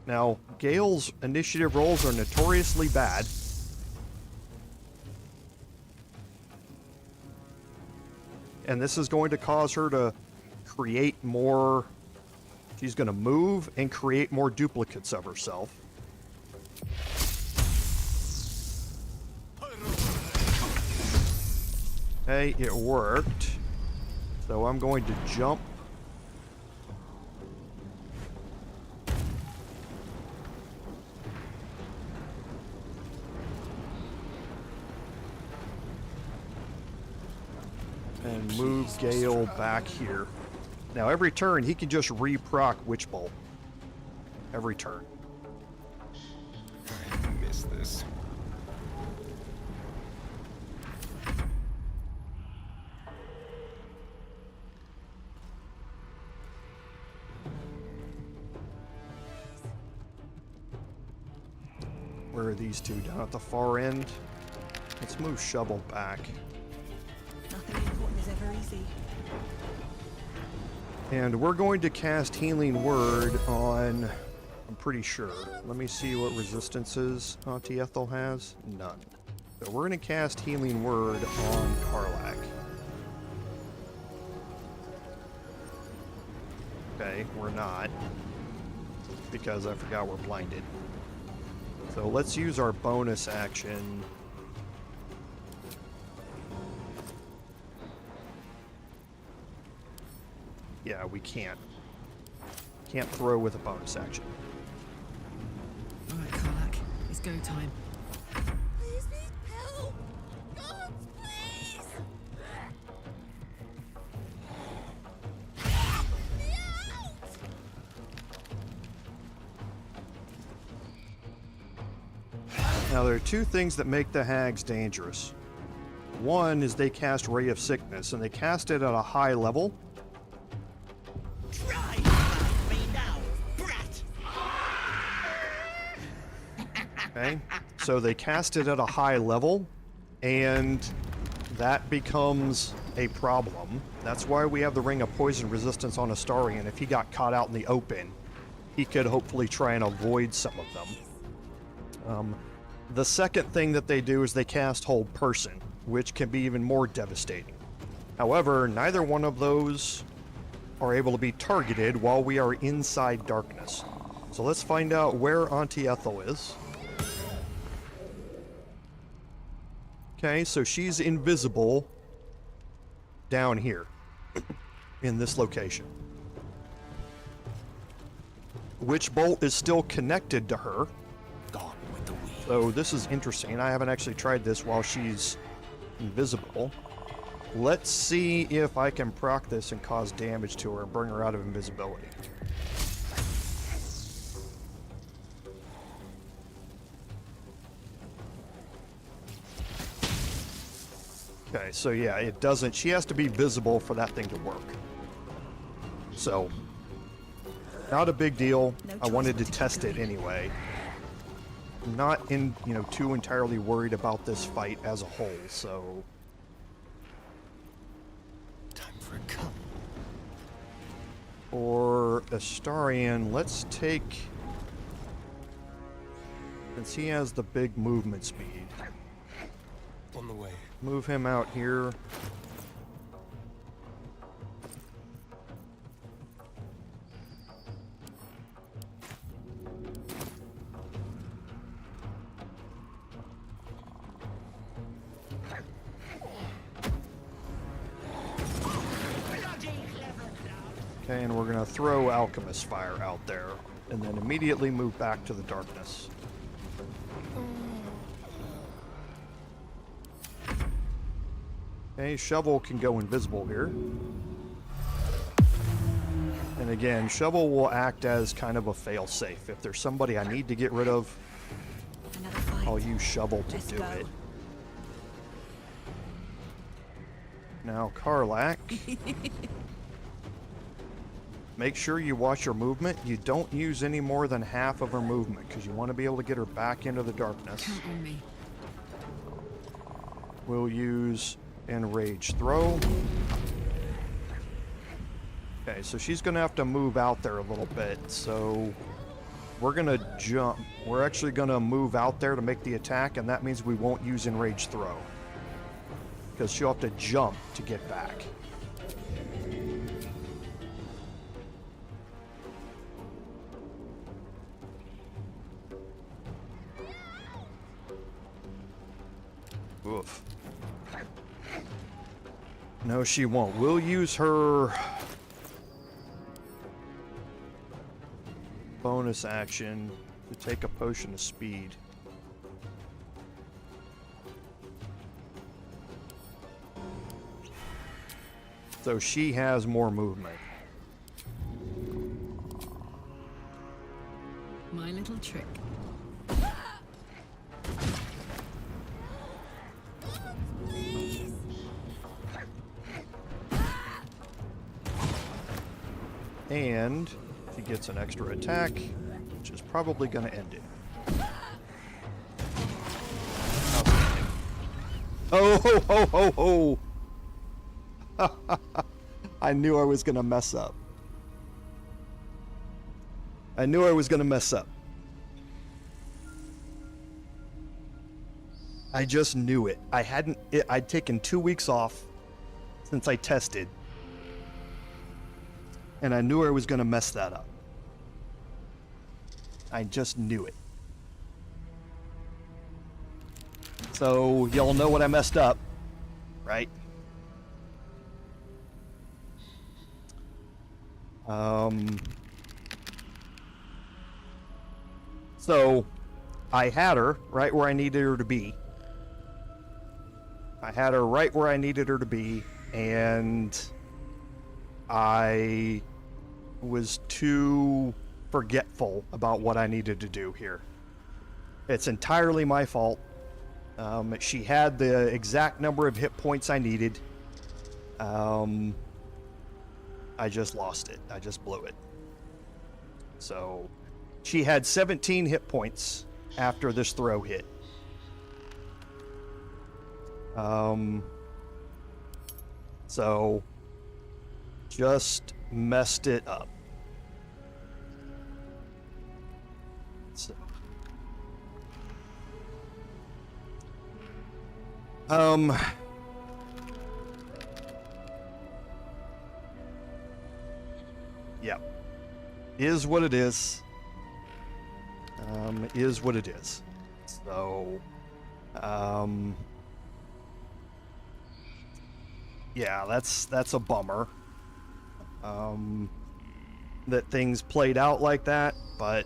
Now, Gale's initiative rolls are notoriously bad. And this is going to cause her to create more... She's going to move and create more duplicates of herself. Okay, it worked. So I'm going to jump. And move Gale back here. Now every turn he can just re-proc Witch Bolt. Every turn. I miss this. Where are these two? Down at the far end? Let's move Shovel back. Nothing important is ever easy. And we're going to cast Healing Word on... I'm pretty sure. Let me see what resistances Auntie Ethel has. None. So we're going to cast Healing Word on Karlach. Okay, we're not. Because I forgot we're blinded. So let's use our bonus action. Yeah, we can't. Can't throw with a bonus action. Alright, Karlach, it's go time. Please need help. God, please. Now, there are two things that make the hags dangerous. One is they cast Ray of Sickness, and they cast it at a high level. Try to find me now, brat! Okay, so they cast it at a high level, and that becomes a problem. That's why we have the Ring of Poison Resistance on Astarion. If he got caught out in the open, he could hopefully try and avoid some of them. The second thing that they do is they cast Hold Person, which can be even more devastating. However, neither one of those are able to be targeted while we are inside darkness. So let's find out where Auntie Ethel is. Okay, so she's invisible down here in this location. Witch Bolt is still connected to her. Gone with the wind. So this is interesting. I haven't actually tried this while she's invisible. Let's see if I can proc this and cause damage to her and bring her out of invisibility. Okay, so yeah, it doesn't... She has to be visible for that thing to work. So, not a big deal. I wanted to test it anyway. I'm not too entirely worried about this fight as a whole, so... Time for a cut. For Astarion, let's take... Since he has the big movement speed. On the way. Move him out here. Okay, and we're gonna throw Alchemist Fire out there, and then immediately move back to the darkness. Okay, Shovel can go invisible here. And again, Shovel will act as kind of a fail-safe. If there's somebody I need to get rid of, I'll use Shovel to do it. Now, Karlach. Make sure you watch her movement. You don't use any more than half of her movement, because you want to be able to get her back into the darkness. Count on me. We'll use Enrage Throw. Okay, so she's going to have to move out there a little bit, so we're going to jump. We're actually going to move out there to make the attack, and that means we won't use Enrage Throw, because she'll have to jump to get back. Oof. No, she won't. We'll use her bonus action to take a potion of speed. So she has more movement. My little trick. And she gets an extra attack, which is probably going to end it. Oh, ho, ho, ho, ho! I knew I was going to mess up. I knew I was going to mess up. I just knew it. I'd taken 2 weeks off since I tested. And I knew I was going to mess that up. I just knew it. So, y'all know what I messed up, right? So, I had her right where I needed her to be. I had her right where I needed her to be, and I was too forgetful about what I needed to do here. It's entirely my fault. She had the exact number of hit points I needed. I just lost it. I just blew it. So, she had 17 hit points after this throw hit. So, just messed it up. So, yeah, is what it is. Is what it is. So, yeah, that's a bummer. That things played out like that, but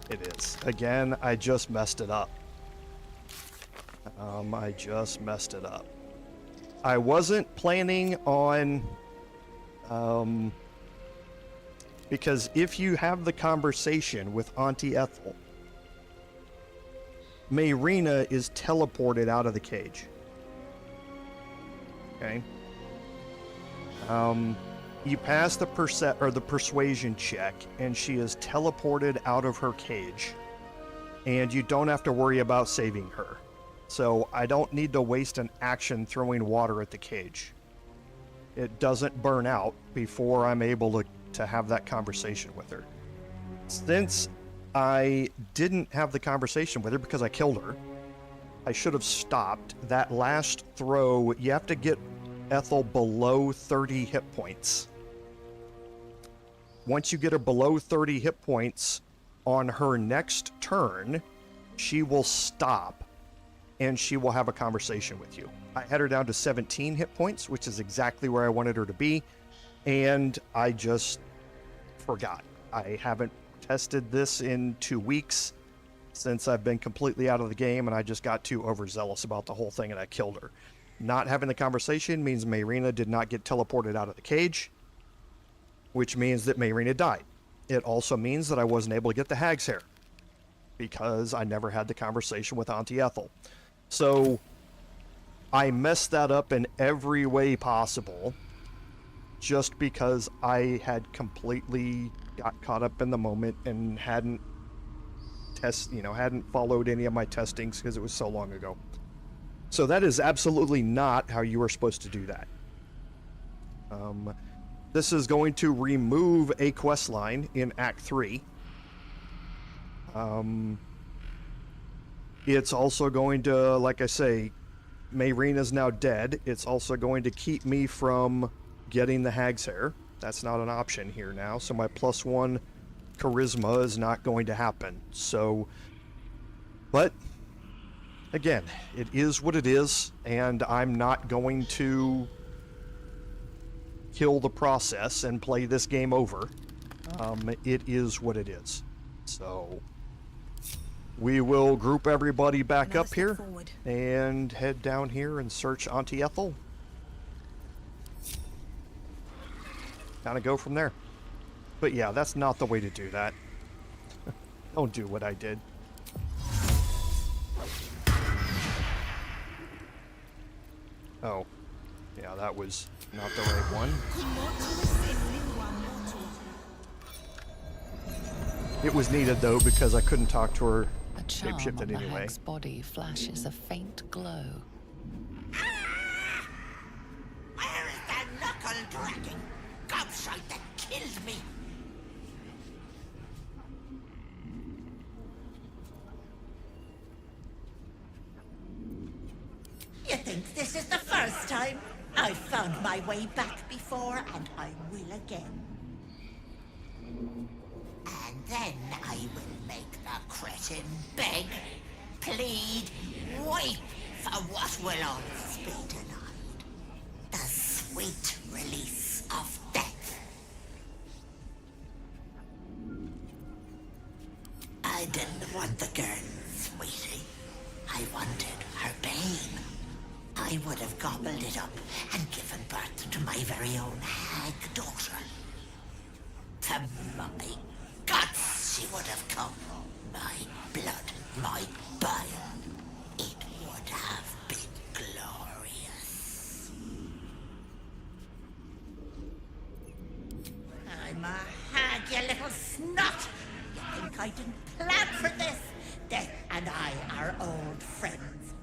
it is. Again, I just messed it up. I just messed it up. I wasn't planning on, because if you have the conversation with Auntie Ethel, Mayrina is teleported out of the cage. Okay. You pass the persuasion check, and she is teleported out of her cage, and you don't have to worry about saving her. So I don't need to waste an action throwing water at the cage. It doesn't burn out before I'm able to have that conversation with her. Since I didn't have the conversation with her because I killed her, I should have stopped. That last throw, you have to get Ethel below 30 hit points. Once you get her below 30 hit points, on her next turn, she will stop and she will have a conversation with you. I had her down to 17 hit points, which is exactly where I wanted her to be, and I just forgot. I haven't tested this in 2 weeks, since I've been completely out of the game and I just got too overzealous about the whole thing and I killed her. Not having the conversation means Mayrina did not get teleported out of the cage, which means that Mayrina died. It also means that I wasn't able to get the Hag's hair because I never had the conversation with Auntie Ethel. So I messed that up in every way possible just because I had completely got caught up in the moment and hadn't followed any of my testings because it was so long ago. So that is absolutely not how you are supposed to do that. This is going to remove a quest line in Act 3. It's also going to, like I say, Mayrina's now dead. It's also going to keep me from getting the Hag's hair. That's not an option here now, so my +1 charisma is not going to happen. So, but again, it is what it is, and I'm not going to kill the process and play this game over. It is what it is. So we will group everybody back up here and head down here and search Auntie Ethel. Kind of go from there. But yeah, that's not the way to do that. Don't do what I did. Oh, yeah, that was not the right one. It was needed though because I couldn't talk to her shape-shifted anyway. The Hag's body flashes a faint glow. Where is that knuckle-dragging gobshite that killed me? You think this is the first time? I've found my way back before, and I will again. And then I will make the cretin beg, plead, wait for what will always be denied. The sweet release of death. I didn't want the girl, sweetie. I wanted her pain. I would have gobbled it up and given birth to my very own hag daughter. To my guts she would have come. My blood, my bile. It would have been glorious. I'm a hag, you little snot! You think I didn't plan for this? Death and I are old friends.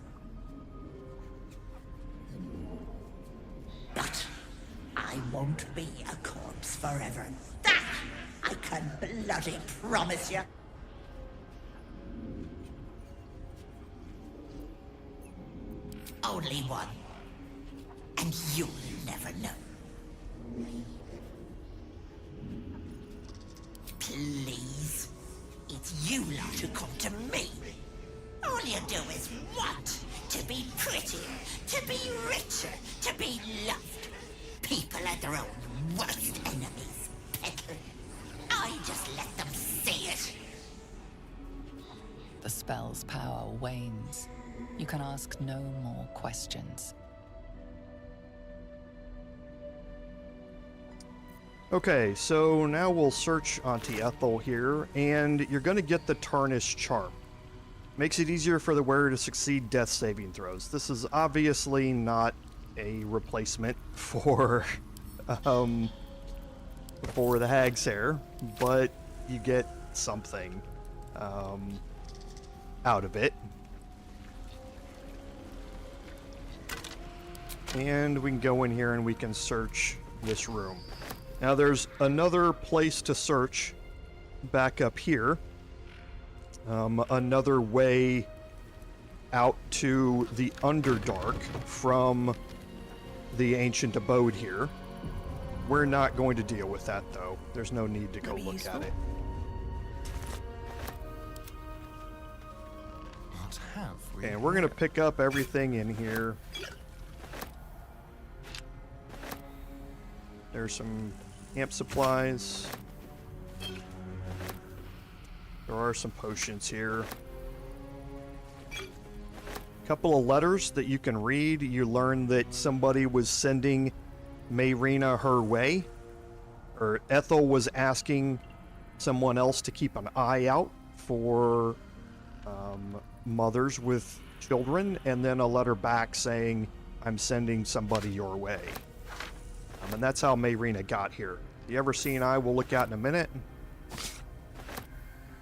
But I won't be a corpse forever. That I can bloody promise you. Only one. And you'll never know. Please. It's you lot who come to me. All you do is want to be prettier, to be richer, to be loved. People are their own worst enemies, Petal. I just let them see it. The spell's power wanes. You can ask no more questions. Okay, so now we'll search Auntie Ethel here, and you're going to get the Tarnished Charm. Makes it easier for the wearer to succeed death saving throws. This is obviously not a replacement for the Hag's hair, but you get something out of it. And we can go in here and we can search this room. Now there's another place to search back up here. Another way out to the Underdark from the ancient abode here. We're not going to deal with that though. There's no need to go look at it. What have we? And we're gonna pick up everything in here. There's some camp supplies. There are some potions here. Couple of letters that you can read. You learn that somebody was sending Mayrina her way, or Ethel was asking someone else to keep an eye out for mothers with children, and then a letter back saying, I'm sending somebody your way. And that's how Mayrina got here. The Ever Seen Eye we'll look at in a minute,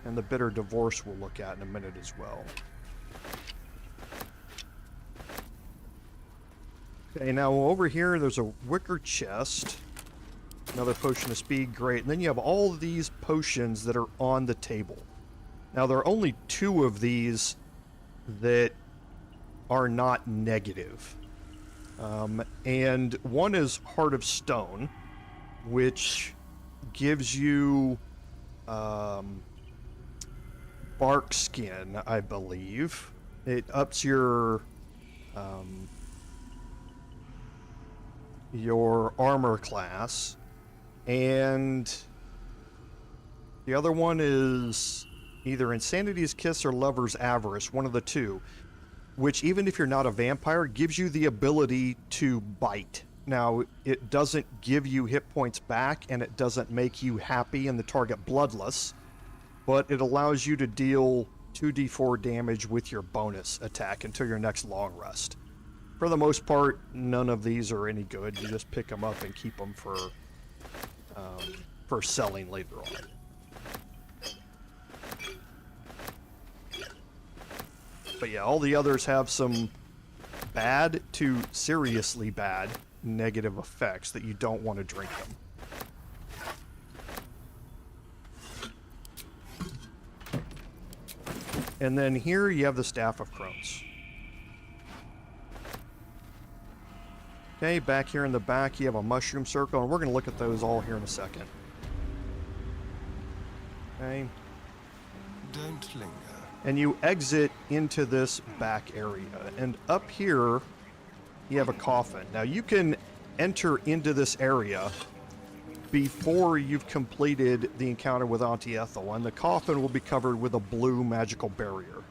and the Bitter Divorce we'll look at in a minute as well. Okay, now over here there's a wicker chest. Another potion of speed, great. And then you have all of these potions that are on the table. Now there are only 2 of these that are not negative. And one is Heart of Stone, which gives you bark skin, I believe. It ups your armor class. And the other one is either Insanity's Kiss or Lover's Avarice, one of the 2, which even if you're not a vampire, gives you the ability to bite. Now, it doesn't give you hit points back, and it doesn't make you happy and the target bloodless, but it allows you to deal 2d4 damage with your bonus attack until your next long rest. For the most part, none of these are any good. You just pick them up and keep them for selling later on. But yeah, all the others have some bad to seriously bad negative effects that you don't want to drink them. And then here you have the Staff of Crones. Okay, back here in the back you have a mushroom circle, and we're going to look at those all here in a second. Okay. Don't linger. And you exit into this back area. And up here, you have a coffin. Now, you can enter into this area before you've completed the encounter with Auntie Ethel, and the coffin will be covered with a blue magical barrier.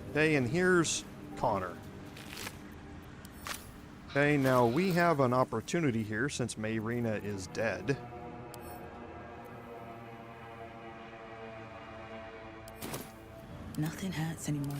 Okay, and here's Connor. Okay, now we have an opportunity here since Mayrina is dead. Nothing hurts anymore.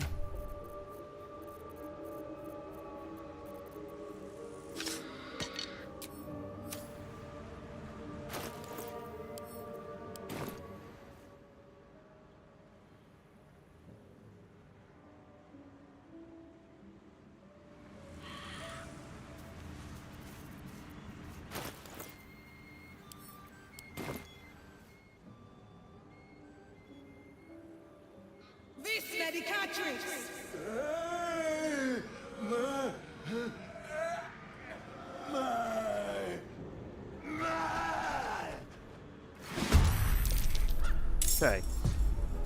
Okay,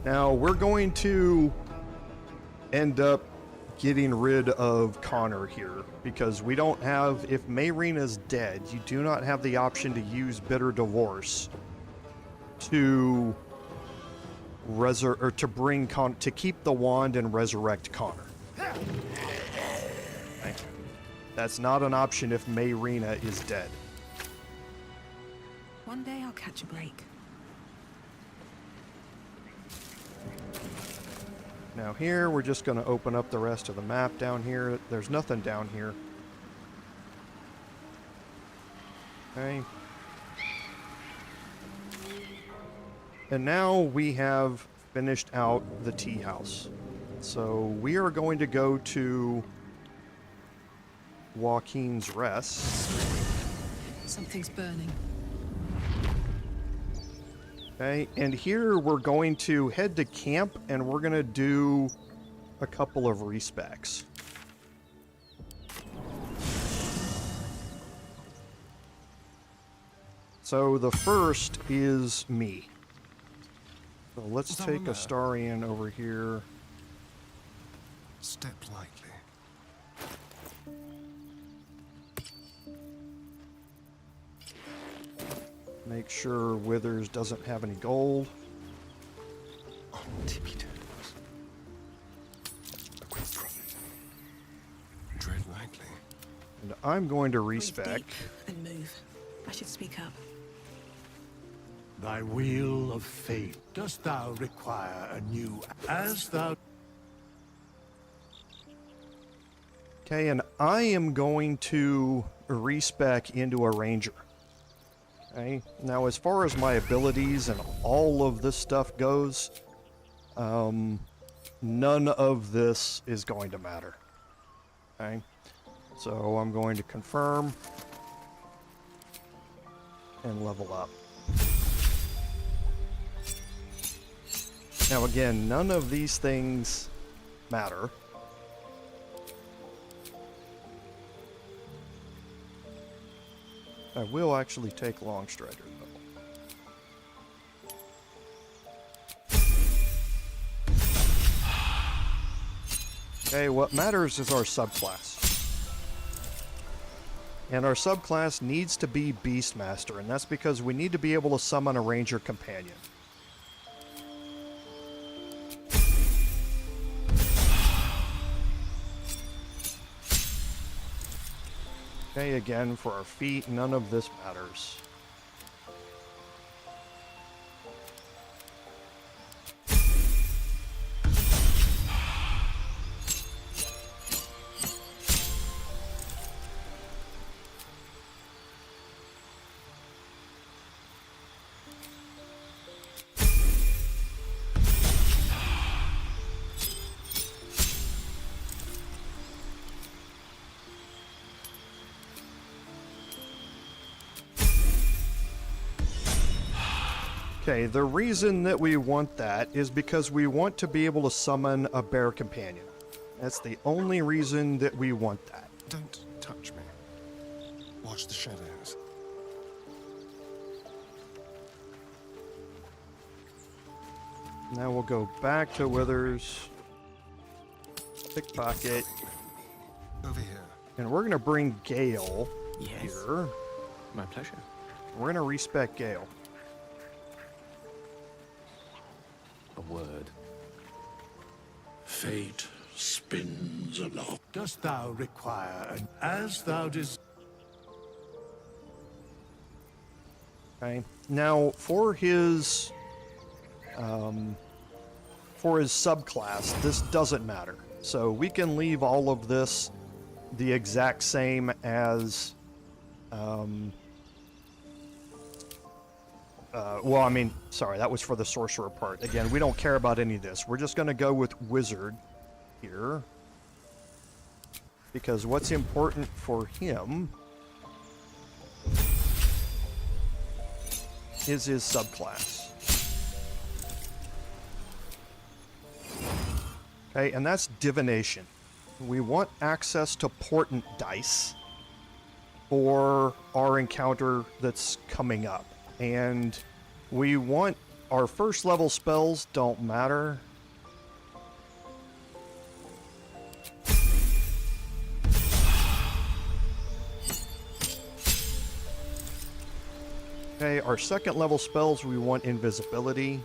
now we're going to end up getting rid of Connor here because we don't have, if Mayrina's dead, you do not have the option to use Bitter Divorce to bring to keep the wand and resurrect Connor. Okay. That's not an option if Mayrina is dead. One day I'll catch a break. Now here, we're just going to open up the rest of the map down here. There's nothing down here. Okay. And now we have finished out the Teahouse. So we are going to go to Joaquin's Rest. Something's burning. Okay, and here we're going to head to camp and we're going to do a couple of respecs. So the first is me. So let's take a Starian over here. Step lightly. Make sure Withers doesn't have any gold. tippy-toes. A great prophet. Tread lightly. And I'm going to Breathe respec. deep and move. I should speak up. Thy wheel of fate, dost thou require a new as thou... Okay, and I am going to respec into a ranger. Okay, now as far as my abilities and all of this stuff goes, none of this is going to matter. Okay, so I'm going to confirm and level up. Now again, none of these things matter. I will actually take Longstrider though. Okay, what matters is our subclass. And our subclass needs to be Beastmaster, and that's because we need to be able to summon a Ranger Companion. Okay, again, for our feet, none of this matters. Okay, the reason that we want that is because we want to be able to summon a bear companion. That's the only reason that we want that. Don't touch me. Watch the shadows. Now we'll go back to Withers. Pickpocket. Over here. And we're going to bring Gale here. My pleasure. We're going to respec Gale. A word. Fate spins along. Dost thou require an as thou desires? Okay. Now for his subclass, this doesn't matter. So we can leave all of this the exact same as well, I mean, sorry, that was for the sorcerer part. Again, we don't care about any of this. We're just going to go with wizard here. Because what's important for him is his subclass. Okay, and that's divination. We want access to portent dice for our encounter that's coming up. And we want our first level spells don't matter. Okay, our second level spells we want invisibility.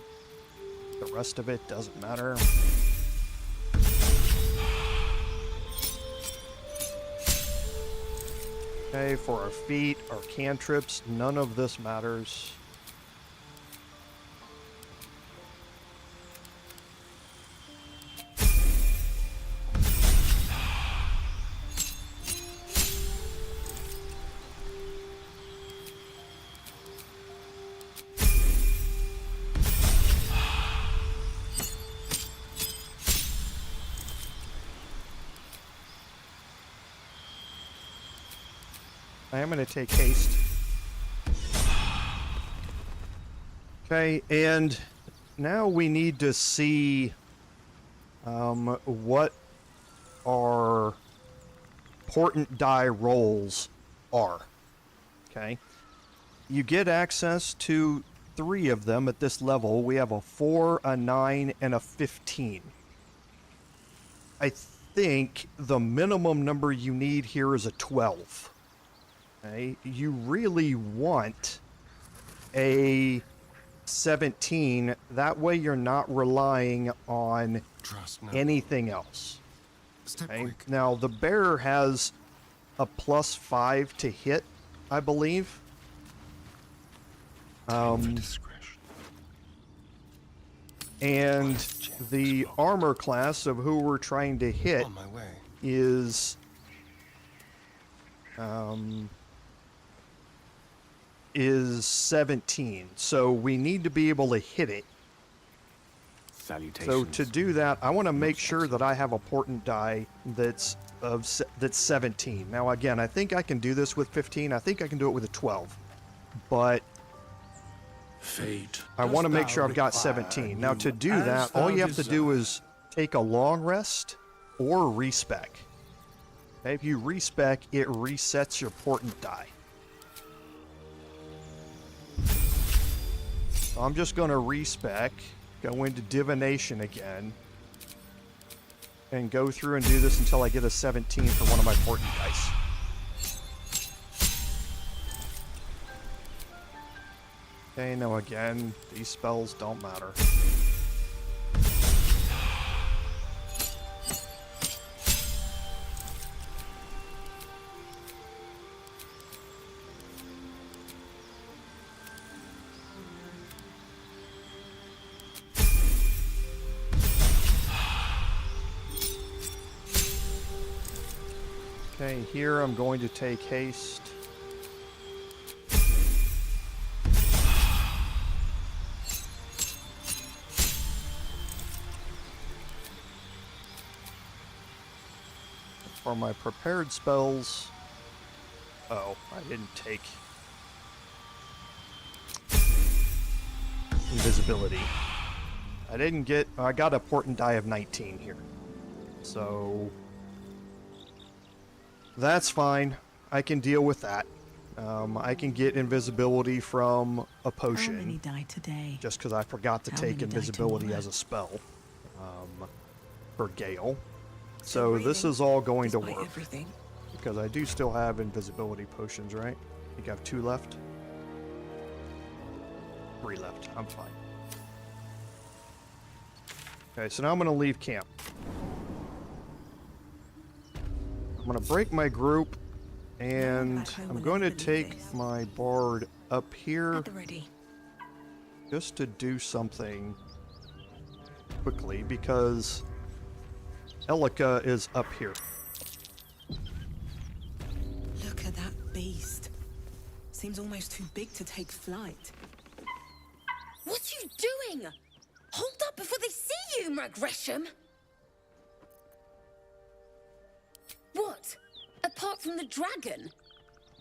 The rest of it doesn't matter. Okay, for our feet, our cantrips, none of this matters. I am going to take haste. Okay, and now we need to see what our portent die rolls are. Okay, you get access to 3 of them at this level. We have a 4, a 9, and a 15. I think the minimum number you need here is a 12. Okay, you really want a 17. That way you're not relying on anything else. Okay? Now, the bear has a +5 to hit, I believe. And the armor class of who we're trying to hit is 17. So we need to be able to hit it. So to do that, I want to make sure that I have a portent die that's 17. Now again, I think I can do this with 15. I think I can do it with a 12. But I want to make sure I've got 17. Now to do that, all you have to do is take a long rest or respec. Okay, if you respec, it resets your portent die. So I'm just going to respec, go into divination again, and go through and do this until I get a 17 for one of my portent dice. Okay, now again, these spells don't matter. Okay, here I'm going to take haste. For my prepared spells... Oh, I didn't take invisibility. I didn't get... I got a portent die of 19 here. So... that's fine. I can deal with that. I can get invisibility from a potion. How many died today? Just because I forgot to take invisibility as a spell for Gale. So this is all going to work. Because I do still have invisibility potions, right? I think I have 2 left. 3 left. I'm fine. Okay, so now I'm going to leave camp. I'm going to break my group, and I'm going to take my bard up here just to do something quickly, because Elika is up here. Look at that beast. Seems almost too big to take flight. What are you doing? Hold up before they see you, Gresham. What? Apart from the dragon?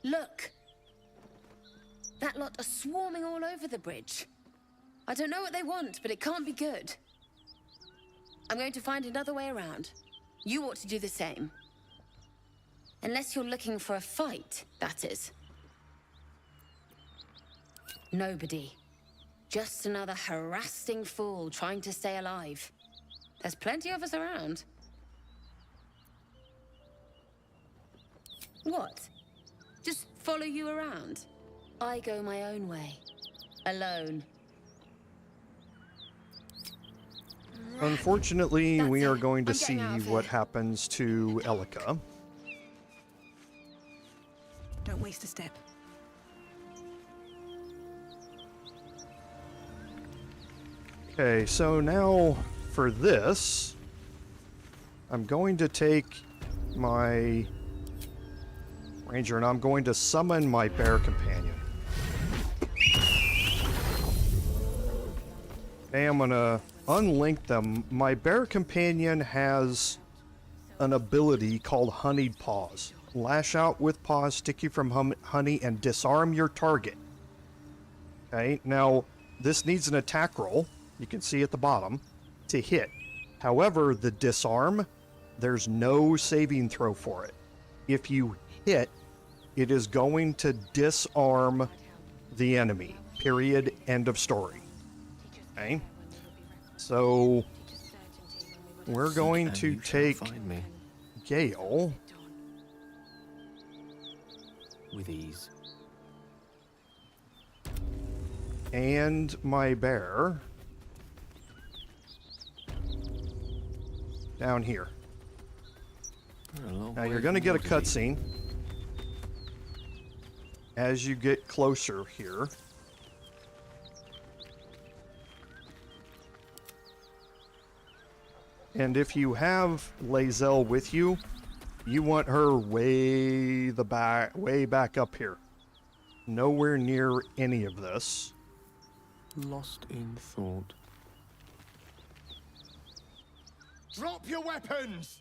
Look. That lot are swarming all over the bridge. I don't know what they want, but it can't be good. I'm going to find another way around. You ought to do the same. Unless you're looking for a fight, that is. Nobody. Just another harassing fool trying to stay alive. There's plenty of us around. What? Just follow you around? I go my own way. Alone. Unfortunately, we are going to see what happens to Elika. Don't waste a step. Okay, so now for this, I'm going to take my ranger and I'm going to summon my bear companion. Okay, I'm going to unlink them. My bear companion has an ability called Honeyed Paws. Lash out with paws, stick you from honey, and disarm your target. Okay, now this needs an attack roll. You can see at the bottom to hit. However, the disarm, there's no saving throw for it. If you hit, it is going to disarm the enemy. Period. End of story. Okay. So we're going to take Gale with ease. and my bear down here. Now you're going to get a cutscene as you get closer here. And if you have Lae'zel with you, you want her way back up here. Nowhere near any of this. Lost in thought. Drop your weapons!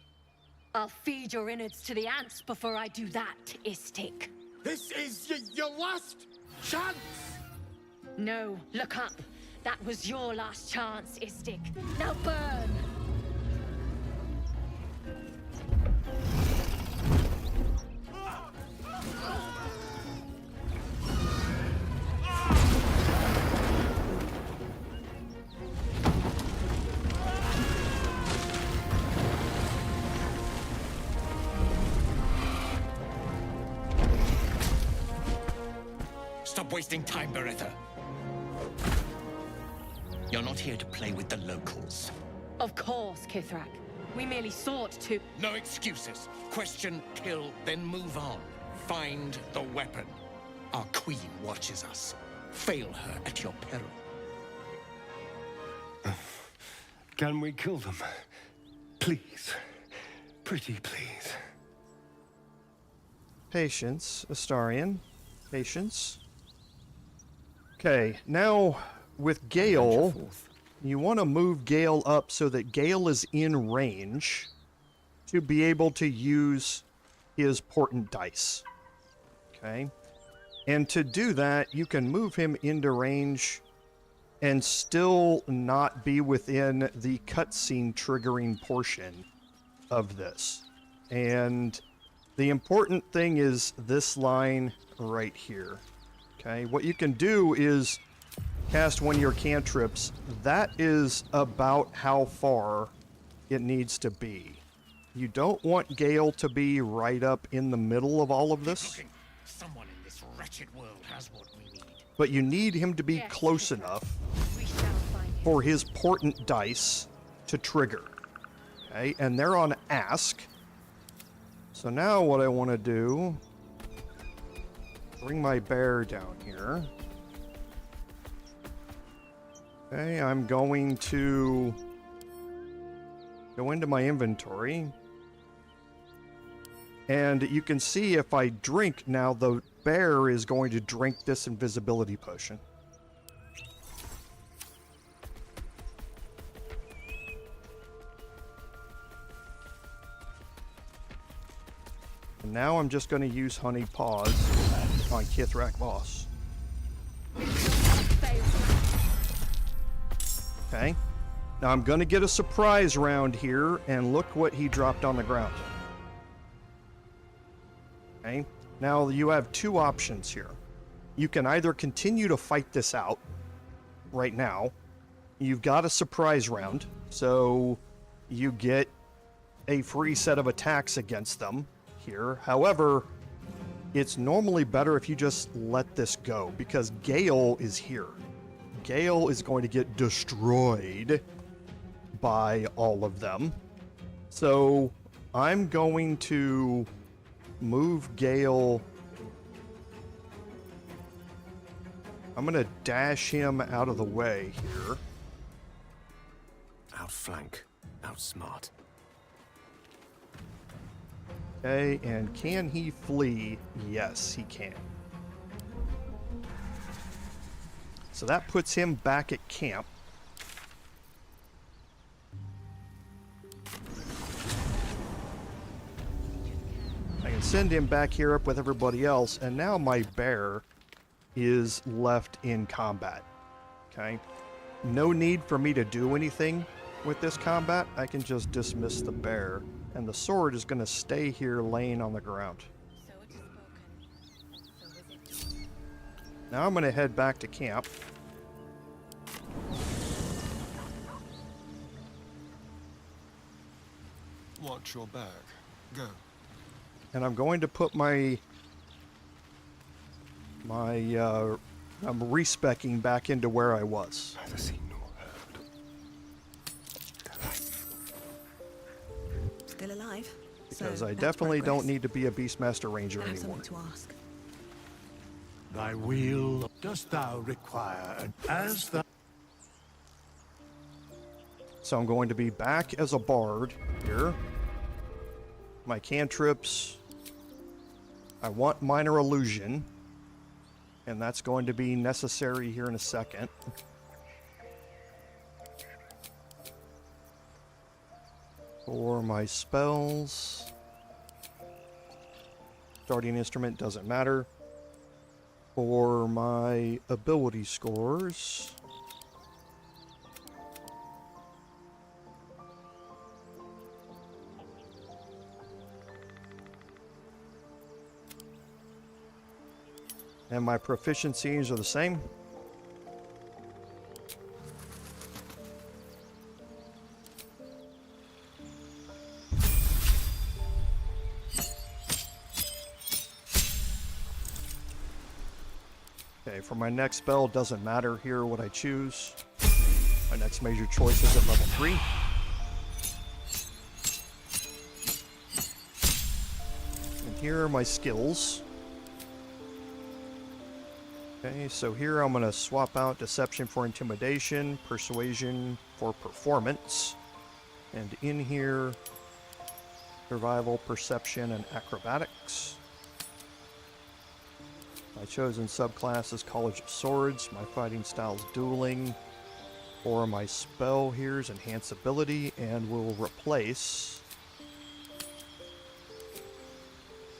I'll feed your innards to the ants before I do that, Istik. This is your last chance! No, look up. That was your last chance, Istik. Now burn! Stop wasting time, Beretta. You're not here to play with the locals. Of course, Kithrak. We merely sought to... No excuses. Question, kill, then move on. Find the weapon. Our queen watches us. Fail her at your peril. Can we kill them? Please. Pretty please. Patience, Astarion. Patience. Okay, now with Gale, you want to move Gale up so that Gale is in range to be able to use his portent dice. Okay? And to do that, you can move him into range and still not be within the cutscene triggering portion of this. And the important thing is this line right here. Okay, what you can do is cast one of your cantrips. That is about how far it needs to be. You don't want Gale to be right up in the middle of all of this. Someone in this wretched world has what we need. But you need him to be close enough for his portent dice to trigger. Okay, and they're on ask. So now what I want to do, bring my bear down here. Okay, I'm going to go into my inventory. And you can see if I drink now, the bear is going to drink this invisibility potion. And now I'm just going to use Honey Paws on Kithrak Boss. Okay. Now I'm going to get a surprise round here, and look what he dropped on the ground. Okay. Now you have two options here. You can either continue to fight this out right now. You've got a surprise round, so you get a free set of attacks against them here. However, it's normally better if you just let this go, because Gale is here. Gale is going to get destroyed by all of them. So I'm going to move Gale. I'm going to dash him out of the way here. Outflank, outsmart. Okay, and can he flee? Yes, he can. So that puts him back at camp. I can send him back here up with everybody else, and now my bear is left in combat. Okay? No need for me to do anything with this combat. I can just dismiss the bear, and the sword is going to stay here laying on the ground. Now I'm going to head back to camp. Watch your back. Go. And I'm going to put my I'm respecking back into where I was. Still alive? Because So I that's definitely progress. don't need to be a Beastmaster Ranger I have anymore. something to ask. Thy will dost thou require, and as thou... So I'm going to be back as a bard here. My cantrips. I want minor illusion. And that's going to be necessary here in a second. For my spells. Starting instrument doesn't matter. For my ability scores. And my proficiencies are the same. Okay, for my next spell, doesn't matter here what I choose. My next major choice is at level 3. And here are my skills. Okay, so here I'm going to swap out Deception for Intimidation, Persuasion for Performance, and in here, Survival, Perception, and Acrobatics. My chosen subclass is College of Swords, my fighting style is Dueling, or my spell here is Enhance Ability, and will replace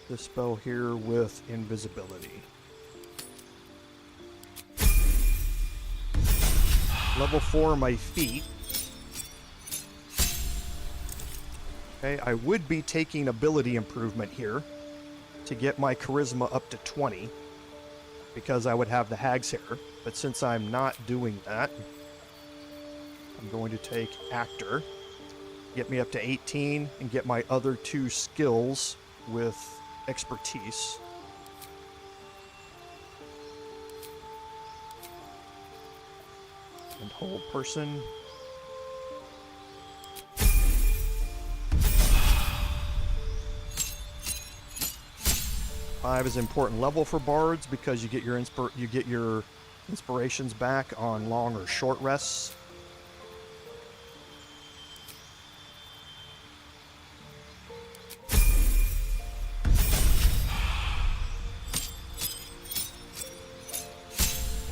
this spell here with Invisibility. Level 4, my feet. Okay, I would be taking ability improvement here to get my charisma up to 20 because I would have the hag's hair. But since I'm not doing that, I'm going to take actor, get me up to 18, and get my other 2 skills with expertise. And hold person. Five is an important level for bards because you get your inspirations back on long or short rests.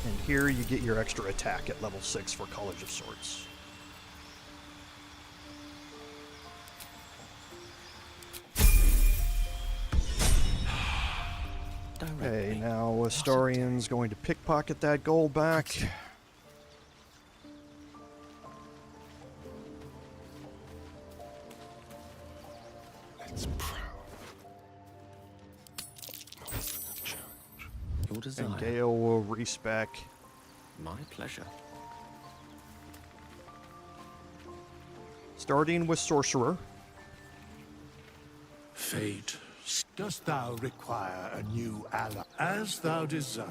And here you get your extra attack at level 6 for College of Swords. Okay, now Astarian's going to pickpocket that gold back. It's proud. Your desire. And Gale will respec. My pleasure. Starting with Sorcerer. Fate, dost thou require a new ally, as thou desire?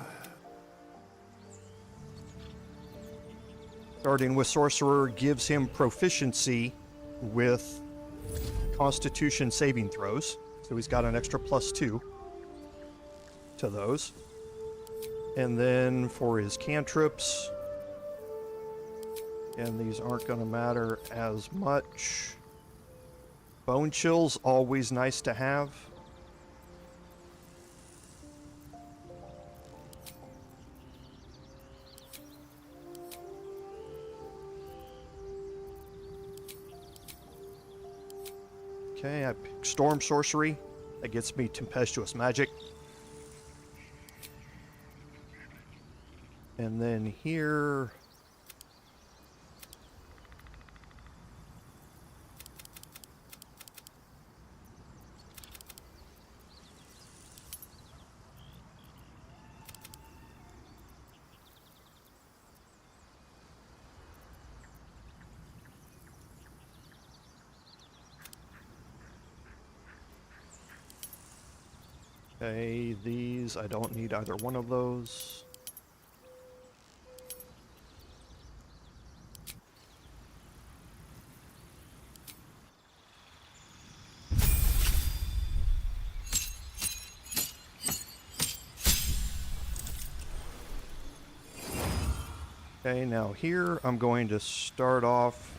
Starting with Sorcerer gives him proficiency with Constitution saving throws. So he's got an extra +2 to those. And then for his cantrips, and these aren't going to matter as much. Bone Chill's always nice to have. Okay, I pick Storm Sorcery. That gets me Tempestuous Magic. And then here... Okay, these, I don't need either one of those. Okay, now here I'm going to start off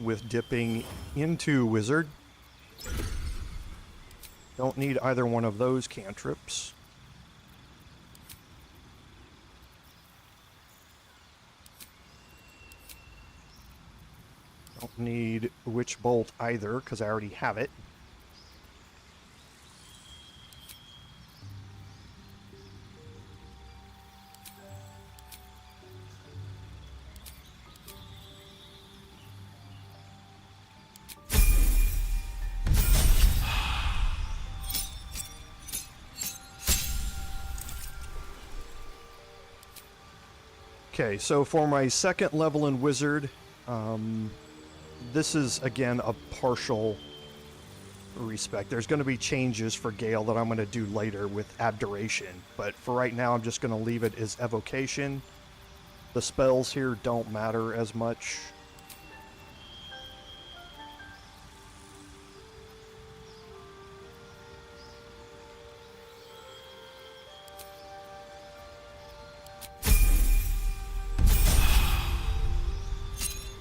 with dipping into Wizard. Don't need either one of those cantrips. Don't need Witch Bolt either, because I already have it. Okay, so for my second level in Wizard, this is, again, a partial Respec. There's going to be changes for Gale that I'm going to do later with Abjuration, but for right now I'm just going to leave it as Evocation. The spells here don't matter as much.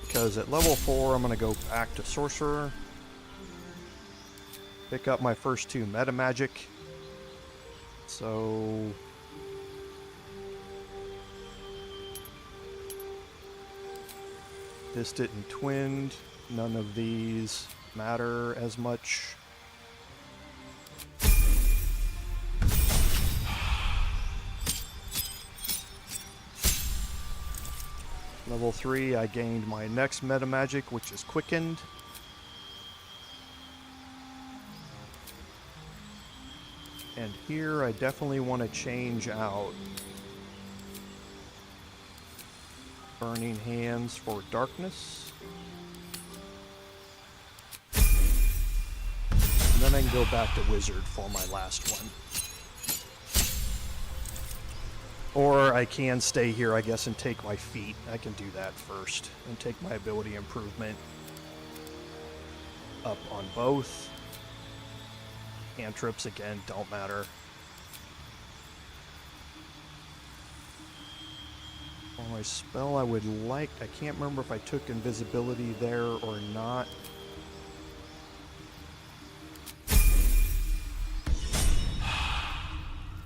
Because at level 4, I'm going to go back to Sorcerer. Pick up my first 2 meta magic. So... Distant and Twinned. None of these matter as much. Level 3, I gained my next meta magic, which is Quickened. And here I definitely want to change out Burning Hands for Darkness. And then I can go back to Wizard for my last one. Or I can stay here, I guess, and take my feat. I can do that first and take my ability improvement up on both. Cantrips, again, don't matter. For my spell, I would like... I can't remember if I took invisibility there or not.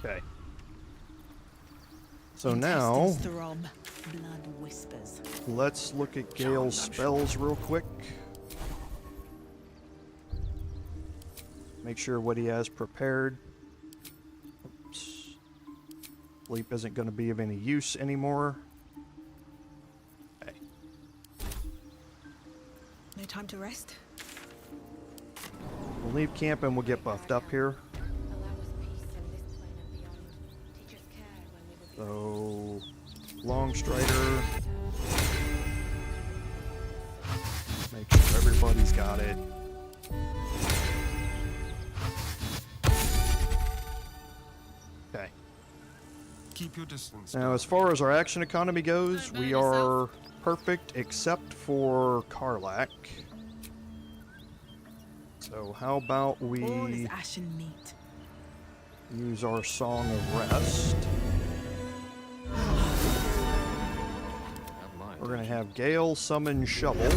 Okay. So now, let's look at Gale's spells real quick. Make sure what he has prepared. Oops. Sleep isn't going to be of any use anymore. Okay. No time to rest? We'll leave camp and we'll get buffed up here. So, Long Strider. Make sure everybody's got it. Okay. Keep your distance. Now, as far as our action economy goes, we are perfect except for Karlach. So, how about we use our Song of Rest? We're going to have Gale summon Shovel.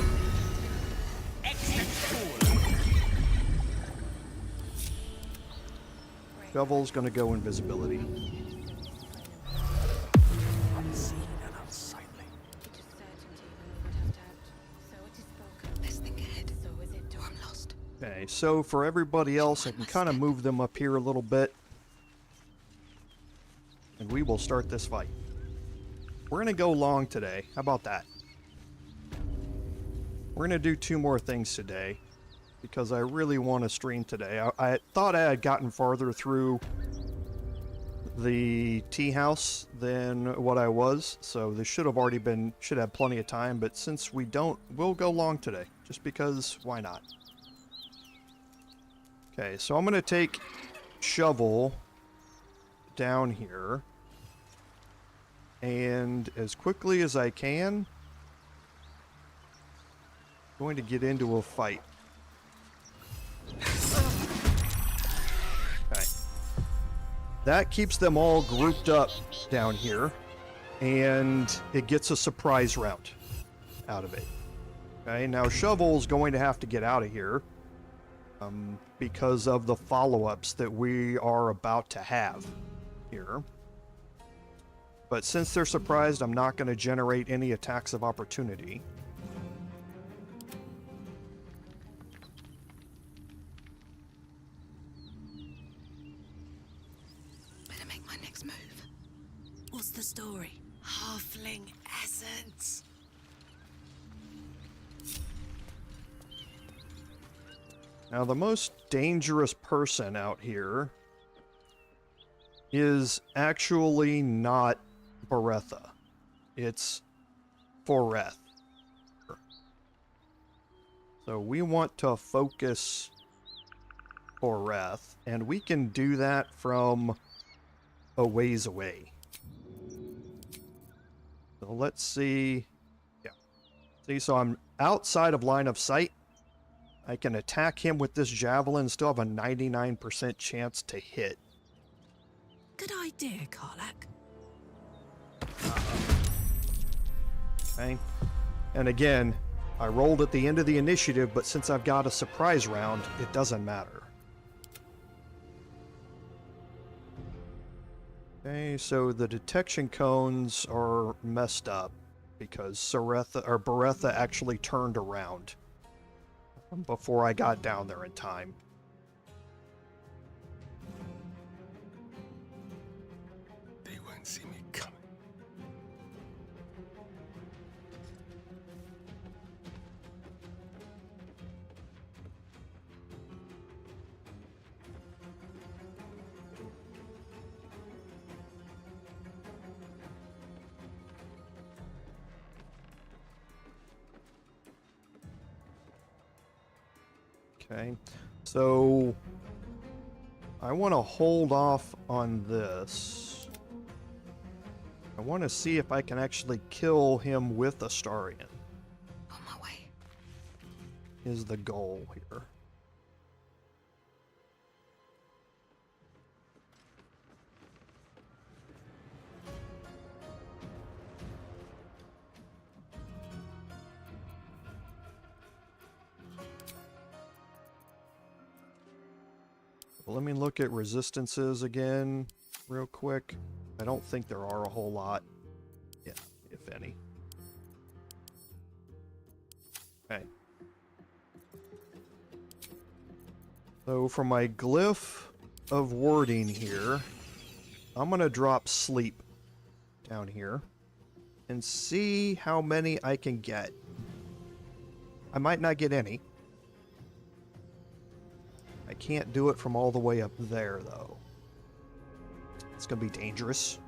Shovel's going to go invisibility. Unseen and unsightly. Okay, so for everybody else, I can kind of move them up here a little bit. And we will start this fight. We're going to go long today. How about that? We're going to do 2 more things today because I really want to stream today. I thought I had gotten farther through the Teahouse than what I was, so this should have plenty of time, but since we don't, we'll go long today, just because, why not? Okay, so I'm going to take Shovel down here. And as quickly as I can, I'm going to get into a fight. Okay. That keeps them all grouped up down here. and it gets a surprise round out of it. Okay, now Shovel's going to have to get out of here because of the follow-ups that we are about to have here. But since they're surprised, I'm not going to generate any attacks of opportunity. Better make my next move. What's the story? Halfling essence. Now, the most dangerous person out here is actually not Beretha. It's Foreth. So we want to focus Foreth, and we can do that from a ways away. So let's see. Yeah. See, so I'm outside of line of sight. I can attack him with this javelin, still have a 99% chance to hit. Good idea, Karlak. Okay. And again, I rolled at the end of the initiative, but since I've got a surprise round, it doesn't matter. Okay, so the detection cones are messed up because Beretha actually turned around before I got down there in time. They won't see me coming. Okay, so I want to hold off on this. I want to see if I can actually kill him with Astarion. On my way. Is the goal here. Let me look at resistances again real quick. I don't think there are a whole lot. Yeah, if any. Okay. So for my glyph of wording here, I'm going to drop sleep down here and see how many I can get. I might not get any. I can't do it from all the way up there, though. It's going to be dangerous.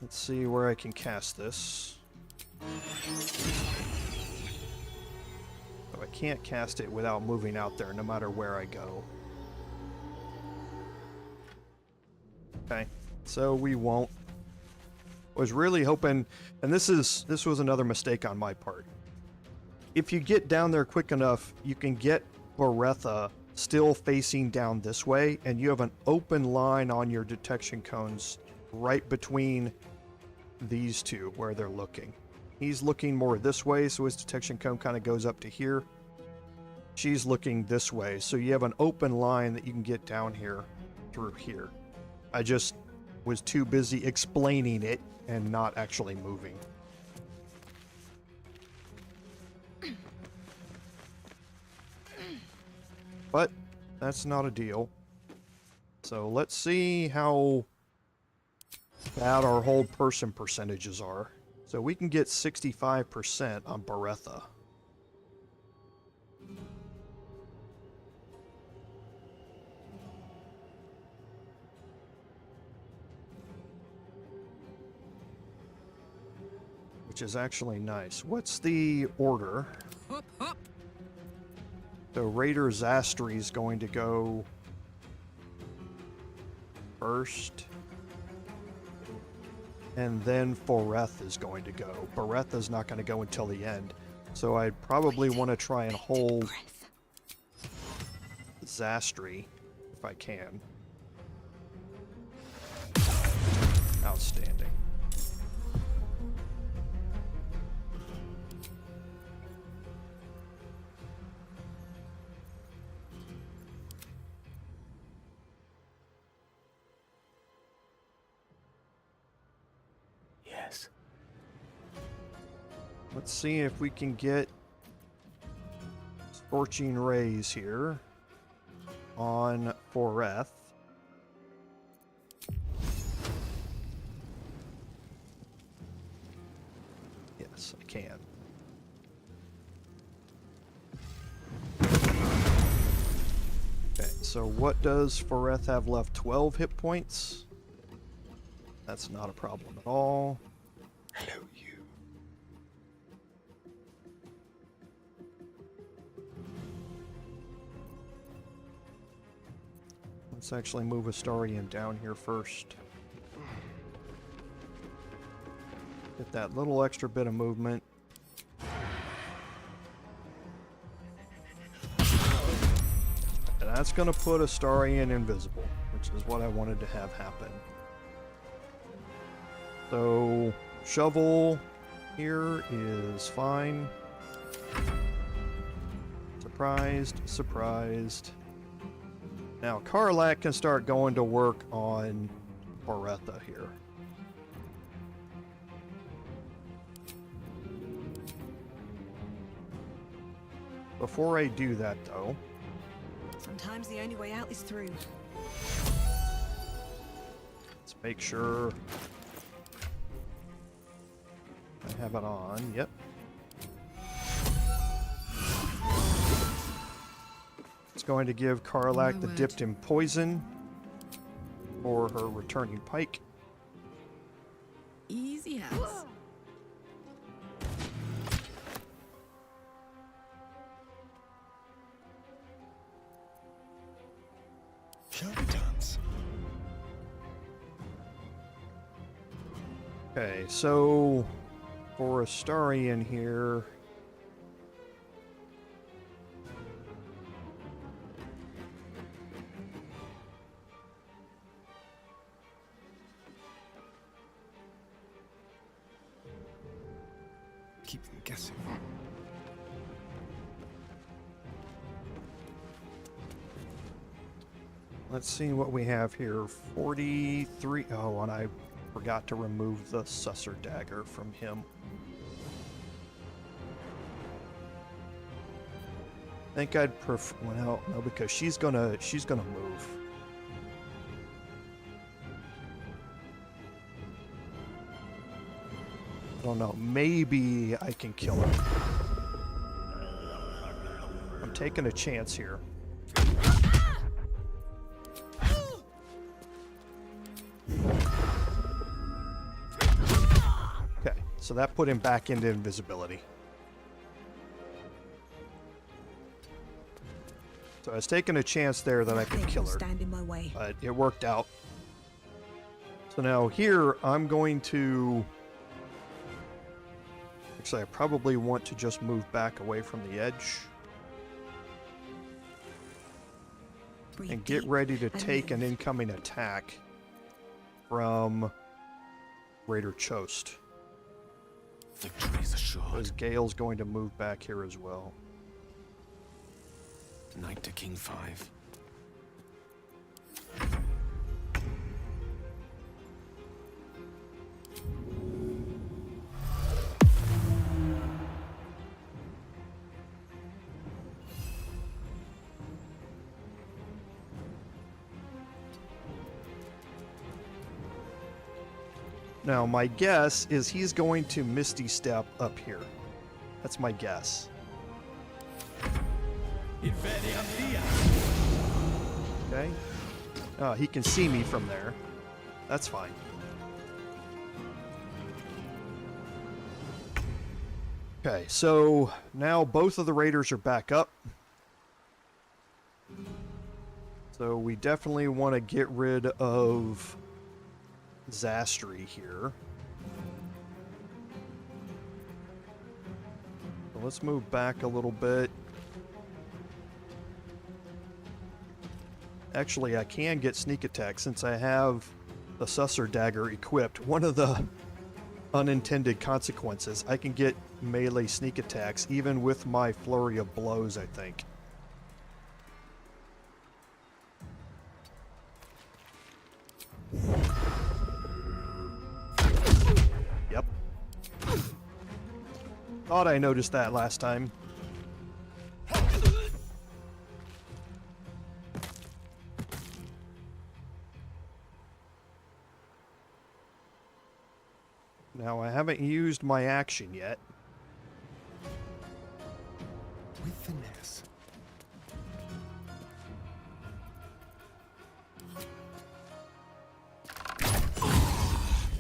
Let's see where I can cast this. I can't cast it without moving out there, no matter where I go. Okay, so we won't. Was really hoping, and this was another mistake on my part. If you get down there quick enough, you can get Beretha still facing down this way, and you have an open line on your detection cones right between these two where they're looking. He's looking more this way, so his detection cone kind of goes up to here. She's looking this way, so you have an open line that you can get down here through here. I just was too busy explaining it and not actually moving. But that's not a deal. So let's see how bad our hold person percentages are. So we can get 65% on Beretha. Which is actually nice. What's the order? Hop, hop. So Raider Zastri is going to go first. And then Foreth is going to go. Bereth is not going to go until the end. So I'd probably want to try and hold Zastri if I can. Outstanding. Yes. Let's see if we can get Scorching Rays here on Foreth. Yes, I can. Okay, so what does Foreth have left? 12 hit points? That's not a problem at all. Hello, you. Let's actually move Astarion down here first. Get that little extra bit of movement. And that's going to put Astarion invisible, which is what I wanted to have happen. So, shovel here is fine. Surprised, surprised. Now, Karlak can start going to work on Oretha here. Before I do that, though... Sometimes the only way out is through. Let's make sure I have it on. Yep. It's going to give Karlak the dipped in poison for her returning pike. Easy house. Shall we dance? Okay, so for Astarion here, keep them guessing. let's see what we have here. 43. Oh, and I forgot to remove the Susser dagger from him. I think I'd prefer. Well, no, because she's gonna move. I don't know. Maybe I can kill her. I'm taking a chance here. Okay, so that put him back into invisibility. So I was taking a chance there that I could kill her. Stand in my way. But it worked out. So now here, I'm going to... Actually, I probably want to just move back away from the edge. And get ready to take an incoming attack from Raider Chost. Victory is assured. Because Gale's going to move back here as well. Knight to King 5. Now, my guess is he's going to Misty Step up here. That's my guess. Okay. He can see me from there. That's fine. Okay, so now both of the raiders are back up. So we definitely want to get rid of Zastri here. So let's move back a little bit. Actually, I can get sneak attack since I have the Susser Dagger equipped. One of the unintended consequences, I can get melee sneak attacks even with my flurry of blows, I think. Yep. Thought I noticed that last time. Now, I haven't used my action yet. With finesse.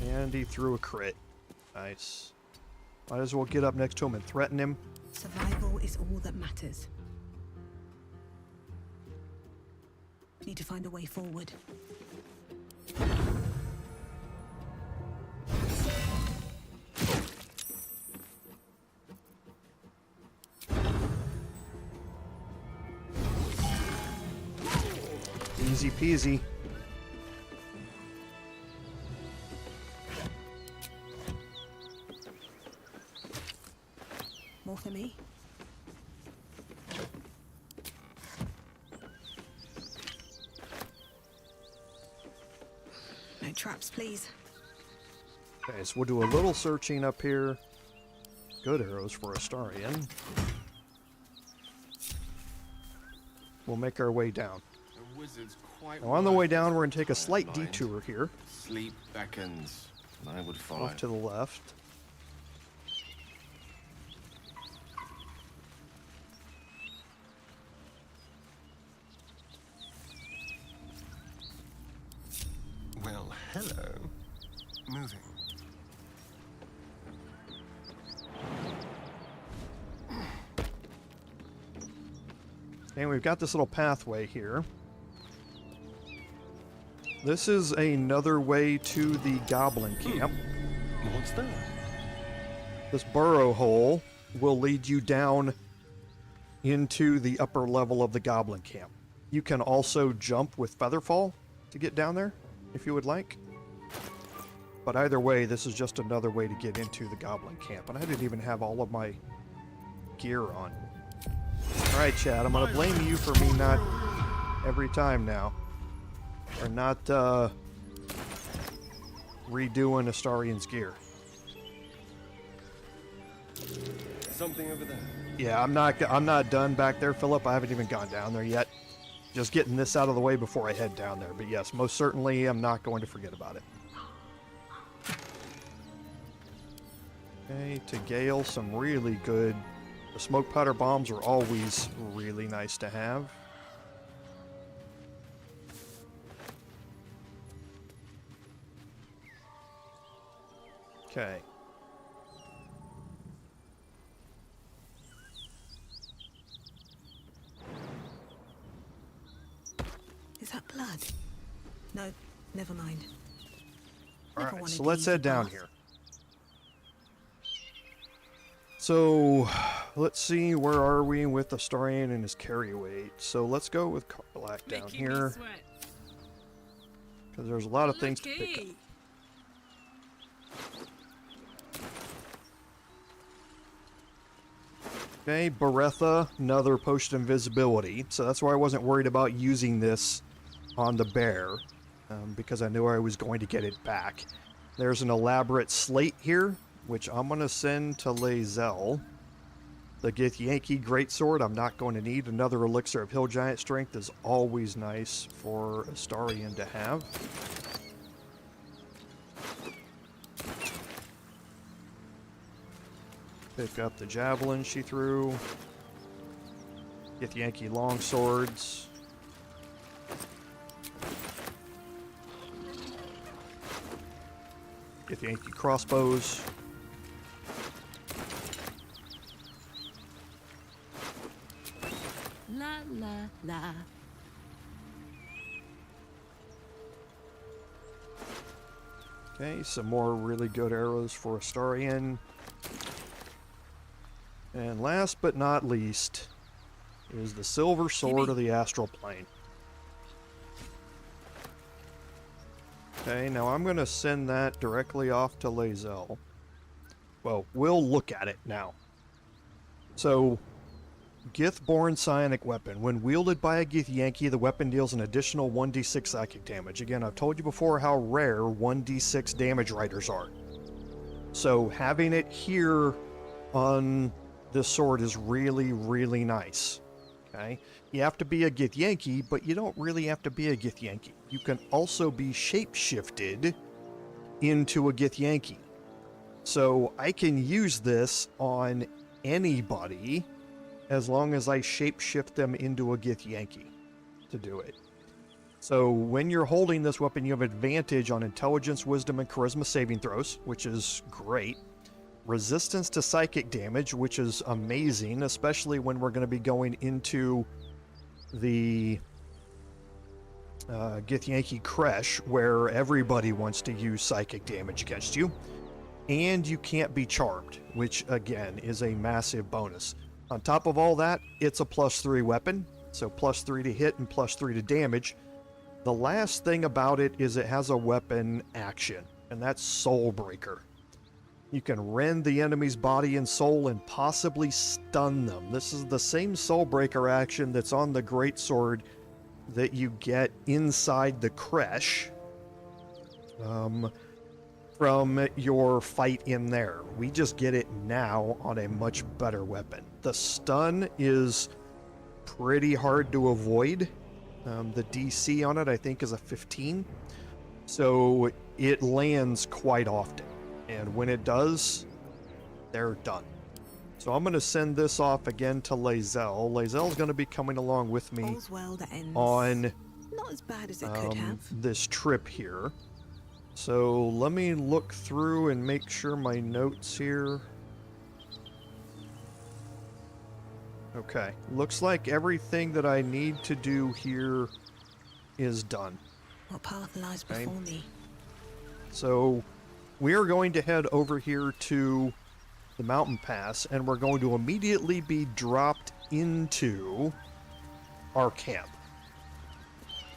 And he threw a crit. Nice. Might as well get up next to him and threaten him. Survival is all that matters. Need to find a way forward. Easy peasy. More for me? No traps, please. Okay, so we'll do a little searching up here. Good arrows for Astarion. We'll make our way down. The wizard's quite Now on the way down, we're going to take a slight detour here. Sleep beckons, and I would follow. Off to the left. Well, hello. Moving. And we've got this little pathway here. This is another way to the goblin camp. What's that? This burrow hole will lead you down into the upper level of the goblin camp. You can also jump with Featherfall to get down there, if you would like. But either way, this is just another way to get into the goblin camp. And I didn't even have all of my gear on. Alright, Chad, I'm going to blame you for me not every time now. Or not redoing Astarion's gear. Something over there. Yeah, I'm not done back there, Philip. I haven't even gone down there yet. Just getting this out of the way before I head down there. But yes, most certainly I'm not going to forget about it. Okay, to Gale, some really good... The smoke powder bombs are always really nice to have. Okay. Is that blood? No, never mind. Alright, so let's head down here. So, let's see, where are we with Astarion and his carry weight? So let's go with Karlach down here. Because there's a lot of things to pick up. Okay, Beretha, another potion of invisibility. So that's why I wasn't worried about using this on the bear. Because I knew I was going to get it back. There's an elaborate slate here, which I'm going to send to Lae'zel. The Githyanki Greatsword, I'm not going to need. Another Elixir of Hill Giant Strength is always nice for Astarion to have. Pick up the Javelin she threw. Githyanki Longswords. Githyanki Crossbows. La la la. Okay, some more really good arrows for Astarion. And last but not least is the Silver Sword of the Astral Plane. Okay, now I'm going to send that directly off to Lae'zel. Well, we'll look at it now. So, Gith-born psionic weapon. When wielded by a Githyanki, the weapon deals an additional 1d6 psychic damage. Again, I've told you before how rare 1d6 damage riders are. So having it here on this sword is really, really nice. Okay? You have to be a Githyanki, but you don't really have to be a Githyanki. You can also be shapeshifted into a Githyanki. So I can use this on anybody as long as I shapeshift them into a Githyanki to do it. So when you're holding this weapon, you have advantage on intelligence, wisdom, and charisma saving throws, which is great. Resistance to psychic damage, which is amazing, especially when we're going to be going into the Githyanki Creche, where everybody wants to use psychic damage against you. And you can't be charmed, which again is a massive bonus. On top of all that, it's a +3 weapon, so +3 to hit and +3 to damage. The last thing about it is it has a weapon action, and that's Soul Breaker. You can rend the enemy's body and soul and possibly stun them. This is the same Soul Breaker action that's on the Greatsword that you get inside the Creche from your fight in there. We just get it now on a much better weapon. The stun is pretty hard to avoid. The DC on it, I think, is a 15. So it lands quite often. And when it does, they're done. So I'm going to send this off again to Lae'zel. Lae'zel's going to be coming along with me on not as bad as it could have. This trip here. So let me look through and make sure my notes here. Okay, looks like everything that I need to do here is done. What path lies before me? So we are going to head over here to the mountain pass, and we're going to immediately be dropped into our camp.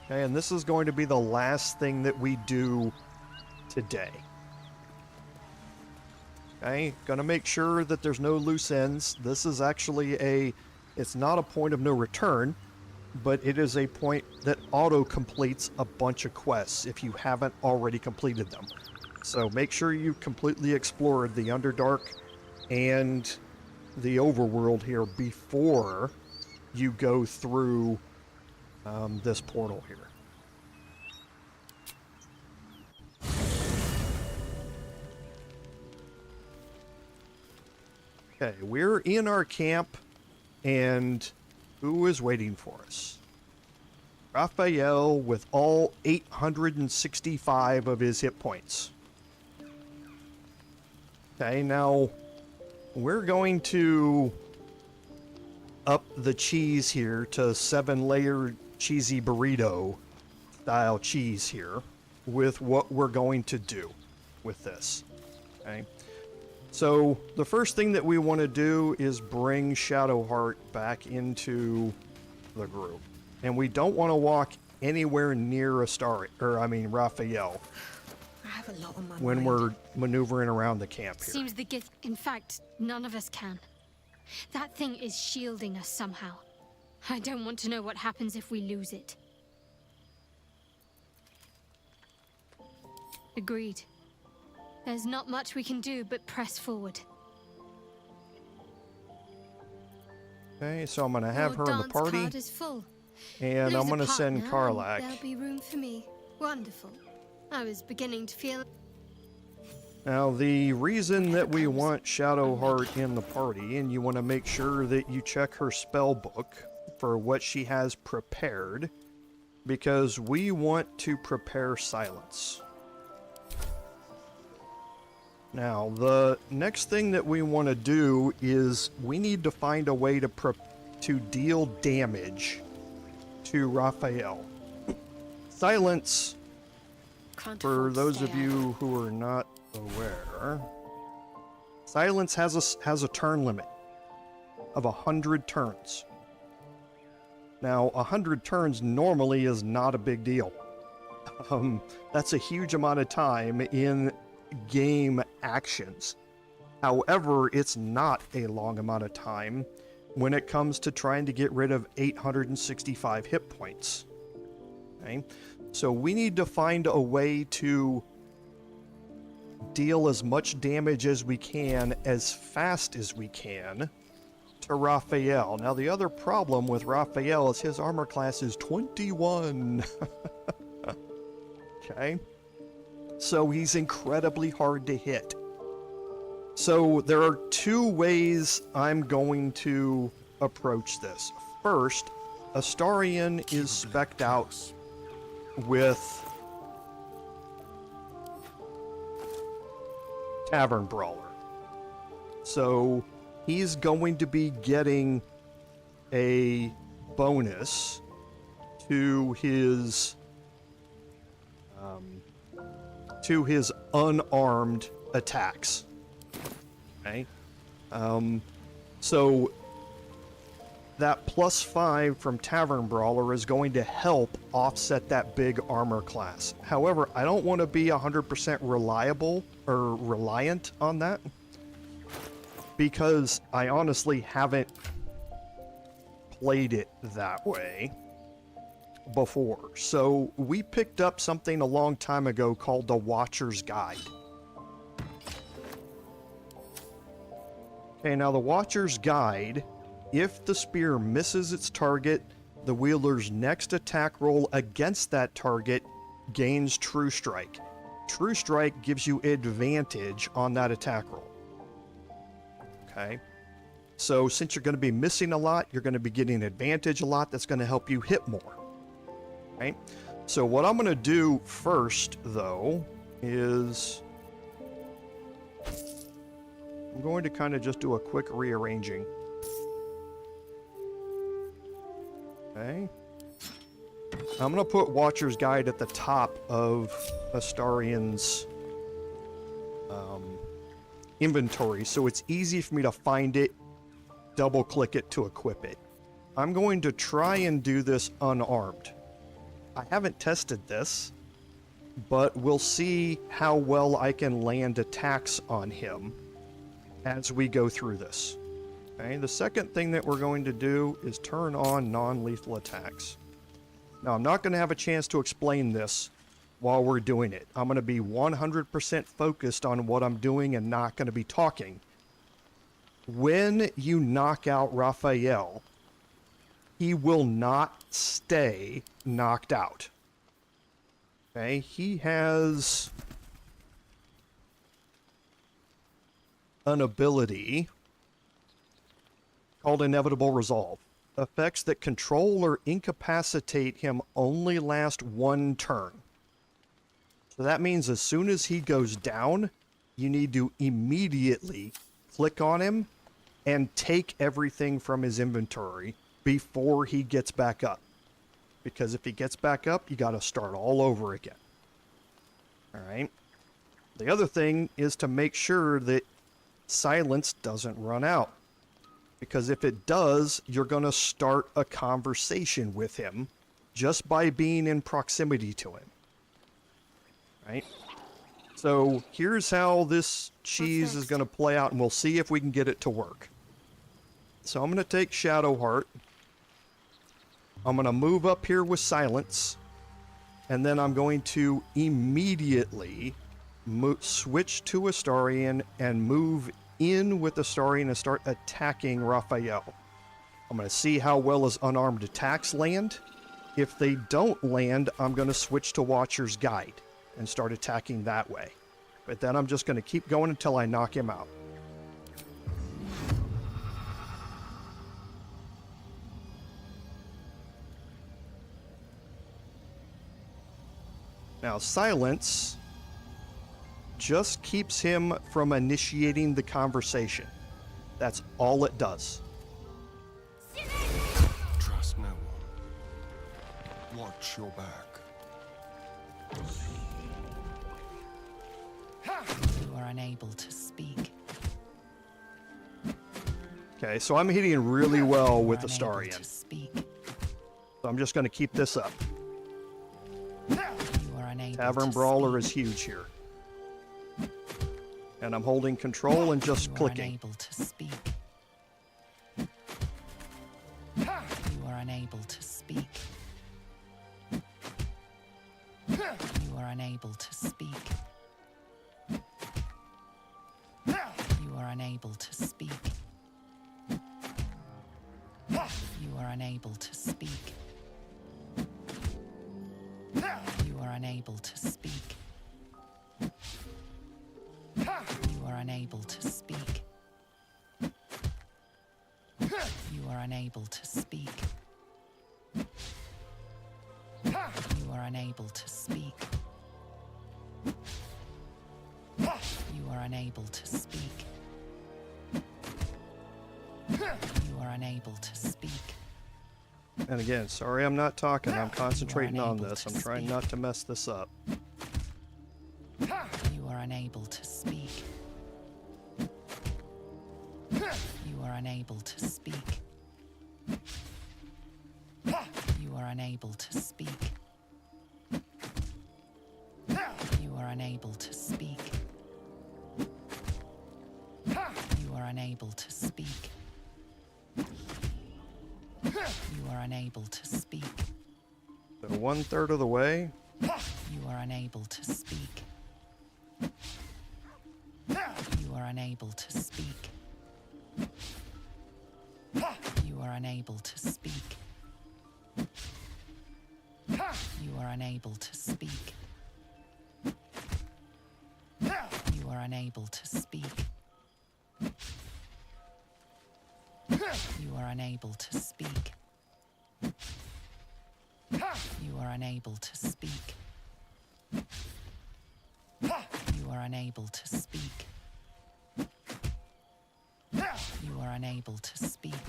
Okay, and this is going to be the last thing that we do today. Okay, gonna make sure that there's no loose ends. This is actually it's not a point of no return, but it is a point that auto-completes a bunch of quests if you haven't already completed them. So make sure you completely explored the Underdark and the Overworld here before you go through this portal here. Okay, we're in our camp, and who is waiting for us? Raphael with all 865 of his hit points. Okay, now we're going to up the cheese here to 7-layer cheesy burrito style cheese here with what we're going to do with this. Okay. So the first thing that we want to do is bring Shadowheart back into the group. And we don't want to walk anywhere near Raphael I have a lot on my when mind. we're maneuvering around the camp here. Seems the Gith... In fact, none of us can. That thing is shielding us somehow. I don't want to know what happens if we lose it. Agreed. There's not much we can do but press forward. Okay, so I'm going to have her in the Dance party. card is full. And Lose I'm a going to send partner and Karlach. There'll be room for me. Wonderful. I was beginning to feel... Now, the reason that we want Shadowheart in the party, and you want to make sure that you check her spell book for what she has prepared, because we want to prepare silence. Now, the next thing that we want to do is we need to find a way to deal damage to Raphael. Silence For those of you who are not aware, Silence has a turn limit of 100 turns. Now, 100 turns normally is not a big deal. That's a huge amount of time in game actions. However, it's not a long amount of time when it comes to trying to get rid of 865 hit points. Okay? So we need to find a way to deal as much damage as we can, as fast as we can, to Raphael. Now, the other problem with Raphael is his armor class is 21. Okay? So he's incredibly hard to hit. So there are two ways I'm going to approach this. First, Astarion is spec'd out with Tavern Brawler. So he's going to be getting a bonus to his unarmed attacks. Okay? So that +5 from Tavern Brawler is going to help offset that big armor class. However, I don't want to be 100% reliant on that, because I honestly haven't played it that way before. So we picked up something a long time ago called the Watcher's Guide. Okay, now the Watcher's Guide, if the spear misses its target, the wielder's next attack roll against that target gains True Strike. True Strike gives you advantage on that attack roll. Okay? So since you're going to be missing a lot, you're going to be getting advantage a lot. That's going to help you hit more. Okay? So what I'm going to do first, though, is I'm going to kind of just do a quick rearranging. Okay. I'm going to put Watcher's Guide at the top of Astarion's inventory, so it's easy for me to find it, double-click it to equip it. I'm going to try and do this unarmed. I haven't tested this, but we'll see how well I can land attacks on him as we go through this. Okay, the second thing that we're going to do is turn on non-lethal attacks. Now, I'm not going to have a chance to explain this while we're doing it. I'm going to be 100% focused on what I'm doing and not going to be talking. When you knock out Raphael, he will not stay knocked out. Okay, he has an ability called Inevitable Resolve. Effects that control or incapacitate him only last one turn. So that means as soon as he goes down, you need to immediately click on him and take everything from his inventory before he gets back up. Because if he gets back up, you got to start all over again. Alright? The other thing is to make sure that silence doesn't run out. Because if it does, you're going to start a conversation with him just by being in proximity to him. Right? So here's how this cheese is going to play out, and we'll see if we can get it to work. So I'm going to take Shadowheart. I'm going to move up here with Silence. And then I'm going to immediately switch to Astarion and move in with Astarion and start attacking Raphael. I'm going to see how well his unarmed attacks land. If they don't land, I'm going to switch to Watcher's Guide and start attacking that way. But then I'm just going to keep going until I knock him out. Now, Silence just keeps him from initiating the conversation. That's all it does. Trust no one. Watch your back. unable to speak. Okay, so I'm hitting really well with the You are unable Starian. to speak. So I'm just going to keep this up. You are unable Tavern to Brawler is huge here. And I'm holding control and just You are clicking. unable to speak. You are unable to speak. You are unable to speak. You are unable to speak. You are unable to speak. You are unable to speak. You are unable to speak. You are unable to speak. You are unable to speak. You are unable to speak. You are unable to speak. And again, sorry I'm not talking. I'm concentrating on unable this. to I'm trying not to mess this up. You are unable to speak. You are unable to speak. You are unable to speak. You are unable to speak. You are unable to speak. You are unable to speak. So 1/3 of the way. You are unable to speak. You are unable to speak. You are unable to speak. You are unable to speak. You are unable to speak. You are unable to speak. You are unable to speak. You are unable to speak. You are unable to speak.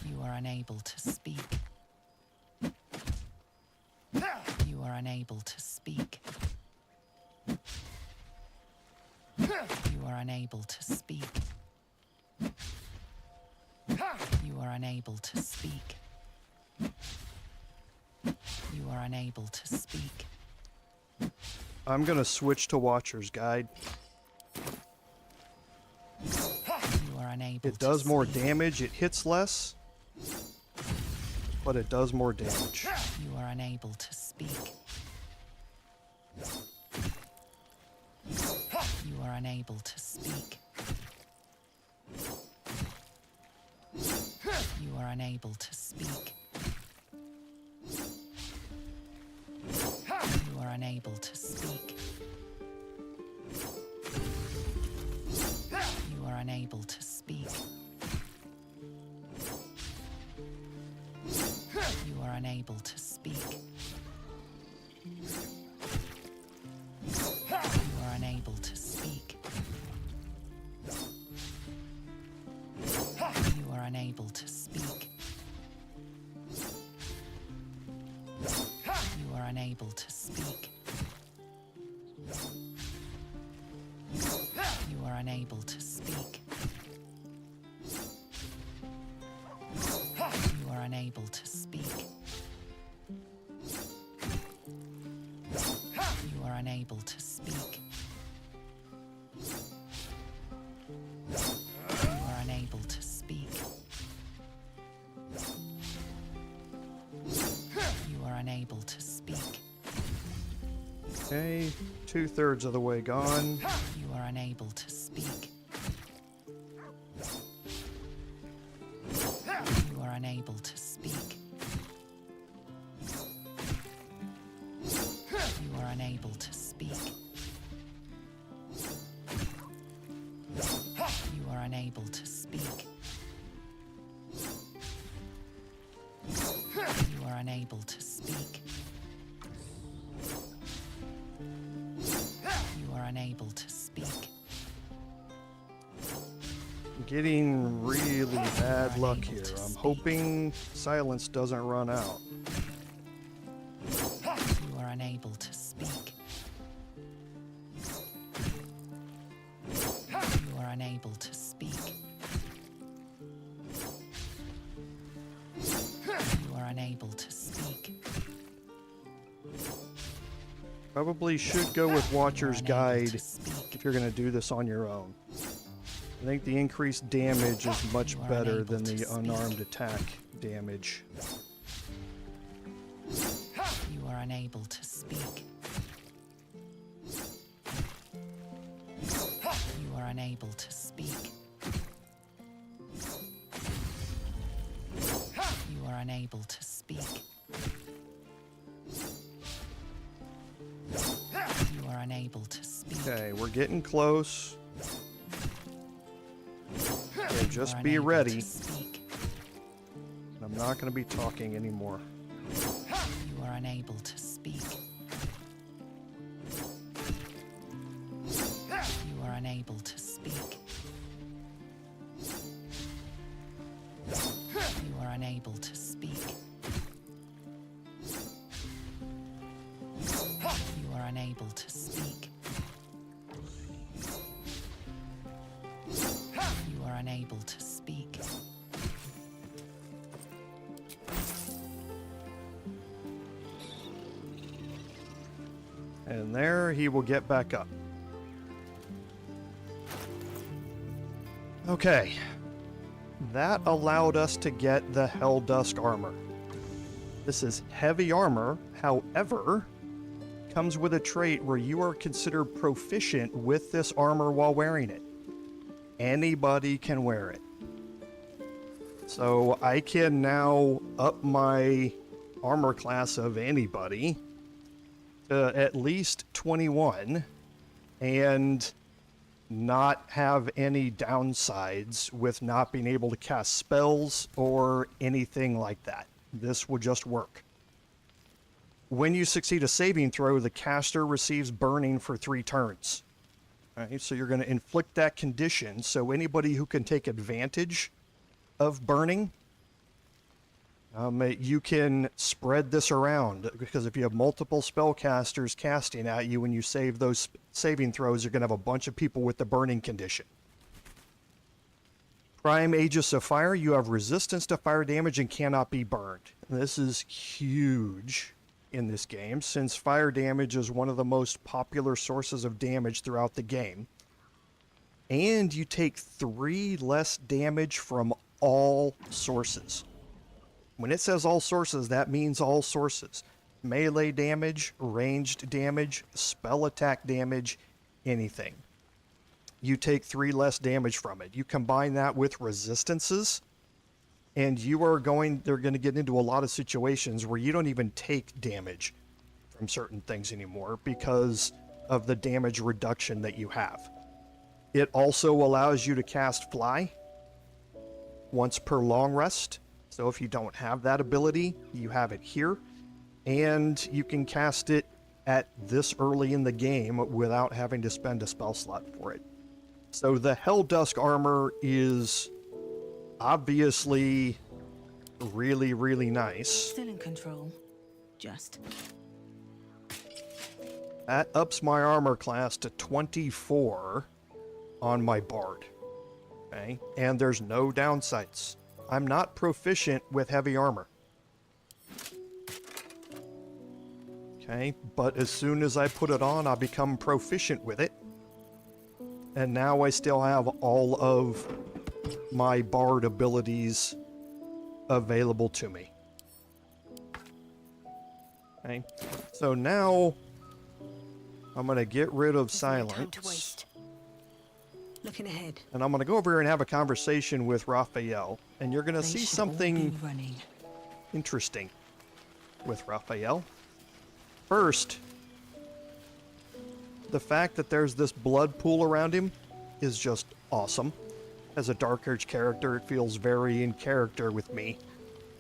You are unable to speak. You are unable to speak. You are unable to speak. You are unable to speak. You are unable to speak. I'm going to switch to Watcher's Guide. You are unable It does more damage. It hits less, but it does more damage. You are unable to speak. You are unable to speak. You are unable to speak. You are unable to speak. You are unable to speak. You are unable to speak. You are unable to speak. You are unable to speak. You are unable to speak. You are unable to speak. You are unable to speak. You are unable to speak. You are unable to speak. You are unable to speak. Okay, 2/3 of the way gone. You are unable to speak. You are unable to speak. You are unable to speak. You are unable to speak. You are unable to speak. You are unable to speak. Getting really bad luck here. I'm hoping silence doesn't run out. You are unable to speak. unable to speak. You are unable to speak. Probably should go with Watcher's Guide if you're going to do this on your own. I think the increased damage is much better than the unarmed attack damage. You are unable to speak. You are unable to speak. You are unable to speak. You are unable to speak. Okay, we're getting close. Okay, just be ready. I'm not going to be talking anymore. You are unable to speak. You are unable to speak. You are unable to speak. You are unable to speak. You are unable to speak. And there he will get back up. Okay. That allowed us to get the Hell Dusk armor. This is heavy armor, however, comes with a trait where you are considered proficient with this armor while wearing it. Anybody can wear it. So I can now up my armor class of anybody to at least 21 and not have any downsides with not being able to cast spells or anything like that. This will just work. When you succeed a saving throw, the caster receives burning for 3 turns. Right, so you're going to inflict that condition, so anybody who can take advantage of burning, you can spread this around, because if you have multiple spellcasters casting at you when you save those saving throws, you're going to have a bunch of people with the burning condition. Prime Aegis of Fire, you have resistance to fire damage and cannot be burned. This is huge in this game, since fire damage is one of the most popular sources of damage throughout the game. And you take 3 less damage from all sources. When it says all sources, that means all sources. Melee damage, ranged damage, spell attack damage, anything. You take 3 less damage from it. You combine that with resistances, and they're going to get into a lot of situations where you don't even take damage from certain things anymore because of the damage reduction that you have. It also allows you to cast Fly once per long rest. So if you don't have that ability, you have it here. And you can cast it at this early in the game without having to spend a spell slot for it. So the Hell Dusk armor is obviously really, really nice. Still in control. Just. That ups my armor class to 24 on my Bard. Okay? And there's no downsides. I'm not proficient with heavy armor. Okay, but as soon as I put it on, I become proficient with it. And now I still have all of my Bard abilities available to me. Okay, so now I'm going to get rid of silence. Looking ahead. And I'm going to go over here and have a conversation with Raphael. And you're going to see something interesting with Raphael. First, the fact that there's this blood pool around him is just awesome. As a Dark Age character, it feels very in character with me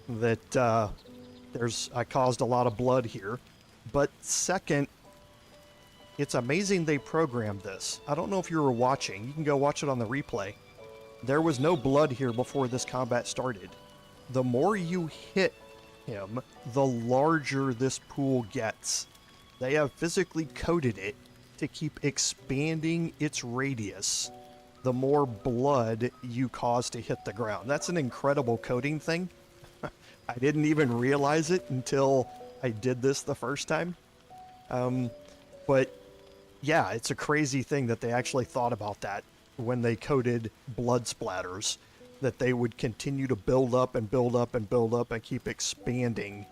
that I caused a lot of blood here. But second, it's amazing they programmed this. I don't know if you were watching. You can go watch it on the replay. There was no blood here before this combat started. The more you hit him, the larger this pool gets. They have physically coded it to keep expanding its radius the more blood you cause to hit the ground. That's an incredible coding thing. I didn't even realize it until I did this the first time. But yeah, it's a crazy thing that they actually thought about that when they coded blood splatters, that they would continue to build up and build up and build up and keep expanding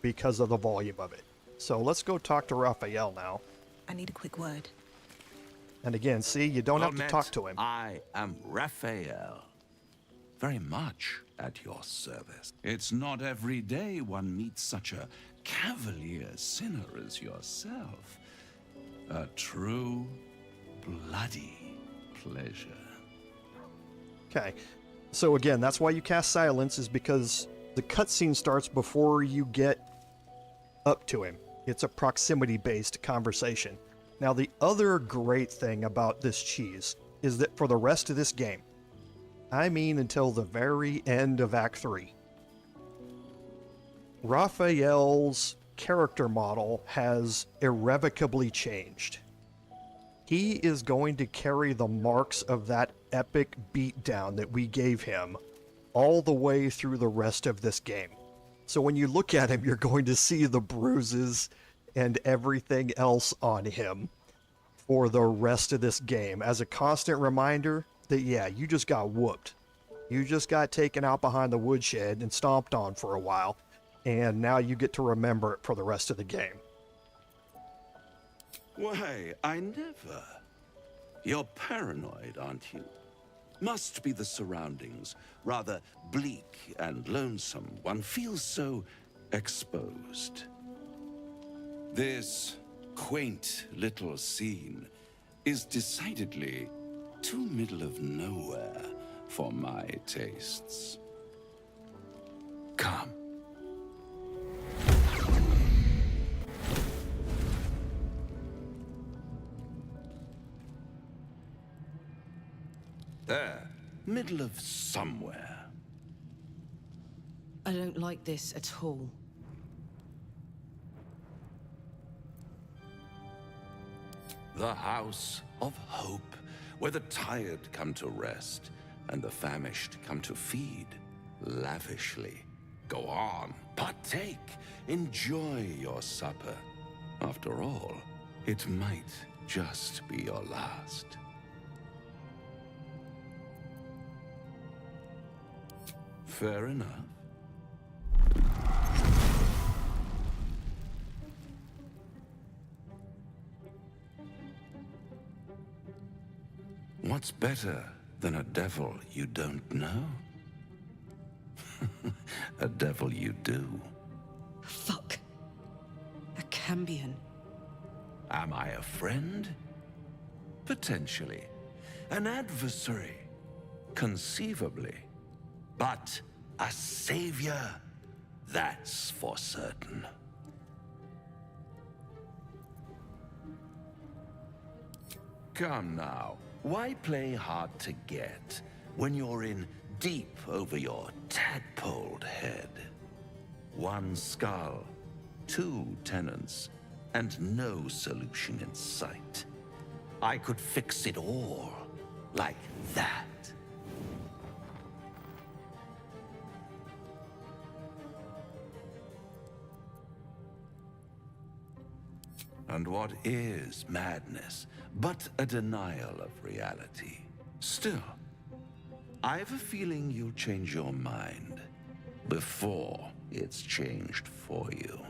because of the volume of it. So let's go talk to Raphael now. I need a quick word. And again, see, you don't have to talk to him. I am Raphael. Very much at your service. It's not every day one meets such a cavalier sinner as yourself. A true, bloody pleasure. Okay. So again, that's why you cast Silence, is because the cutscene starts before you get up to him. It's a proximity-based conversation. Now, the other great thing about this cheese is that for the rest of this game, I mean until the very end of Act 3, Raphael's character model has irrevocably changed. He is going to carry the marks of that epic beatdown that we gave him all the way through the rest of this game. So when you look at him, you're going to see the bruises and everything else on him for the rest of this game as a constant reminder that, yeah, you just got whooped. You just got taken out behind the woodshed and stomped on for a while, and now you get to remember it for the rest of the game. Why, I never. You're paranoid, aren't you? Must be the surroundings. Rather bleak and lonesome. One feels so exposed. This quaint little scene is decidedly too middle of nowhere for my tastes. Come. There, middle of somewhere. I don't like this at all. The House of Hope, where the tired come to rest and the famished come to feed lavishly. Go on, partake, enjoy your supper. After all, it might just be your last. Fair enough. What's better than a devil you don't know? A devil you do. Fuck. A Cambion. Am I a friend? Potentially. An adversary? Conceivably. But a savior? That's for certain. Come now. Why play hard to get when you're in deep over your tadpoled head? One skull, two tenants, and no solution in sight. I could fix it all like that. And what is madness but a denial of reality? Still, I have a feeling you'll change your mind before it's changed for you.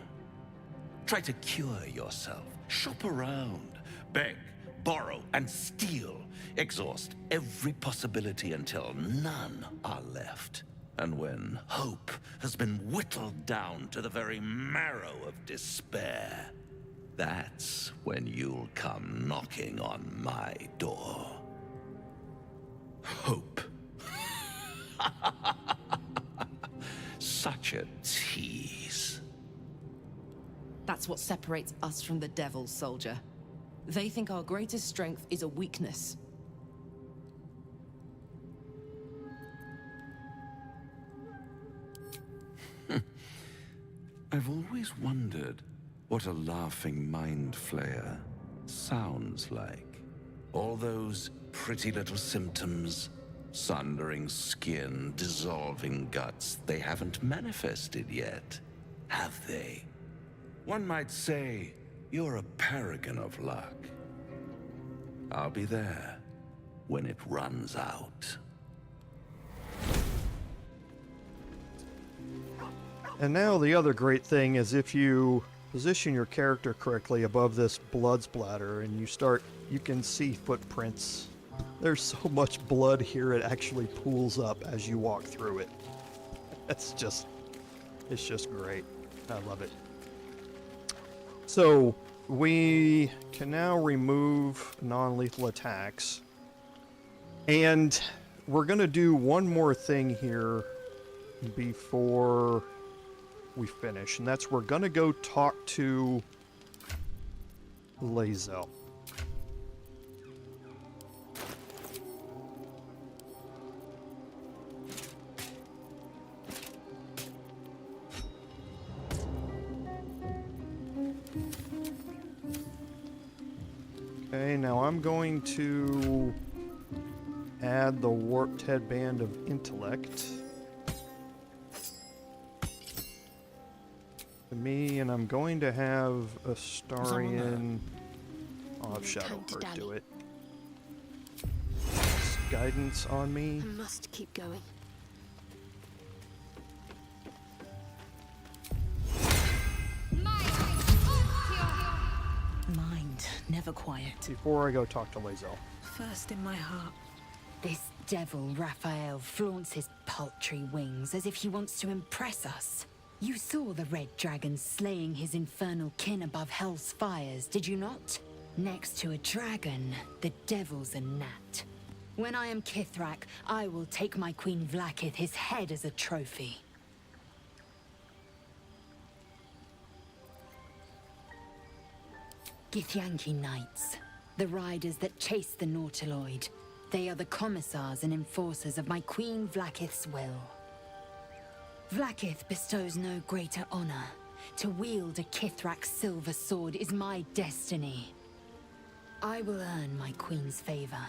Try to cure yourself. Shop around. Beg, borrow, and steal. Exhaust every possibility until none are left. And when hope has been whittled down to the very marrow of despair, that's when you'll come knocking on my door. Hope. Such a tease. That's what separates us from the devil, soldier. They think our greatest strength is a weakness. I've always wondered what a laughing mind flayer sounds like. All those pretty little symptoms. Sundering skin, dissolving guts. They haven't manifested yet, have they? One might say you're a paragon of luck. I'll be there when it runs out. And now the other great thing is if you position your character correctly above this blood splatter and you can see footprints. There's so much blood here it actually pools up as you walk through it. It's just great. I love it. So we can now remove non-lethal attacks. And we're going to do one more thing here before we finish. And that's we're going to go talk to Lae'zel. Okay, now I'm going to add the warped headband of intellect to me, and I'm going to have Astarion. I'll have Shadowheart do it. Guidance on me. I must keep going. Mind never quiet. Before I go talk to Lae'zel. First in my heart. This devil, Raphael, flaunts his paltry wings as if he wants to impress us. You saw the red dragon slaying his infernal kin above hell's fires, did you not? Next to a dragon, the devil's a gnat. When I am Kithrak, I will take my Queen Vlaakith his head as a trophy. Githyanki Knights, the riders that chase the Nautiloid. They are the commissars and enforcers of my Queen Vlaakith's will. Vlaakith bestows no greater honor. To wield a Kithrak silver sword is my destiny. I will earn my queen's favor,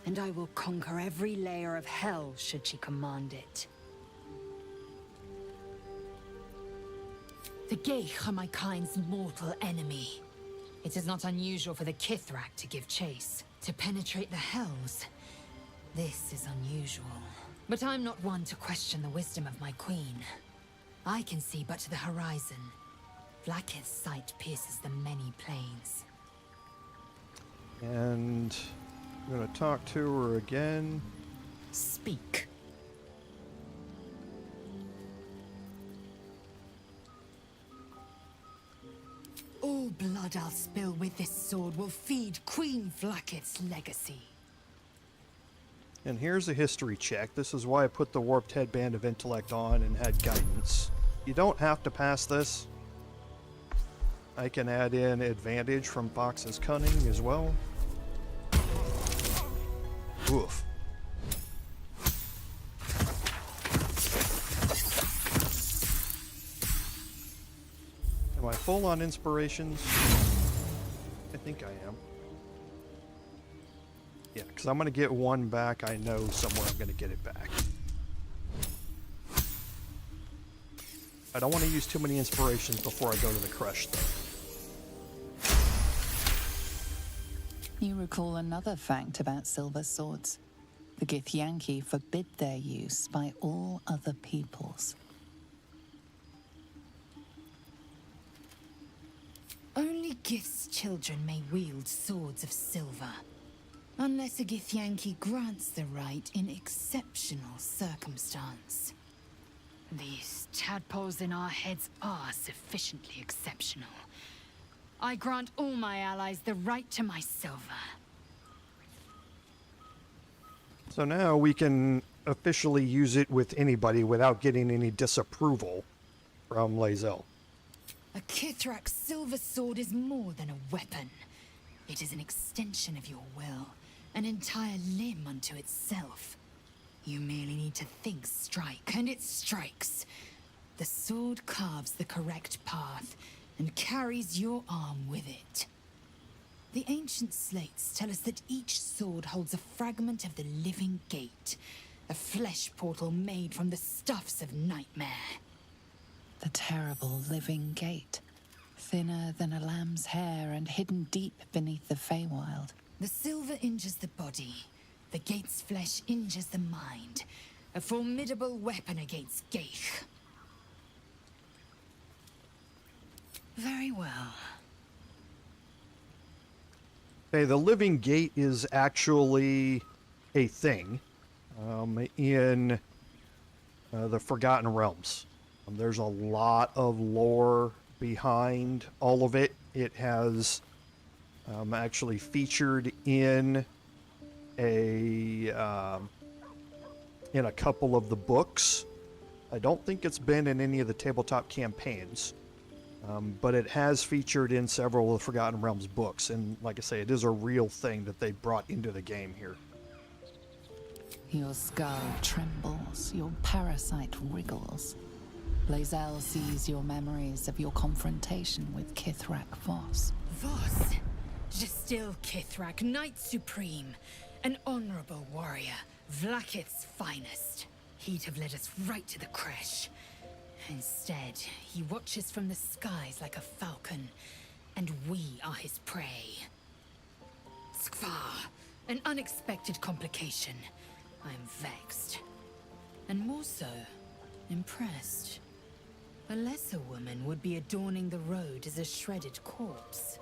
and I will conquer every layer of hell should she command it. The Geich are my kind's mortal enemy. It is not unusual for the Kithrak to give chase. To penetrate the hells, this is unusual. But I'm not one to question the wisdom of my queen. I can see but to the horizon. Vlaakith's sight pierces the many planes. And I'm going to talk to her again. Speak. All blood I'll spill with this sword will feed Queen Vlaakith's legacy. And here's a history check. This is why I put the warped headband of intellect on and had guidance. You don't have to pass this. I can add in advantage from Fox's cunning as well. Oof. Am I full on inspirations? I think I am. Yeah, because I'm going to get one back. I know somewhere I'm going to get it back. I don't want to use too many inspirations before I go to the crush, though. You recall another fact about silver swords. The Githyanki forbid their use by all other peoples. Only Gith's children may wield swords of silver. Unless a Githyanki grants the right in exceptional circumstance. These tadpoles in our heads are sufficiently exceptional. I grant all my allies the right to my silver. So now we can officially use it with anybody without getting any disapproval from Lae'zel. A Kithrak silver sword is more than a weapon. It is an extension of your will, an entire limb unto itself. You merely need to think strike, and it strikes. The sword carves the correct path, and carries your arm with it. The ancient slates tell us that each sword holds a fragment of the living gate, a flesh portal made from the stuffs of nightmare. The terrible living gate, thinner than a lamb's hair and hidden deep beneath the Feywild. The silver injures the body, the gate's flesh injures the mind, a formidable weapon against Gaich. Very well. Okay, the living gate is actually a thing in the Forgotten Realms. There's a lot of lore behind all of it. It has actually featured in a couple of the books. I don't think it's been in any of the tabletop campaigns. But it has featured in several of the Forgotten Realms books, and like I say, it is a real thing that they brought into the game here. Your skull trembles, your parasite wriggles. Lae'zel sees your memories of your confrontation with Kithrak Voss. Voss? Still Kithrak, Knight Supreme, an honorable warrior, Vlaakith's finest. He'd have led us right to the crash. Instead, he watches from the skies like a falcon, and we are his prey. Skvar, an unexpected complication. I am vexed. And more so, impressed. A lesser woman would be adorning the road as a shredded corpse.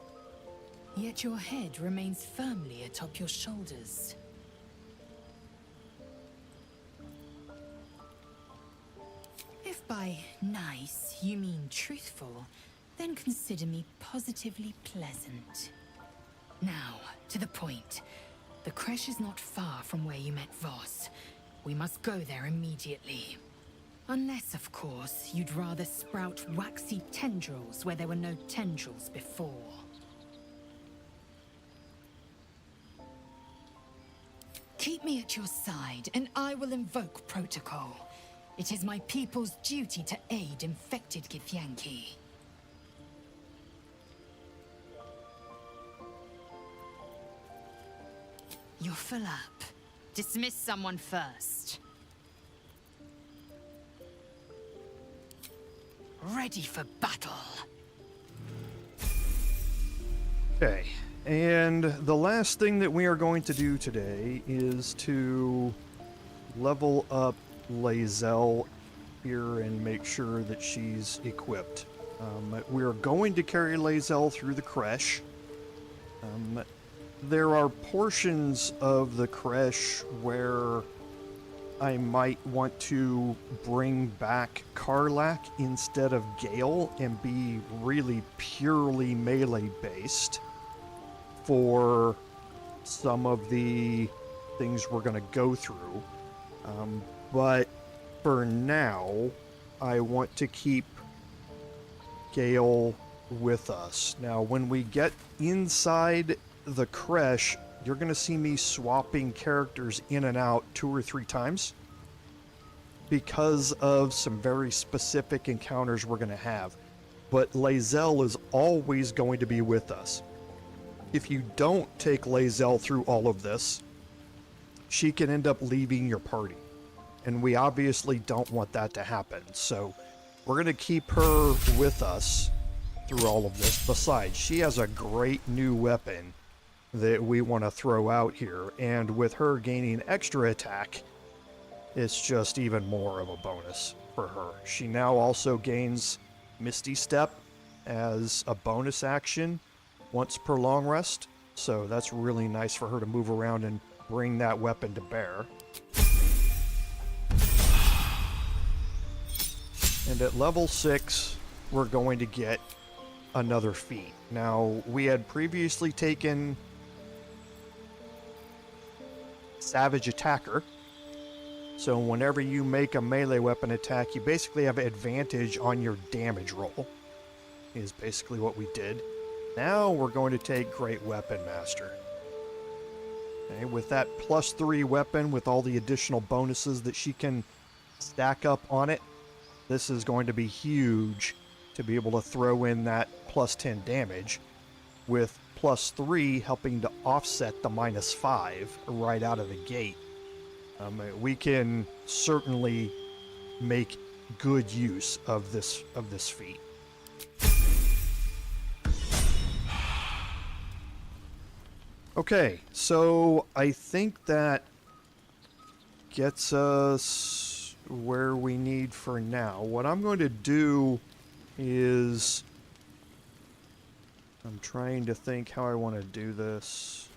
Yet your head remains firmly atop your shoulders. If by nice you mean truthful, then consider me positively pleasant. Now, to the point. The creche is not far from where you met Voss. We must go there immediately. Unless, of course, you'd rather sprout waxy tendrils where there were no tendrils before. Keep me at your side, and I will invoke protocol. It is my people's duty to aid infected Githyanki. You're full up. Dismiss someone first. Ready for battle. Okay, and the last thing that we are going to do today is to level up Lae'zel here and make sure that she's equipped. We're going to carry Lae'zel through the creche. There are portions of the creche where I might want to bring back Karlach instead of Gale and be really purely melee based for some of the things we're going to go through. But for now, I want to keep Gale with us. Now, when we get inside the creche, you're going to see me swapping characters in and out 2 or 3 times because of some very specific encounters we're going to have. But Lae'zel is always going to be with us. If you don't take Lae'zel through all of this, she can end up leaving your party. And we obviously don't want that to happen. So we're going to keep her with us through all of this. Besides, she has a great new weapon that we want to throw out here. And with her gaining extra attack, it's just even more of a bonus for her. She now also gains Misty Step as a bonus action once per long rest. So that's really nice for her to move around and bring that weapon to bear. And at level 6, we're going to get another feat. Now, we had previously taken Savage Attacker. So whenever you make a melee weapon attack, you basically have advantage on your damage roll, is basically what we did. Now we're going to take Great Weapon Master. Okay, with that +3 weapon, with all the additional bonuses that she can stack up on it, this is going to be huge to be able to throw in that +10 damage with +3, helping to offset the -5 right out of the gate. We can certainly make good use of this feat. Okay, so I think that gets us where we need for now. What I'm going to do is, I'm trying to think how I want to do this.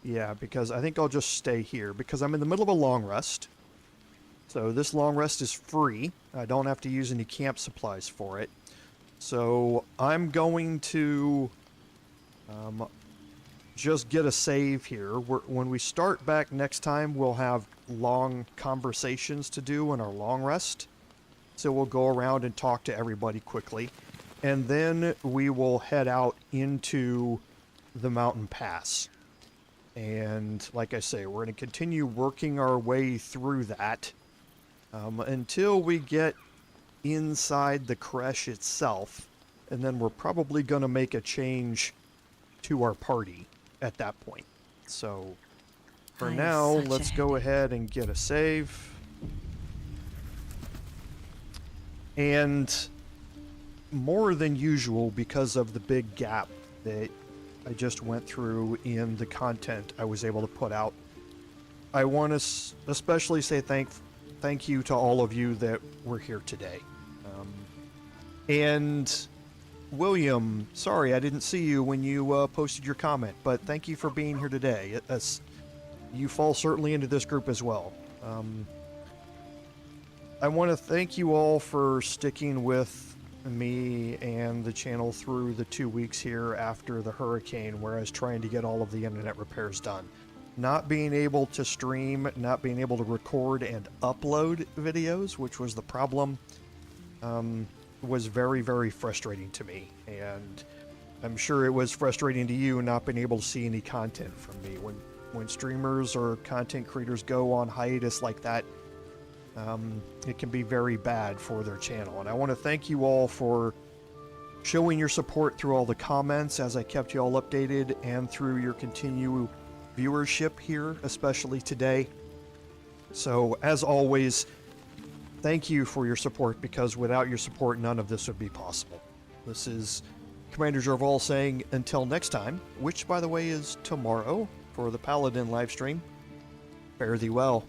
Yeah, because I think I'll just stay here because I'm in the middle of a long rest. So this long rest is free. I don't have to use any camp supplies for it. So I'm going to just get a save here. When we start back next time, we'll have long conversations to do in our long rest. So we'll go around and talk to everybody quickly. And then we will head out into the mountain pass. And like I say, we're going to continue working our way through that until we get inside the creche itself. And then we're probably going to make a change to our party at that point. So for now, let's go ahead and get a save. And more than usual, because of the big gap that I just went through in the content I was able to put out, I want to especially say thank you to all of you that were here today. And William, sorry I didn't see you when you posted your comment, but thank you for being here today. You fall certainly into this group as well. I want to thank you all for sticking with me and the channel through the 2 weeks here after the hurricane, where I was trying to get all of the internet repairs done. Not being able to stream, not being able to record and upload videos, which was the problem, was very, very frustrating to me. And I'm sure it was frustrating to you not being able to see any content from me. When streamers or content creators go on hiatus like that, it can be very bad for their channel. And I want to thank you all for showing your support through all the comments as I kept you all updated, and through your continued viewership here, especially today. So as always, thank you for your support, because without your support, none of this would be possible. This is Commander Jorval saying until next time, which by the way is tomorrow for the Paladin livestream. Fare thee well.